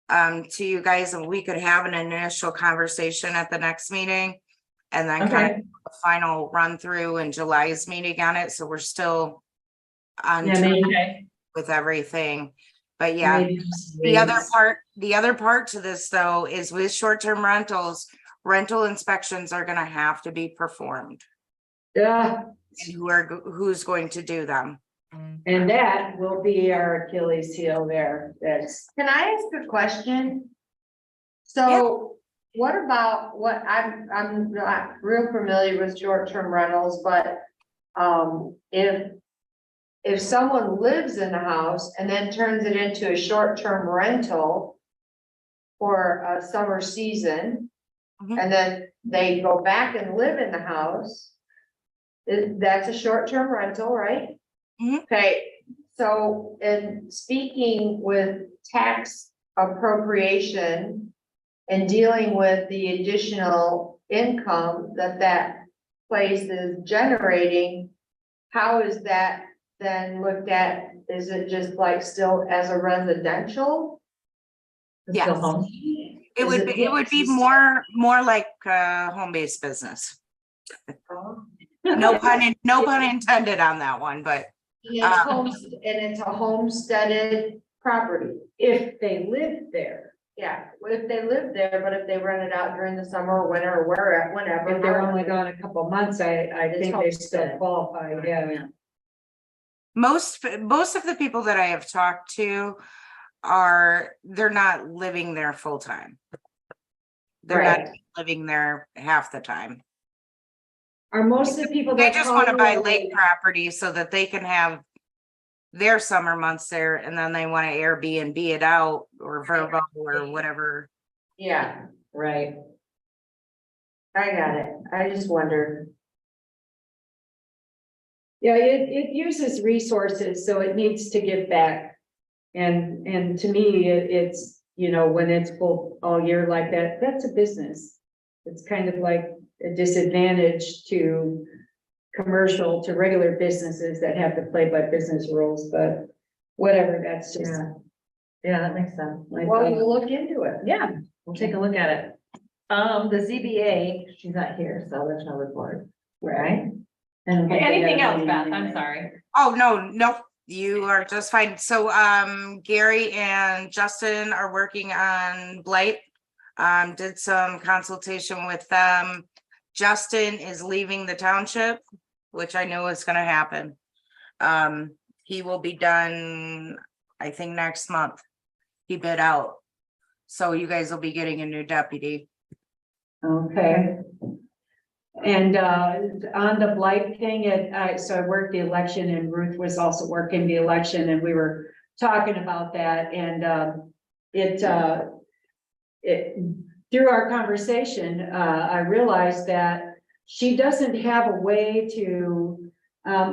to you guys, and we could have an initial conversation at the next meeting. And then kind of a final run through in July's meeting on it. So we're still on Yeah, track maybe. with everything. But yeah, Maybe the other part to this though is with short-term rentals, rental inspections are gonna have to be performed. Yeah, And who's going to do them? and that will be our Achilles heel there. That's, Can I ask a question? So what about I'm not real familiar with short-term rentals, but if someone lives in the house and then turns it into a short-term rental for a summer season, Mhm. and then they go back and live in the house, that's a short-term rental, right? Mhm. Okay, so in speaking with tax appropriation and dealing with the additional income that place is generating, how is that then looked at? Is it just like still as a residential? Yes. Still home. It would be more like home-based business. No pun intended on that one, but And it's a homesteaded property. if they live there, Yeah, if they live there, but if they rent it out during the summer or winter or whenever. if they're only gone a couple months, I It's think they still homestead. qualify, yeah. most of the people that I have talked to they're not living there full time. They're not Right. living there half the time. Are most of the people They that just call want to you buy like- lake property so that they can have their summer months there, and then they want to Airbnb it out or Vrbo or whatever. Yeah, Right. I got it. I just wondered. Yeah, it uses resources, so it needs to give back. And and to me, it's, you know, when it's full all year like that, that's a business. It's kind of like a disadvantage to commercial, to regular businesses that have to play by business rules, but whatever, that's just. Yeah. Yeah, that makes sense. my thought. We'll look into it. Yeah, we'll take a look at it. The ZBA, she's not here, so there's no report, right? And Anything else, Beth? I'm sorry. Oh, no, you are just fine. So, Gary and Justin are working on Blight. Did some consultation with them. Justin is leaving the township, which I know is gonna happen. He will be done, I think, next month. He bid out. So you guys will be getting a new deputy. Okay. And on the blight thing, so I worked the election and Ruth was also working the election and we were talking about that and it through our conversation, I realized that she doesn't have a way to,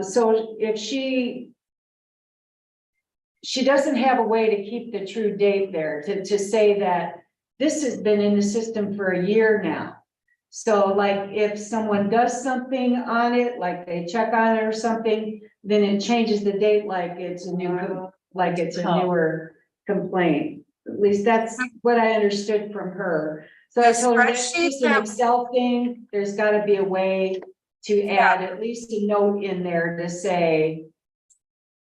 so if she doesn't have a way to keep the true date there, to say that this has been in the system for a year now. So like if someone does something on it, like they check on it or something, then it changes the date like it's a new, like it's a newer complaint. At least that's what I understood from her. So I told her that's just an Excel thing. There's gotta be a way to add at least a note in there to say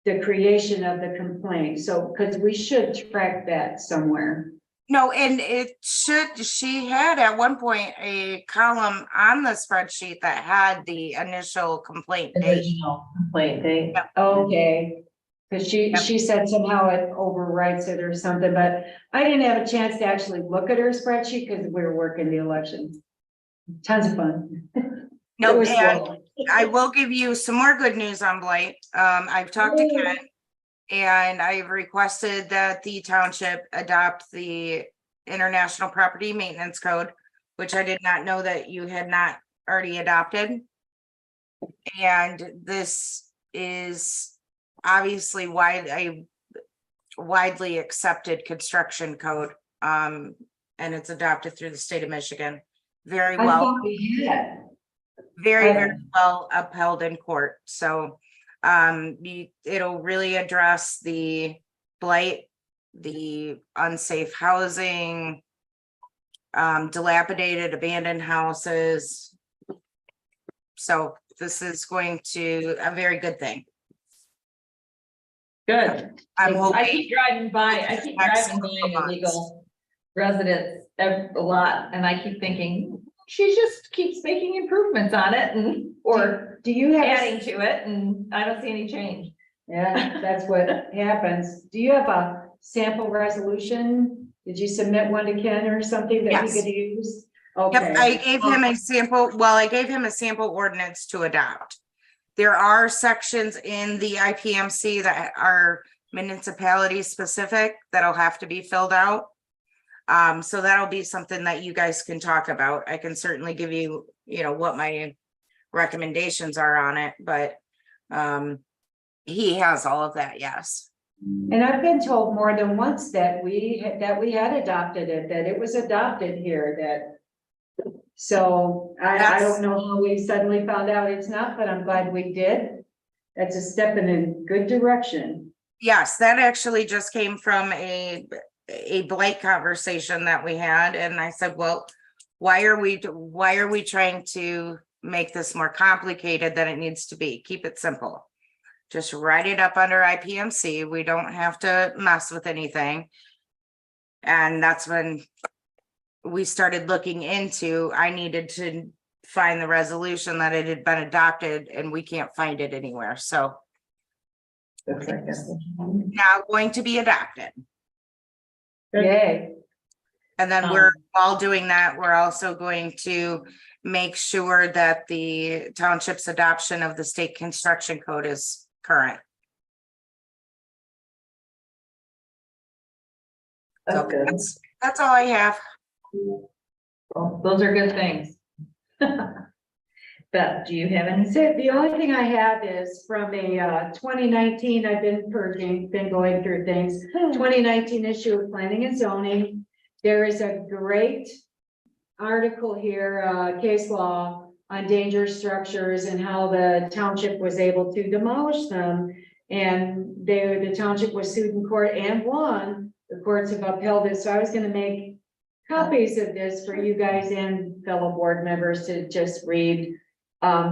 the creation of the complaint. So, because we should track that somewhere. No, and she had at one point a column on the spreadsheet that had the initial complaint date. Original complaint date. Okay. Because she said somehow it overwrites it or something, but I didn't have a chance to actually look at her spreadsheet because we were working the election. Tons of fun. No, It was and slow. I will give you some more good news on Blight. I've talked to Ken. And I've requested that the township adopt the International Property Maintenance Code, which I did not know that you had not already adopted. And this is obviously widely accepted construction code. And it's adopted through the state of Michigan. Very I well, thought we had. very well upheld in court. So it'll really address the blight, the unsafe housing, dilapidated abandoned houses. So this is going to a very good thing. Good. I'm I hoping. keep driving by illegal residents a lot, and I keep thinking, she just keeps making improvements on it and, or Do you have? adding to it, and I don't see any change. Yeah, that's what happens. Do you have a sample resolution? Did you submit one to Ken or something that Yes. he could use? Yep, Okay. I gave him a sample, I gave him a sample ordinance to adopt. There are sections in the IPMC that are municipality specific that'll have to be filled out. So that'll be something that you guys can talk about. I can certainly give you, what my recommendations are on it, but he has all of that, yes. And I've been told more than once that we had adopted it, that it was adopted here, that. So I don't know how we suddenly found out it's not, but I'm glad we did. That's a step in a good direction. Yes, that actually just came from a blight conversation that we had, and I said, well, why are we trying to make this more complicated than it needs to be? Keep it simple. Just write it up under IPMC. We don't have to mess with anything. And that's when we started looking into, I needed to find the resolution that it had been adopted, and we can't find it anywhere. So Looks like this. now going to be adopted. Yay. And then we're all doing that. We're also going to make sure that the township's adoption of the state construction code is current. That's So good. that's all I have. Well, those are good things. Beth, do you have any? So the only thing I have is from a 2019, I've been purging, been going through things. 2019 issue of planning and zoning. There is a great article here, case law on dangerous structures and how the township was able to demolish them. And the township was sued in court and won. The courts have upheld it. So I was gonna make copies of this for you guys and fellow board members to just read.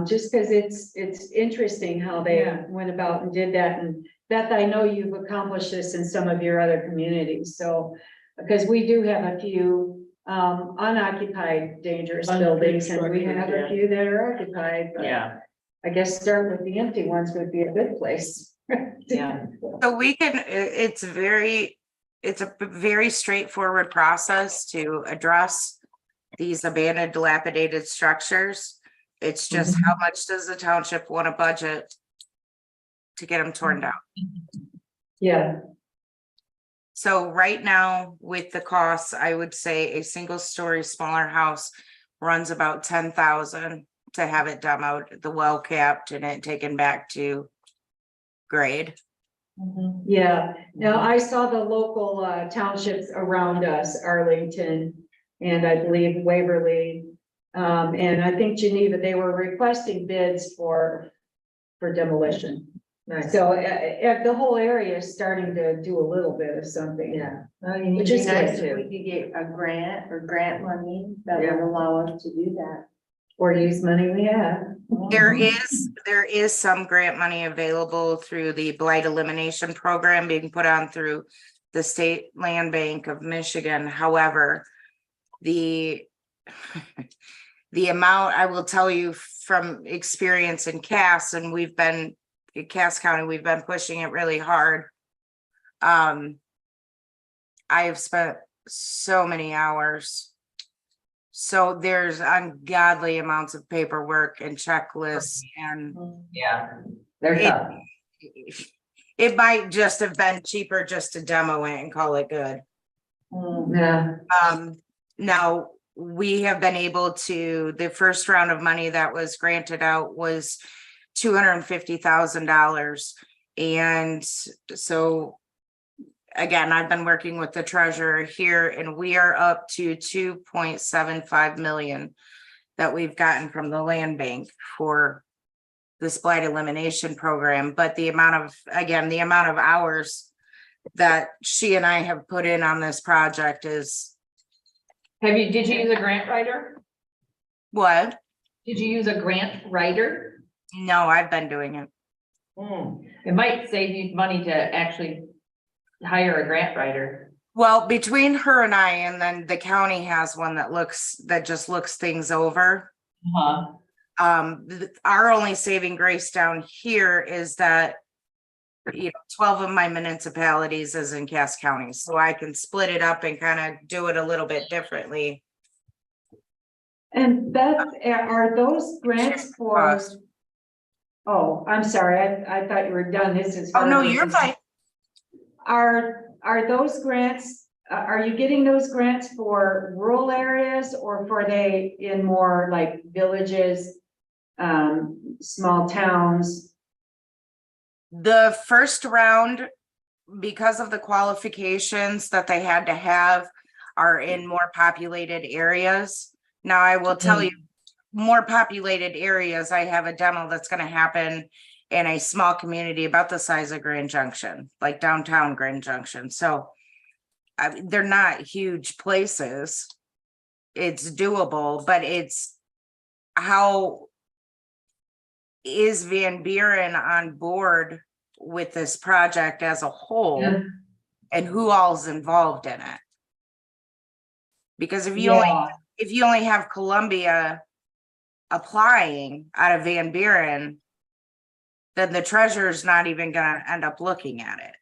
Just because it's interesting how they Yeah. went about and did that. And Beth, I know you've accomplished this in some of your other communities, so. Because we do have a few unoccupied dangerous buildings and we have a few that are occupied, but Yeah, I guess start with the empty ones would be a good place. yeah. So we can, it's a very straightforward process to address these abandoned dilapidated structures. It's just how much does the township want to budget to get them torn down? Yeah, So right now with the costs, I would say a single story smaller house runs about 10,000 to have it demoed, the well capped and it taken back to grade. yeah. Now I saw the local townships around us, Arlington, and I believe Waverly. And I think Geneva, they were requesting bids for demolition. Nice. So the whole area is starting to do a little bit of something. Yeah. Well, you need Which to is be nice good. to. We could get a grant or grant money that Yeah. would allow us to do that. Or use money we have. There is some grant money available through the blight elimination program being put on through the State Land Bank of Michigan. However, the amount, I will tell you from experience in Cass, and in Cass County, we've been pushing it really hard. I have spent so many hours. So there's ungodly amounts of paperwork and checklists and Yeah. They're It- tough. it might just have been cheaper just to demo it and call it good. Yeah. Now we have been able to, the first round of money that was granted out was $250,000. And so again, I've been working with the treasurer here and we are up to 2.75 million that we've gotten from the land bank for this blight elimination program. But the amount of hours that she and I have put in on this project is Did you use a grant writer? what? Did you use a grant writer? No, I've been doing it. It might save you money to actually hire a grant writer. Well, between her and I, and then the county has one that just looks things over. Our only saving grace down here is that 12 of my municipalities is in Cass County, so I can split it up and kind of do it a little bit differently. And Beth, are those grants for? Oh, I'm sorry, I thought you were done. This is. Oh, no, you're fine. Are those grants, are you getting those grants for rural areas or for they in more like villages, small towns? The first round, because of the qualifications that they had to have, are in more populated areas. Now, I will tell you, more populated areas, I have a demo that's gonna happen in a small community about the size of Grand Junction, like downtown Grand Junction. So they're not huge places. It's doable, but it's how is Van Buren on board with this project as a whole? Yeah. And who all's involved in it? Because if you only have Columbia applying out of Van Buren, then the treasurer's not even gonna end up looking at it.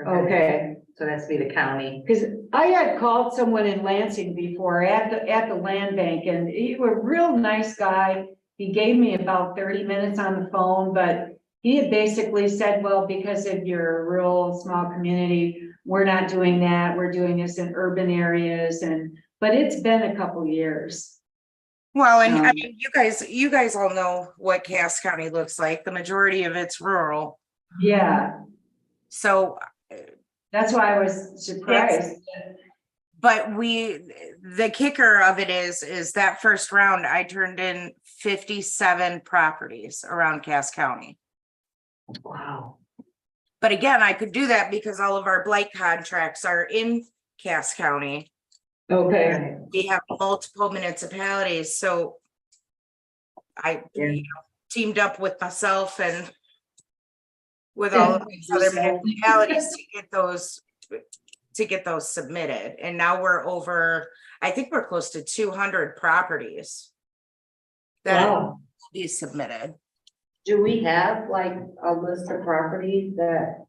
Okay. So that's be the county. Because I had called someone in Lansing before at the land bank and he was a real nice guy. He gave me about 30 minutes on the phone, but he had basically said, well, because of your rural small community, we're not doing that. We're doing this in urban areas but it's been a couple years. Well, and I Um, mean, you guys all know what Cass County looks like. The majority of it's rural. Yeah, So, that's why I was surprised. but the kicker of it is that first round, I turned in 57 properties around Cass County. Wow. But again, I could do that because all of our blight contracts are in Cass County. Okay, We have multiple municipalities, so I teamed up with myself and with all of these other municipalities to get those submitted. And now we're over, I think we're close to 200 properties that will be submitted. Do we have like a list of properties that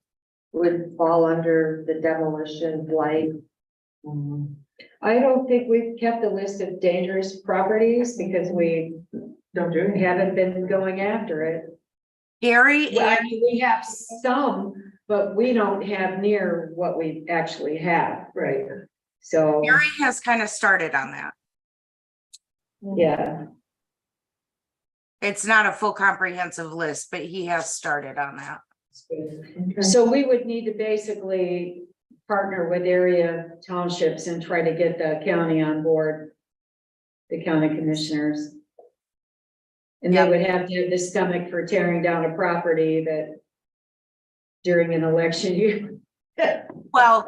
would fall under the demolition blight? I don't think we've kept a list of dangerous properties because we haven't been going after it. Gary Well, I and mean, we have some, but we don't have near what we actually have. Right. So, Gary has kind of started on that. yeah, It's not a full comprehensive list, but he has started on that. so we would need to basically partner with area townships and try to get the county on board. The county commissioners. And they Yep. would have to have the stomach for tearing down a property that during an election year. Well,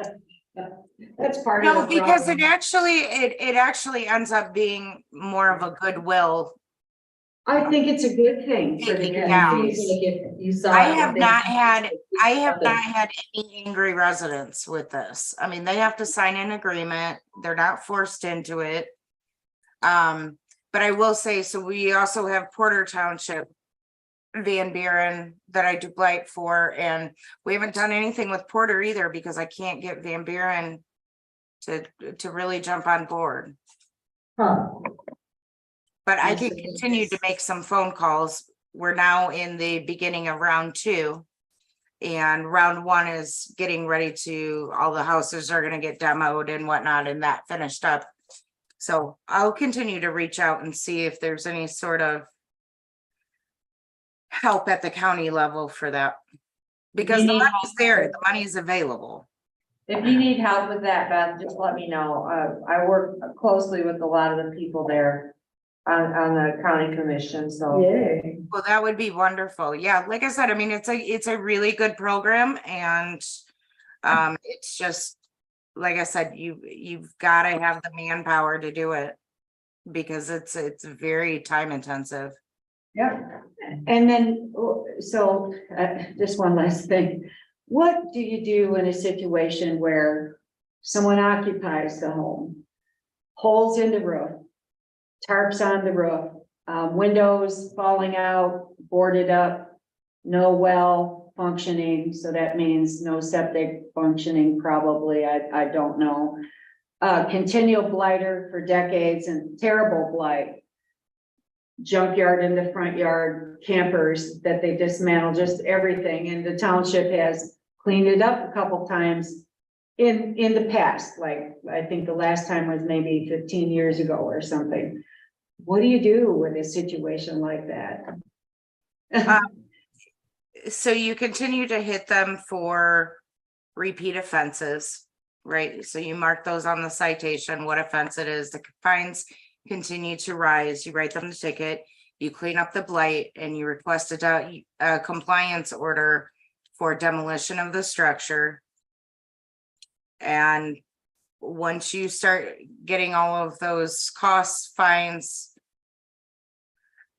That's part of no, the because problem. it actually ends up being more of a goodwill. I think it's a good thing for the Taking down. community. You saw. I it have when not they- had any angry residents with this. I mean, they have to sign an agreement. They're not forced into it. But I will say, so we also have Porter Township, Van Buren that I do blight for, and we haven't done anything with Porter either because I can't get Van Buren to really jump on board. Huh. But I Yes, can it is. continue to make some phone calls. We're now in the beginning of round 2. And round 1 is getting ready to, all the houses are gonna get demoed and whatnot and that finished up. So I'll continue to reach out and see if there's any sort of help at the county level for that. Because the need money's there, the money's available. If you need help with that, Beth, just let me know. I work closely with a lot of the people there on the county commission, so. Yay. Well, that would be wonderful. Yeah, like I said, I mean, it's a really good program and it's just, like I said, you've got to have the manpower to do it because it's very time intensive. Yeah, and then, so, just one last thing. What do you do in a situation where someone occupies the home? Holes in the roof, tarps on the roof, windows falling out, boarded up, no well functioning, so that means no septic functioning probably, I don't know. Continual blighter for decades and terrible blight. Junkyard in the front yard, campers that they dismantle, just everything, and the township has cleaned it up a couple times in the past, like, I think the last time was maybe 15 years ago or something. What do you do with a situation like that? So you continue to hit them for repeat offenses, right? So you mark those on the citation, what offense it is, the fines continue to rise, you write them the ticket, you clean up the blight, and you request a compliance order for demolition of the structure. And once you start getting all of those costs, fines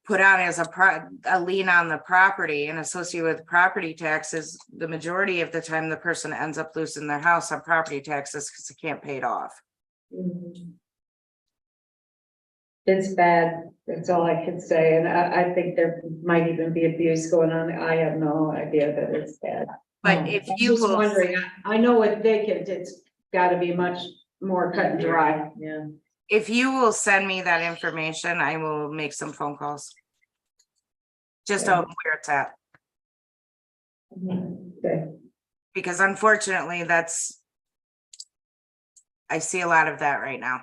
put on as a lien on the property and associated with property taxes, the majority of the time the person ends up losing their house on property taxes because they can't pay it off. It's bad, that's all I can say, and I think there might even be abuse going on, I have no idea that it's bad. But if I'm you just will, wondering, I know with vacant, it's gotta be much more cut and dry. Yeah. if you will send me that information, I will make some phone calls. Just on where it's at, Okay. because unfortunately I see a lot of that right now.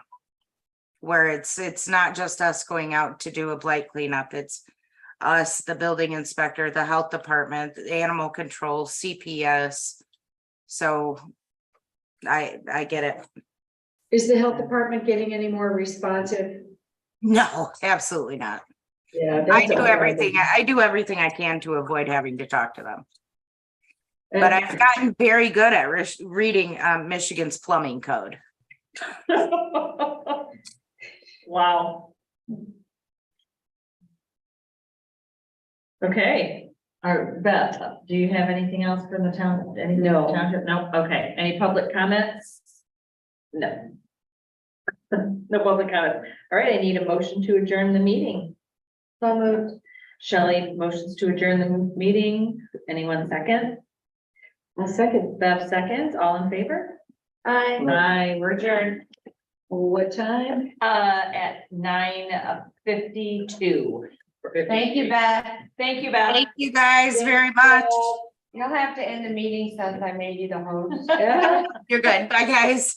Where it's not just us going out to do a blight cleanup, it's us, the building inspector, the health department, the animal control, CPS. So I get it. Is the health department getting any more responsive? No, absolutely not. Yeah. I do everything I can to avoid having to talk to them. But I've gotten very good at reading Michigan's plumbing code. Wow. Okay, Beth, do you have anything else from the town? Anything from the No. township? No, okay, any public comments? No. No public comments. All right, I need a motion to adjourn the meeting. So moved. Shelley motions to adjourn the meeting. Anyone second? A second. Beth seconds, all in favor? Aye. Aye, we're adjourned, What time? at 9:52. Thank you, Beth. Thank you, Beth. Thank you guys very much. You'll have to end the meeting since I made you the host. Yeah. You're good. Bye, guys.